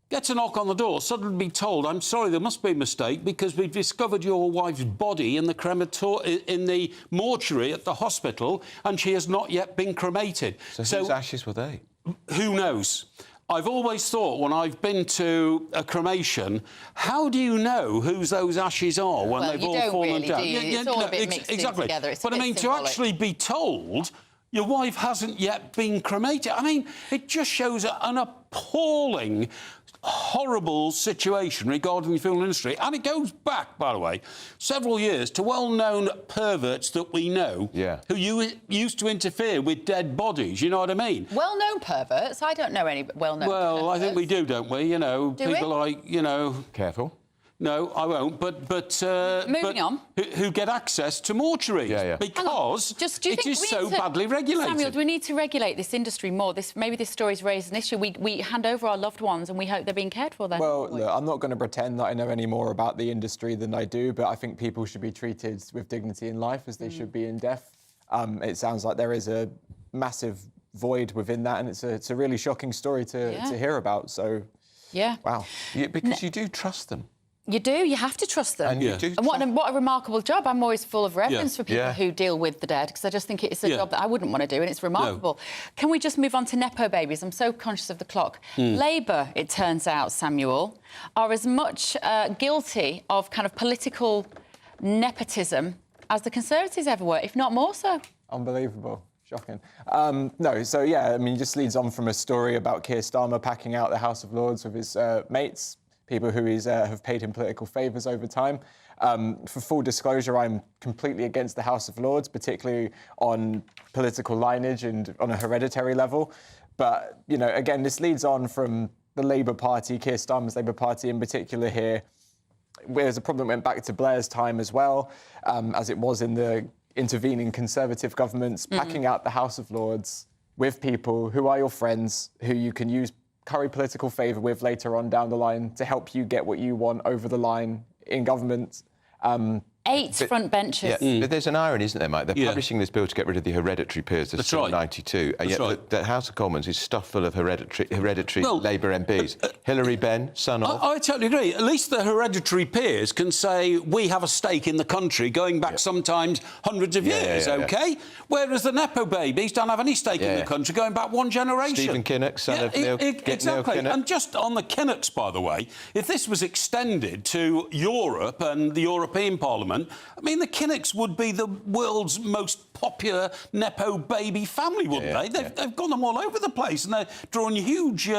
Gets a knock on the door, suddenly be told, I'm sorry, there must be a mistake because we've discovered your wife's body in the mortuary at the hospital and she has not yet been cremated. So whose ashes were they? Who knows? I've always thought when I've been to a cremation, how do you know whose those ashes are when they've all fallen down? It's all a bit mixed in together. It's but I mean, symbolic. to actually be told your wife hasn't yet been cremated, I mean, it just shows an appalling, horrible situation regarding the funeral industry. And it goes back, by the way, several years to well-known perverts that we know who used to interfere with dead bodies, you know what I mean? Well-known perverts? I don't know any well-known perverts. I think we do, don't we? Do people we? like, Careful. No, I won't. But Moving on. Who get access to mortuaries because do you it think is we so need to, badly regulated. Samuel, do we need to regulate this industry more? Maybe this story's raised an issue. We hand over our loved ones and we hope they're being cared for then. Well, look, I'm not going to pretend that I know any more about the industry than I do, but I think people should be treated with dignity in life as they should be in death. It sounds like there is a massive void within that, and it's a really shocking story to hear about. So, wow, because you do trust them. You do. You have to trust them. And you do. And what a remarkable job. I'm always full of reverence for people who deal with the dead, because I just think it's a job that I wouldn't want to do, and it's remarkable. No. Can we just move on to Nepo babies? I'm so conscious of the clock. Labour, it turns out, Samuel, are as much guilty of kind of political nepotism as the Conservatives ever were, if not more so. Unbelievable. Shocking. No, so yeah, I mean, it just leads on from a story about Keir Starmer packing out the House of Lords with his mates, people who have paid him political favours over time. For full disclosure, I'm completely against the House of Lords, particularly on political lineage and on a hereditary level. But, you know, again, this leads on from the Labour Party, Keir Starmer's Labour Party in particular here, whereas the problem went back to Blair's time as well, as it was in the intervening Conservative governments, packing out the House of Lords with people who are your friends, who you can curry political favour with later on down the line to help you get what you want over the line in government. 8 front benches. Yeah, but there's an irony, isn't there, Mike? They're publishing this bill to get rid of the hereditary peers. There's still 92, and yet the House of Commons is stuffed full of hereditary Labour MPs. Hilary Benn, son of... I totally agree. At least the hereditary peers can say, we have a stake in the country, going back sometimes hundreds of years, OK? Whereas the Nepo babies don't have any stake in the country, going back one generation. Stephen Kinnock, son of Neil Exactly. Kinnock. And just on the Kinnocks, by the way, if this was extended to Europe and the European Parliament, I mean, the Kinnocks would be the world's most popular Nepo baby family, wouldn't they? They've got them all over the place, and they're drawing huge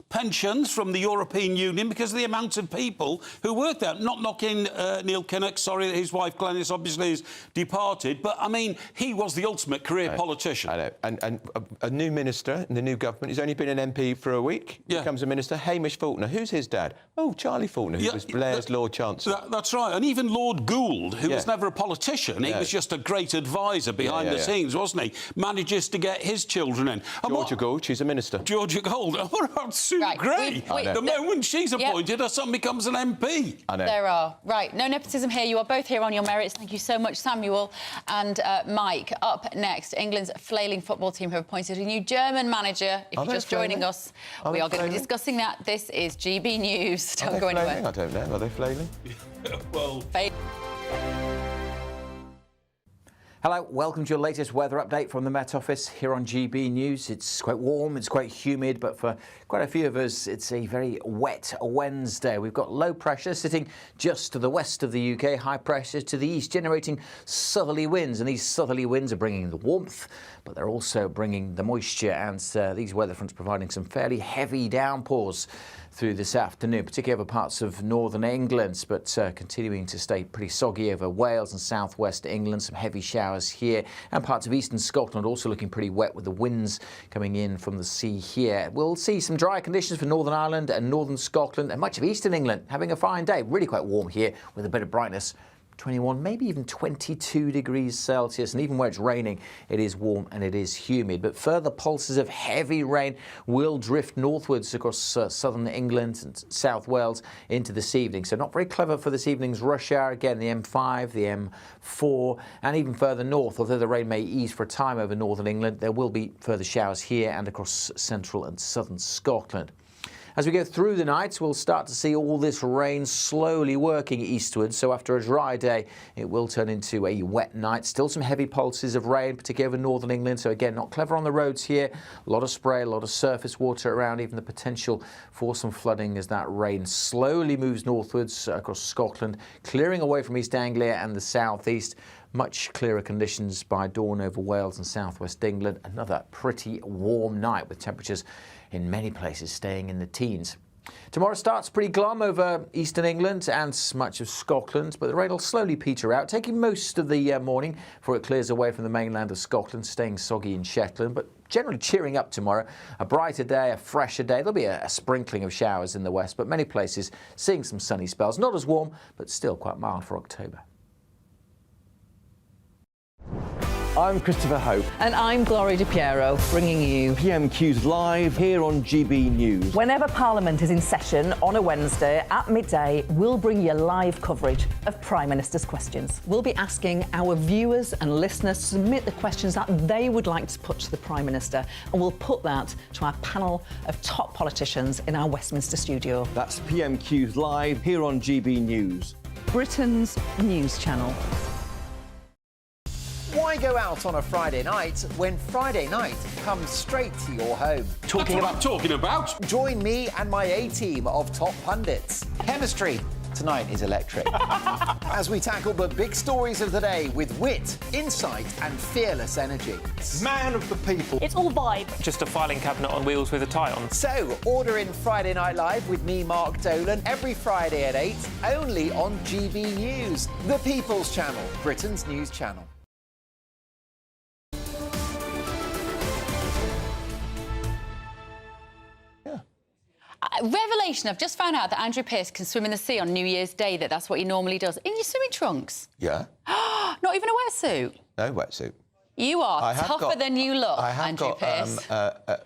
pensions from the European Union because of the amount of people who work there. Not knocking Neil Kinnock, sorry that his wife Glenys obviously has departed, but, I mean, he was the ultimate career politician. I know. And a new minister in the new government, he's only been an MP for a week, becomes a minister. Hamish Faulkner, who's his dad? Oh, Charlie Faulkner, who was Blair's Lord Chancellor. That's right, and even Lord Gould, who was never a politician, he was just a great adviser behind the scenes, wasn't he? Manages to get his children in. Georgia Gould, she's a minister. Georgia Gould, what about Sue Gray? The moment she's appointed, her son becomes an MP. I know. There are. Right, no nepotism here. You are both here on your merits. Thank you so much, Samuel and Mike. Up next, England's flailing football team have appointed a new German manager. If you're just joining us, we are going to be discussing that. This is GB News. Don't go anywhere. I don't know. Are they flailing? Well... Hello, welcome to your latest weather update from the Met Office here on GB News. It's quite warm, it's quite humid, but for quite a few of us, it's a very wet Wednesday. We've got low pressure sitting just to the west of the UK, high pressure to the east, generating southerly winds. And these southerly winds are bringing the warmth, but they're also bringing the moisture, and these weather fronts providing some fairly heavy downpours through this afternoon, particularly over parts of northern England, but continuing to stay pretty soggy over Wales and southwest England. Some heavy showers here, and parts of eastern Scotland also looking pretty wet with the winds coming in from the sea here. We'll see some dry conditions for Northern Ireland and northern Scotland, and much of eastern England having a fine day. Really quite warm here with a bit of brightness. 21, maybe even 22 degrees Celsius, and even where it's raining, it is warm and it is humid. But further pulses of heavy rain will drift northwards across southern England and South Wales into this evening. So not very clever for this evening's rush hour. Again, the M5, the M4, and even further north. Although the rain may ease for a time over northern England, there will be further showers here and across central and southern Scotland. As we go through the night, we'll start to see all this rain slowly working eastwards. So after a dry day, it will turn into a wet night. Still some heavy pulses of rain, particularly over northern England. So again, not clever on the roads here. A lot of spray, a lot of surface water around, even the potential for some flooding as that rain slowly moves northwards across Scotland, clearing away from East Anglia and the southeast. Much clearer conditions by dawn over Wales and southwest England. Another pretty warm night with temperatures in many places staying in the teens. Tomorrow starts pretty glum over eastern England and much of Scotland, but the rain will slowly peter out, taking most of the morning before it clears away from the mainland of Scotland, staying soggy in Shetland, but generally cheering up tomorrow. A brighter day, a fresher day. There'll be a sprinkling of showers in the west, but many places seeing some sunny spells. Not as warm, but still quite mild for October. I'm Christopher Hope. And I'm Gloria Di Piero, bringing you PMQ's live here on GB News. Whenever Parliament is in session on a Wednesday at midday, we'll bring you live coverage of Prime Minister's questions. We'll be asking our viewers and listeners to submit the questions that they would like to put to the Prime Minister, and we'll put that to our panel of top politicians in our Westminster studio. That's PMQ's live here on GB News, Britain's news channel. Why go out on a Friday night when Friday night comes straight to your home? Talking about? Join me and my A-team of top pundits. Chemistry tonight is electric. As we tackle the big stories of the day with wit, insight and fearless energy. Man of the people. It's all vibe. Just a filing cabinet on wheels with a tie on. So, order in Friday Night Live with me, Mark Dolan, every Friday at 8, only on GB News, the People's Channel, Britain's news channel. Revelation, I've just found out that Andrew Pearce can swim in the sea on New Year's Day, that's what he normally does. In your swimming trunks? Yeah. Not even a wetsuit? No wetsuit. You are tougher than you look, Andrew Pearce.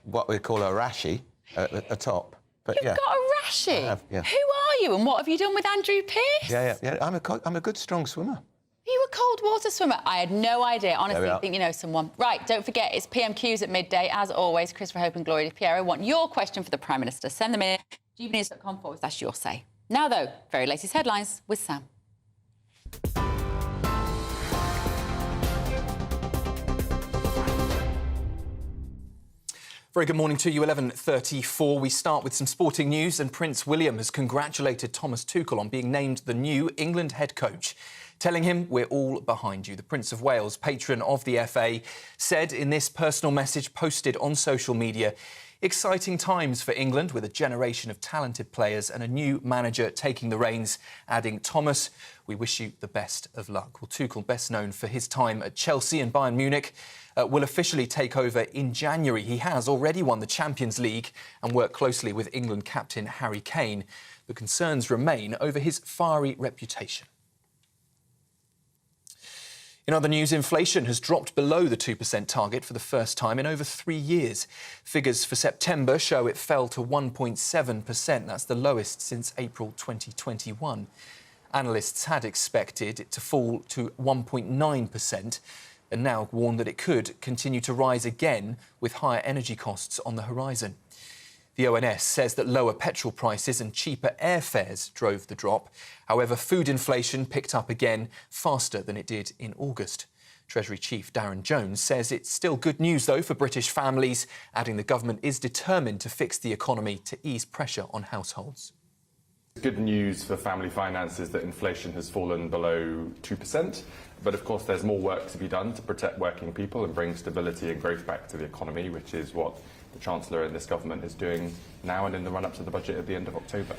What we call a rashie at the top. But You've got a rashie? I have, yeah. Who are you and what have you done with Andrew Pearce? Yeah. I'm a good, strong swimmer. You a cold water swimmer? I had no idea. Honestly, I think you know someone. Right, don't forget, it's PMQs at midday. As always, Christopher Hope and Gloria Di Piero want your question for the Prime Minister. Send them in. gbnews.com/your say. Now, though, very latest headlines with Sam. Very good morning to you, 11:34. We start with some sporting news, and Prince William has congratulated Thomas Tuchel on being named the new England head coach, telling him, "We're all behind you." The Prince of Wales, patron of the FA, said in this personal message posted on social media, "Exciting times for England with a generation of talented players and a new manager taking the reins," adding, "Thomas, we wish you the best of luck." Well, Tuchel, best known for his time at Chelsea and Bayern Munich, will officially take over in January. He has already won the Champions League and worked closely with England captain Harry Kane. The concerns remain over his fiery reputation. In other news, inflation has dropped below the 2% target for the first time in over 3 years. Figures for September show it fell to 1.7%. That's the lowest since April 2021. Analysts had expected it to fall to 1.9%. And now warn that it could continue to rise again with higher energy costs on the horizon. The ONS says that lower petrol prices and cheaper airfares drove the drop. However, food inflation picked up again faster than it did in August. Treasury Chief Darren Jones says it's still good news, though, for British families, adding the government is determined to fix the economy to ease pressure on households. Good news for family finances that inflation has fallen below 2%. But of course, there's more work to be done to protect working people and bring stability and growth back to the economy, which is what the Chancellor and this government is doing now and in the run-up to the budget at the end of October.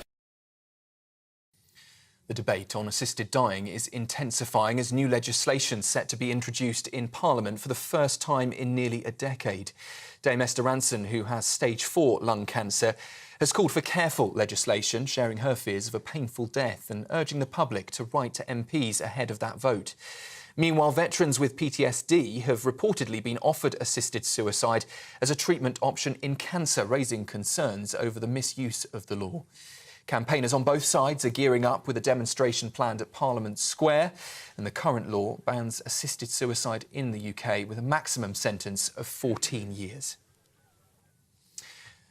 The debate on assisted dying is intensifying as new legislation set to be introduced in Parliament for the first time in nearly a decade. Dame Esther Ranson, who has stage 4 lung cancer, has called for careful legislation, sharing her fears of a painful death and urging the public to write to MPs ahead of that vote. Meanwhile, veterans with PTSD have reportedly been offered assisted suicide as a treatment option in cancer, raising concerns over the misuse of the law. Campaigners on both sides are gearing up with a demonstration planned at Parliament Square, and the current law bans assisted suicide in the UK with a maximum sentence of 14 years.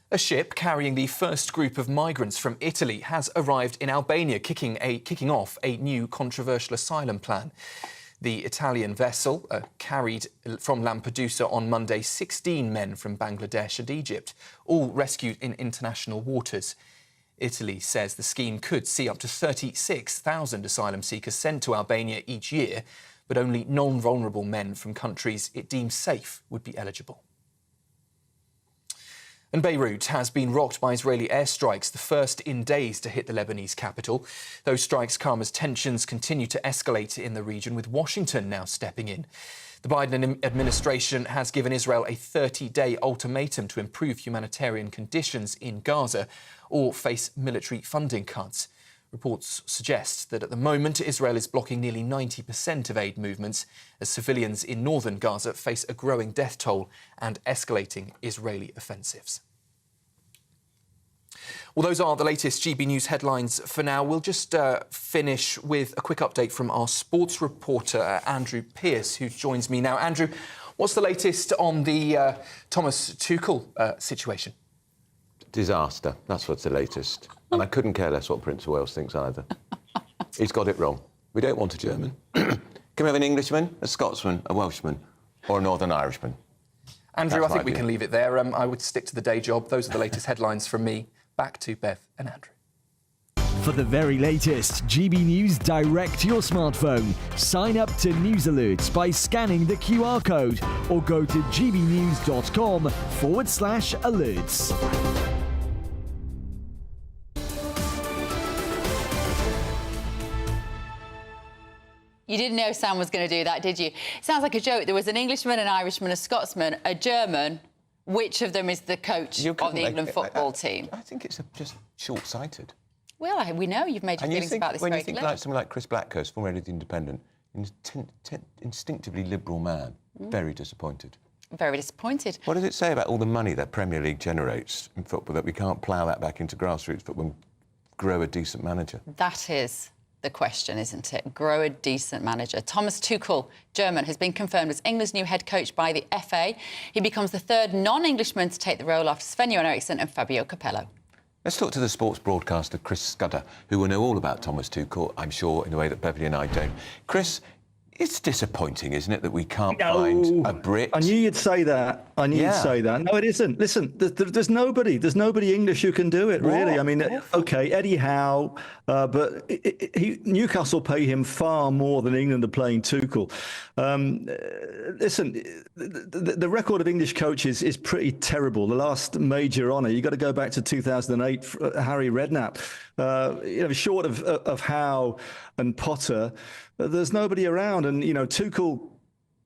A ship carrying the first group of migrants from Italy has arrived in Albania, kicking off a new controversial asylum plan. The Italian vessel carried from Lampedusa on Monday 16 men from Bangladesh and Egypt, all rescued in international waters. Italy says the scheme could see up to 36,000 asylum seekers sent to Albania each year, but only non-vulnerable men from countries it deems safe would be eligible. And Beirut has been rocked by Israeli airstrikes, the first in days to hit the Lebanese capital. Those strikes come as tensions continue to escalate in the region, with Washington now stepping in. The Biden administration has given Israel a 30-day ultimatum to improve humanitarian conditions in Gaza or face military funding cuts. Reports suggest that at the moment Israel is blocking nearly 90% of aid movements as civilians in northern Gaza face a growing death toll and escalating Israeli offensives. Well, those are the latest GB News headlines for now. We'll just finish with a quick update from our sports reporter, Andrew Pearce, who joins me now. Andrew, what's the latest on the Thomas Tuchel situation? Disaster. That's what's the latest. And I couldn't care less what Prince of Wales thinks either. He's got it wrong. We don't want a German. Can we have an Englishman, a Scotsman, a Welshman, or a Northern Irishman? Andrew, I think we can leave it there. I would stick to the day job. Those are the latest headlines from me. Back to Bev and Andrew. For the very latest GB News direct to your smartphone, sign up to News Alerts by scanning the QR code or go to gbnews.com/alerts. You didn't know Sam was going to do that, did you? Sounds like a joke. There was an Englishman, an Irishman, a Scotsman, a German. Which of them is the coach of the England football team? I think it's just short-sighted. Well, we know you've made your feelings about this when very you think clear. like someone like Chris Blackhurst, former editor of The Independent, instinctively liberal man, very disappointed. Very disappointed. What does it say about all the money that Premier League generates in football that we can't plough that back into grassroots football and grow a decent manager? That is the question, isn't it? Grow a decent manager. Thomas Tuchel, German, has been confirmed as England's new head coach by the FA. He becomes the third non-Englishman to take the role after Sven-Göran Eriksson and Fabio Capello. Let's talk to the sports broadcaster Chris Scudder, who will know all about Thomas Tuchel, I'm sure, in a way that Beverly and I don't. Chris, it's disappointing, isn't it, that we can't find a Brit? I knew you'd say that. You'd say that. No, it isn't. Listen, there's nobody English who can do it, really. I mean, OK, Eddie Howe, but Newcastle pay him far more than England are paying Tuchel. Listen, the record of English coaches is pretty terrible. The last major honour, you've got to go back to 2008, Harry Redknapp. Short of Howe and Potter, there's nobody around. And, Tuchel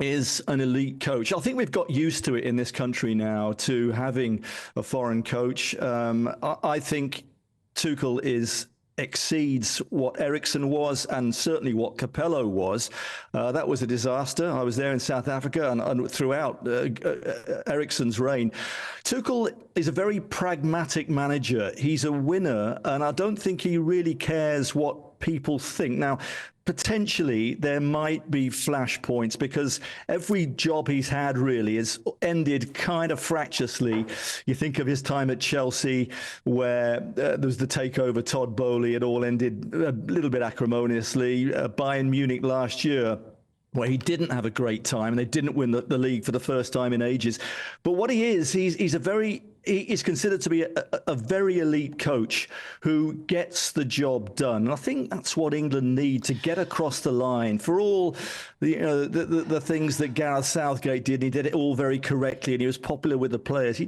is an elite coach. I think we've got used to it in this country now, to having a foreign coach. I think Tuchel exceeds what Eriksson was and certainly what Capello was. That was a disaster. I was there in South Africa and throughout Eriksson's reign. Tuchel is a very pragmatic manager. He's a winner, and I don't think he really cares what people think. Now, potentially there might be flashpoints because every job he's had really has ended kind of fractiously. You think of his time at Chelsea where there was the takeover, Todd Bowley, it all ended a little bit acrimoniously. Bayern Munich last year, where he didn't have a great time and they didn't win the league for the first time in ages. But what he is, he is considered to be a very elite coach who gets the job done. And I think that's what England need to get across the line. For all the things that Gareth Southgate did, he did it all very correctly and he was popular with the players. He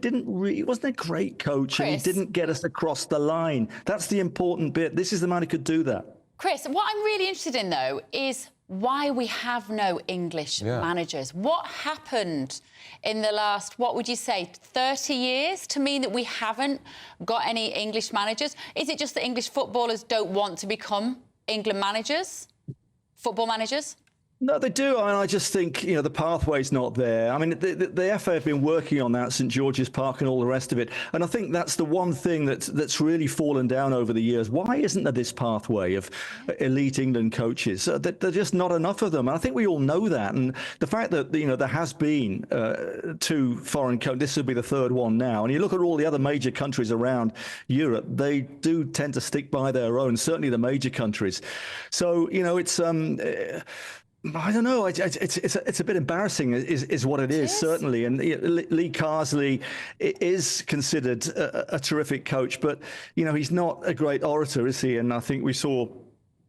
wasn't a great coach, Chris, and he didn't get us across the line. That's the important bit. This is the man who could do that. Chris, what I'm really interested in, though, is why we have no English managers. What happened in the last, what would you say, 30 years to mean that we haven't got any English managers? Is it just that English footballers don't want to become England managers, football managers? No, they do. I just think, the pathway's not there. I mean, the FA have been working on that, St George's Park and all the rest of it. And I think that's the one thing that's really fallen down over the years. Why isn't there this pathway of elite England coaches? There's just not enough of them. And I think we all know that. And the fact that, there has been 2 foreign coaches, this will be the 3rd one now. And you look at all the other major countries around Europe, they do tend to stick by their own, certainly the major countries. So, it's... I don't know. It's a bit embarrassing, is what it is, certainly. And Lee Carsley is considered a terrific coach, but he's not a great orator, is he? And I think we saw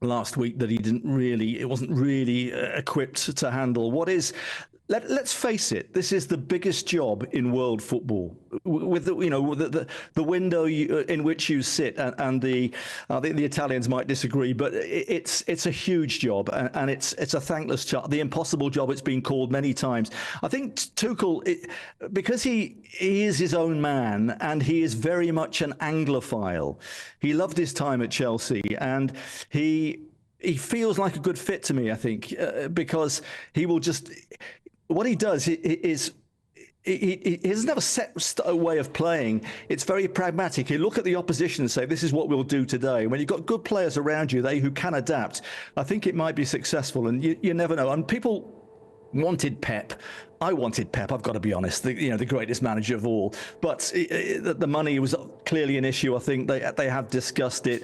last week that it wasn't really equipped to handle what is let's face it, this is the biggest job in world football. With the window in which you sit, and the Italians might disagree, but it's a huge job, and it's a thankless job, the impossible job it's been called many times. I think Tuchel, because he is his own man, and he is very much an Anglophile. He loved his time at Chelsea, and he feels like a good fit to me, I think, because he will just. What he does is he doesn't have a set way of playing. It's very pragmatic. He'll look at the opposition and say, this is what we'll do today. When you've got good players around you, who can adapt, I think it might be successful. And you never know. And people wanted Pep. I wanted Pep, I've got to be honest, the greatest manager of all. But the money was clearly an issue. I think they have discussed it.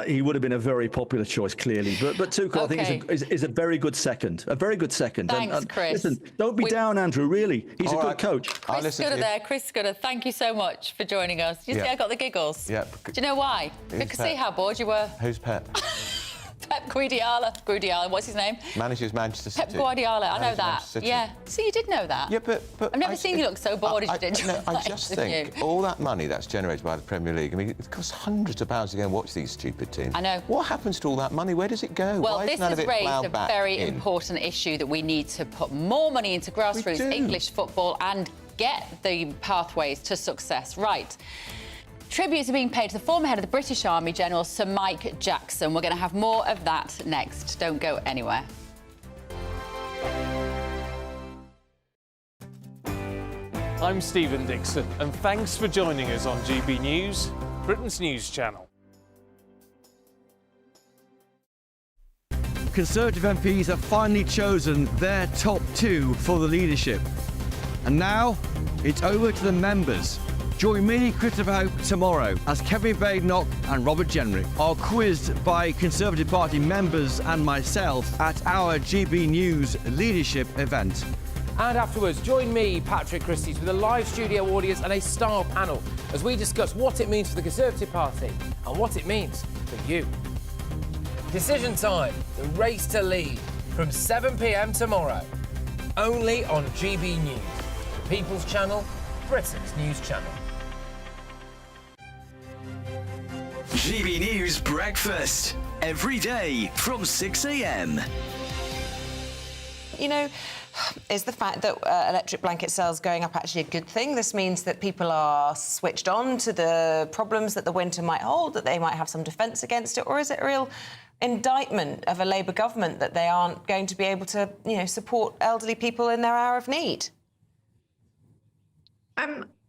He would have been a very popular choice, clearly. But Tuchel, I think, is a very good second. A very good second. Thanks, Chris. Listen, don't be down, Andrew, really. He's a good coach. Chris Scudder, thank you so much for joining us. You see, I got the giggles. Yeah. Do you know why? Because see how bored you were. Who's Pep? Pep Guardiola, what's his name? Manages Manchester City. Pep Guardiola, I know that. Yeah, so you did know that. Yeah, but I've never seen you look so bored as you did. No, I just think all that money that's generated by the Premier League, I mean, it costs hundreds of pounds to go and watch these stupid teams. I know. What happens to all that money? Where does it go? Well, Why this is none has of it raised ploughed a back very in? important issue that we need to put more money into grassroots English football and get the pathways to success right. Tributes are being paid to the former head of the British Army, General Sir Mike Jackson. We're going to have more of that next. Don't go anywhere. I'm Stephen Dixon, and thanks for joining us on GB News, Britain's news channel. Conservative MPs have finally chosen their top 2 for the leadership. And now, it's over to the members. Join me, Christopher Hope, tomorrow as Kevin Badenoch and Robert Jenrick are quizzed by Conservative Party members and myself at our GB News leadership event. And afterwards, join me, Patrick Christys, with a live studio audience and a star panel as we discuss what it means for the Conservative Party and what it means for you. Decision time, the race to lead, from 7 p.m. tomorrow, only on GB News, the People's Channel, Britain's news channel. GB News Breakfast, every day from 6 a.m. You know, is the fact that electric blanket sales going up actually a good thing? This means that people are switched on to the problems that the winter might hold, that they might have some defence against it, or is it a real indictment of a Labour government that they aren't going to be able to, support elderly people in their hour of need?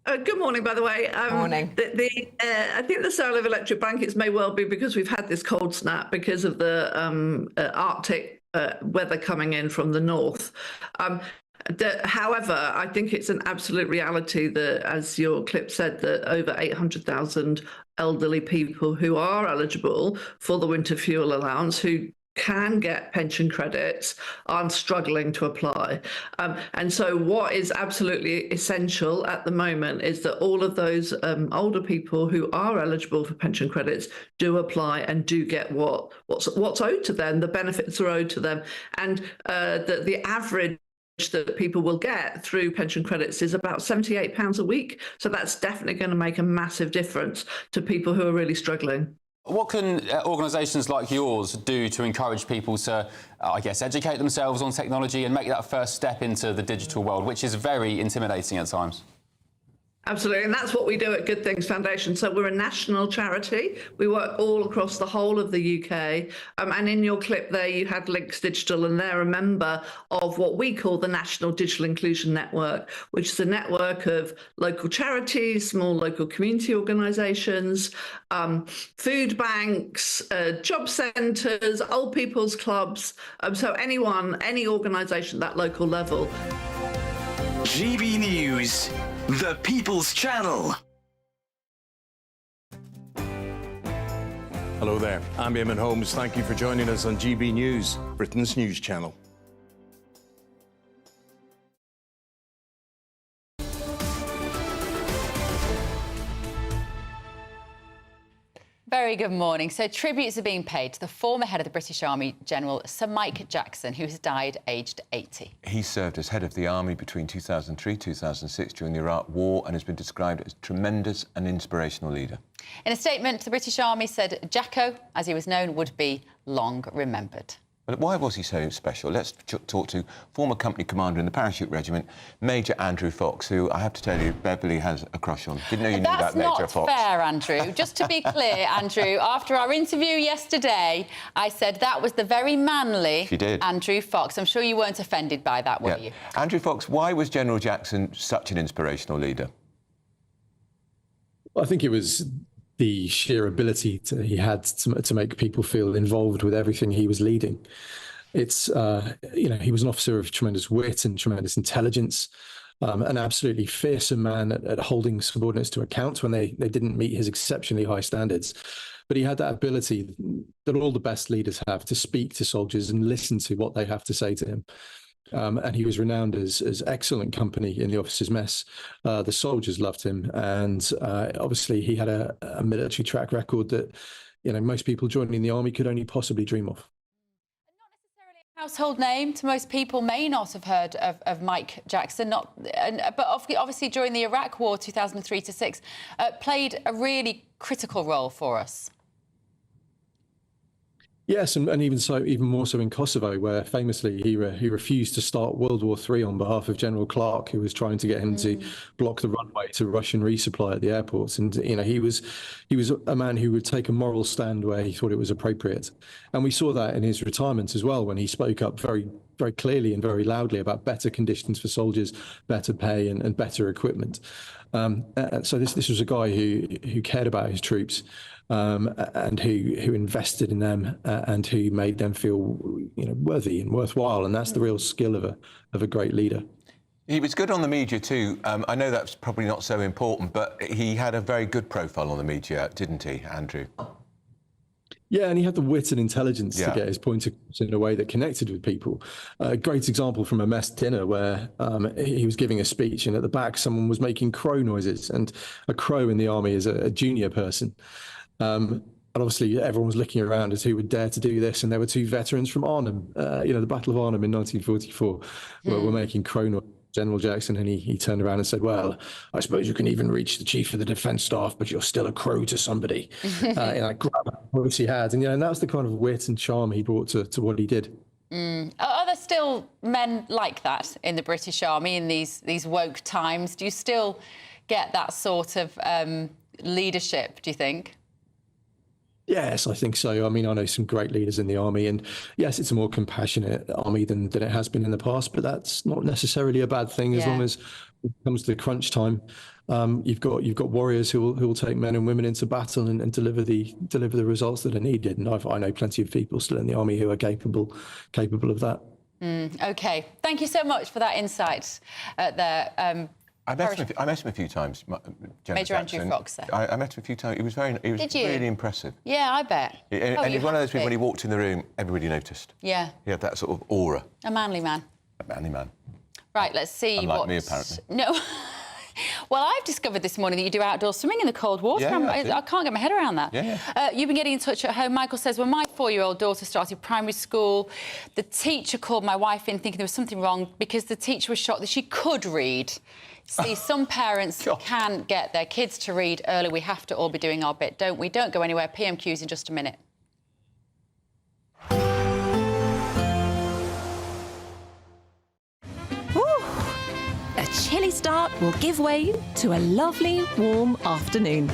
Good morning, by the way. Morning. I think the sale of electric blankets may well be because we've had this cold snap because of the Arctic weather coming in from the north. However, I think it's an absolute reality that, as your clip said, that over 800,000 elderly people who are eligible for the winter fuel allowance, who can get pension credits, are struggling to apply. And so what is absolutely essential at the moment is that all of those older people who are eligible for pension credits do apply and do get what's owed to them. The benefits are owed to them. And the average that people will get through pension credits is about £78 a week. So that's definitely going to make a massive difference to people who are really struggling. What can organisations like yours do to encourage people to, educate themselves on technology and make that first step into the digital world, which is very intimidating at times? Absolutely, and that's what we do at Good Things Foundation. So we're a national charity. We work all across the whole of the UK. And in your clip there, you had Links Digital, and they're a member of what we call the National Digital Inclusion Network, which is a network of local charities, small local community organisations, food banks, job centres, old people's clubs. So anyone, any organisation at that local level. GB News, the People's Channel. Hello there, I'm Eamon Holmes. Thank you for joining us on GB News, Britain's news channel. very good morning. So tributes are being paid to the former head of the British Army, General Sir Mike Jackson, who has died aged 80. He served as head of the army between 2003 2006 during the Iraq War and has been described as a tremendous and inspirational leader. In a statement, the British Army said Jacko, as he was known, would be long remembered. But why was he so special? Let's talk to former company commander in the Parachute Regiment, Major Andrew Fox, who I have to tell you, Beverly has a crush on. Didn't know you knew that, Major Fox. That's not fair, Andrew. Just to be clear, Andrew, after our interview yesterday, I said that was the very manly Andrew Fox. I'm sure you weren't offended by that, were you? Andrew Fox, why was General Jackson such an inspirational leader? I think it was the sheer ability he had to make people feel involved with everything he was leading. It's, he was an officer of tremendous wit and tremendous intelligence, an absolutely fearsome man at holding subordinates to account when they didn't meet his exceptionally high standards. But he had that ability that all the best leaders have to speak to soldiers and listen to what they have to say to him. And he was renowned as excellent company in the officers' mess. The soldiers loved him, and obviously he had a military track record that, most people joining the army could only possibly dream of. Household name to most people, may not have heard of Mike Jackson, but obviously during the Iraq War 2003 to 6, played a really critical role for us. Yes, and even more so in Kosovo, where famously he refused to start World War III on behalf of General Clark, who was trying to get him to block the runway to Russian resupply at the airports. And he was a man who would take a moral stand where he thought it was appropriate. And we saw that in his retirement as well, when he spoke up very, very clearly and very loudly about better conditions for soldiers, better pay and better equipment. So this was a guy who cared about his troops. And who invested in them and who made them feel, worthy and worthwhile, and that's the real skill of a great leader. He was good on the media too. I know that's probably not so important, but he had a very good profile on the media, didn't he, Andrew? Yeah, and he had the wit and intelligence to get his point across in a way that connected with people. A great example from a mess dinner where he was giving a speech, and at the back someone was making crow noises, and a crow in the army is a junior person. And obviously everyone was looking around as who would dare to do this, and there were two veterans from Arnhem, the Battle of Arnhem in 1944, where were making crow noise. General Jackson, and he turned around and said, "Well, I suppose you can even reach the chief of the defence staff, but you're still a crow to somebody." I grabbed the voice he had, and that was the kind of wit and charm he brought to what he did. Are there still men like that in the British Army in these woke times? Do you still get that sort of leadership, do you think? Yes, I think so. I mean, I know some great leaders in the army, and yes, it's a more compassionate army than it has been in the past, but that's not necessarily a bad thing as long as it comes to crunch time. You've got warriors who will take men and women into battle and deliver the results that are needed. And I know plenty of people still in the army who are capable of that. OK, thank you so much for that insight there. I met him a few times, Major Andrew Fox. I met him a few times. He was really impressive. Yeah, I bet. And he's one of those people, when he walked in the room, everybody noticed. Yeah. He had that sort of aura. A manly man. A manly man. Right, let's see. Unlike me, apparently. No. Well, I've discovered this morning that you do outdoor swimming in the cold water. I can't get my head around that. You've been getting in touch at home. Michael says, when my 4-year-old daughter started primary school, the teacher called my wife in thinking there was something wrong because the teacher was shocked that she could read. See, some parents can get their kids to read early. We have to all be doing our bit, don't we? Don't go anywhere. PMQs in just a minute. A chilly start will give way to a lovely, warm afternoon.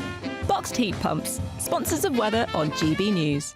Boxed heat pumps, sponsors of weather on GB News.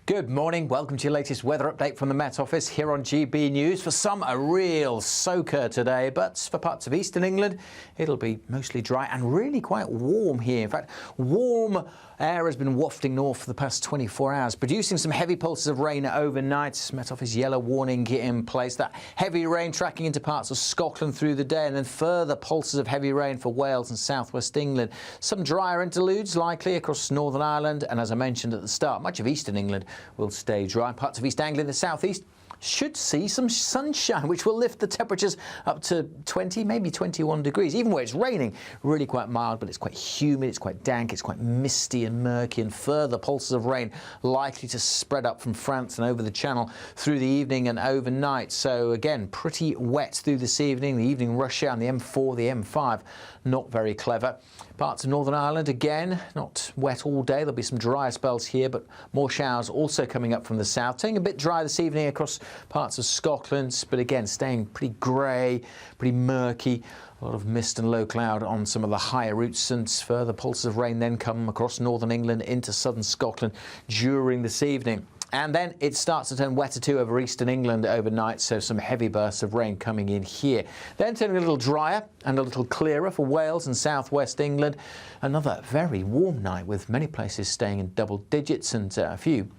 Good morning. Welcome to your latest weather update from the Met Office here on GB News. For some, a real soaker today, but for parts of eastern England, it'll be mostly dry and really quite warm here. In fact, warm air has been wafting north for the past 24 hours, producing some heavy pulses of rain overnight. Met Office yellow warning in place. That heavy rain tracking into parts of Scotland through the day, and then further pulses of heavy rain for Wales and southwest England. Some drier interludes likely across Northern Ireland, and as I mentioned at the start, much of eastern England will stay dry. Parts of East Anglia, the southeast, should see some sunshine, which will lift the temperatures up to 20, maybe 21 degrees. Even where it's raining, really quite mild, but it's quite humid, it's quite dank, it's quite misty and murky, and further pulses of rain likely to spread up from France and over the Channel through the evening and overnight. So again, pretty wet through this evening. The evening rush hour on the M4, the M5, not very clever. Parts of Northern Ireland, again, not wet all day. There'll be some drier spells here, but more showers also coming up from the south. Turning a bit dry this evening across parts of Scotland, but again, staying pretty grey, pretty murky. A lot of mist and low cloud on some of the higher routes, and further pulses of rain then come across northern England into southern Scotland during this evening. And then it starts to turn wetter too over eastern England overnight, so some heavy bursts of rain coming in here. Then turning a little drier and a little clearer for Wales and southwest England. Another very warm night with many places staying in double digits and a few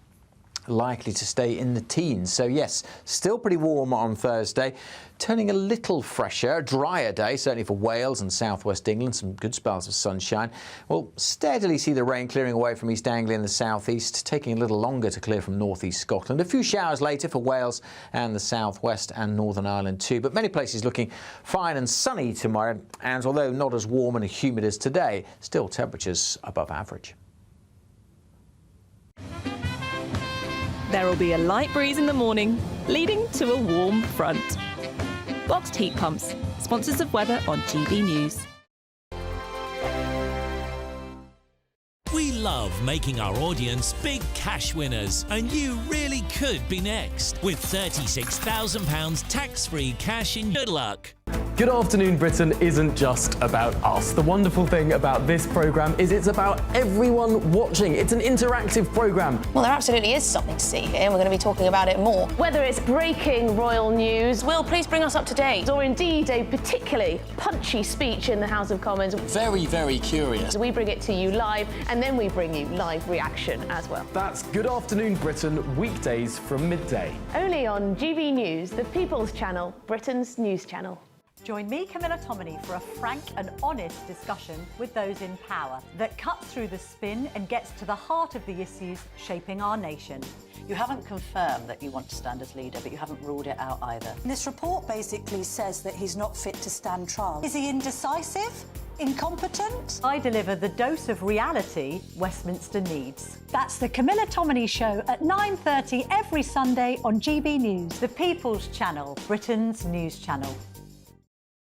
likely to stay in the teens. So yes, still pretty warm on Thursday, turning a little fresher, drier day, certainly for Wales and southwest England, some good spells of sunshine. We'll steadily see the rain clearing away from East Anglia and the southeast, taking a little longer to clear from northeast Scotland. A few showers later for Wales and the southwest and Northern Ireland too, but many places looking fine and sunny tomorrow, and although not as warm and humid as today, still temperatures above average. There will be a light breeze in the morning, leading to a warm front. Boxed heat pumps, sponsors of weather on GB News. We love making our audience big cash winners, and you really could be next with £36,000 tax-free cash in good luck. Good Afternoon Britain isn't just about us. The wonderful thing about this programme is it's about everyone watching. It's an interactive programme. Well, there absolutely is something to see here, and we're going to be talking about it more. Whether it's breaking royal news, Will, please bring us up to date. Or indeed a particularly punchy speech in the House of Commons. Very, very curious. We bring it to you live, and then we bring you live reaction as well. That's Good Afternoon Britain, weekdays from midday. Only on GB News, the People's Channel, Britain's news channel. Join me, Camilla Tominey, for a frank and honest discussion with those in power that cuts through the spin and gets to the heart of the issues shaping our nation. You haven't confirmed that you want to stand as leader, but you haven't ruled it out either. This report basically says that he's not fit to stand trial. Is he indecisive? Incompetent? I deliver the dose of reality Westminster needs. That's the Camilla Tominey Show at 9:30 every Sunday on GB News, the People's Channel, Britain's news channel.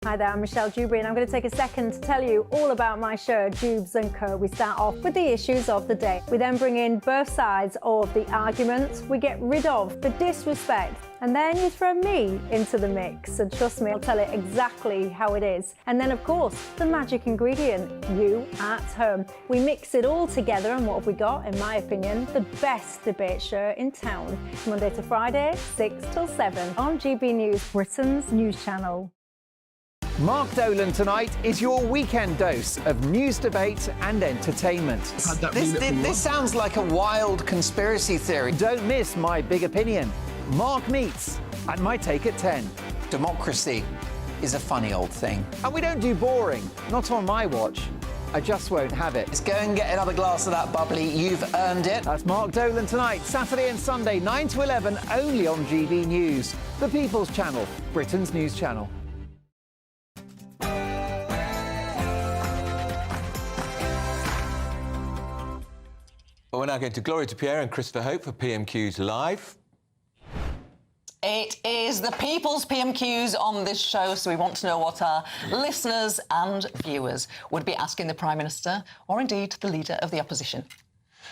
Hi there, I'm Michelle Dewberry, and I'm going to take a second to tell you all about my show, Dubes & Co. We start off with the issues of the day. We then bring in both sides of the arguments. We get rid of the disrespect. And then you throw me into the mix. And trust me, I'll tell it exactly how it is. And then, of course, the magic ingredient, you at home. We mix it all together, and what have we got? In my opinion, the best debate show in town. Monday to Friday, 6 till 7 on GB News, Britain's news channel. Mark Dolan tonight is your weekend dose of news, debate and entertainment. This sounds like a wild conspiracy theory. Don't miss My Big Opinion, Mark Meets, and My Take at 10. Democracy is a funny old thing. And we don't do boring, not on my watch. I just won't have it. Let's go and get another glass of that bubbly. You've earned it. That's Mark Dolan tonight, Saturday and Sunday, 9 to 11, only on GB News, the People's Channel, Britain's news channel. Well, we're now going to Gloria DePierre and Christopher Hope for PMQs Live. It is the people's PMQs on this show, so we want to know what our listeners and viewers would be asking the Prime Minister, or indeed the Leader of the Opposition.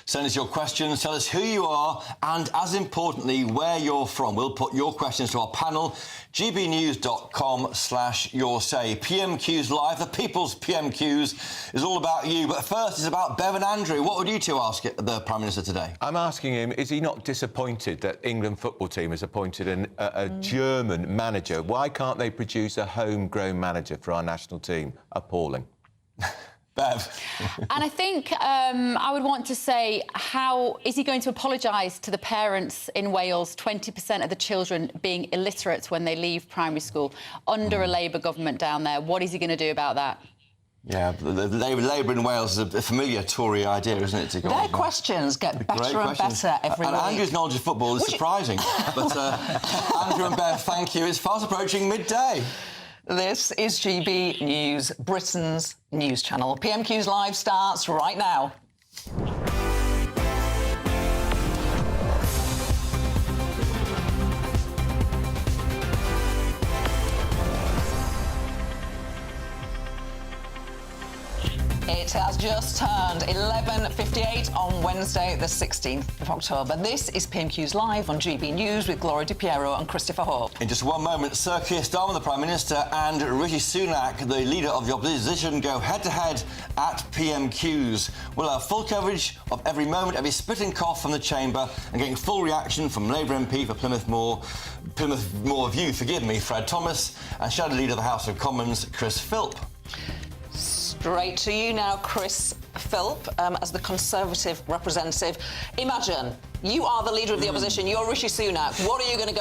Send us your questions, tell us who you are, and as importantly, where you're from. We'll put your questions to our panel, gbnews.com/yoursay. PMQs Live, the People's PMQs, is all about you. But first, it's about Bev and Andrew. What would you two ask the Prime Minister today? I'm asking him, is he not disappointed that England football team has appointed a German manager? Why can't they produce a homegrown manager for our national team? Appalling. Bev. And I think I would want to say, how is he going to apologise to the parents in Wales, 20% of the children being illiterate when they leave primary school under a Labour government down there? What is he going to do about that? Yeah, Labour in Wales is a familiar Tory idea, isn't it? To go Their questions get better and better every week. And Andrew's knowledge of football is surprising. But Andrew and Bev, thank you. It's fast approaching midday. This is GB News, Britain's news channel. PMQ's Live starts right now. It has just turned 11:58 on Wednesday, the 16th of October. This is PMQ's Live on GB News with Gloria Di Piero and Christopher Hope. In just one moment, Sir Keir Starmer, the Prime Minister, and Rishi Sunak, the leader of the opposition, go head-to-head at PMQs. We'll have full coverage of every moment, every spit and cough from the chamber, and getting full reaction from Labour MP for Plymouth Moor View, Fred Thomas, and Shadow Leader of the House of Commons, Chris Philp. Straight to you now, Chris Philp, as the Conservative representative. Imagine you are the leader of the opposition, you're Rishi Sunak. What are you going to go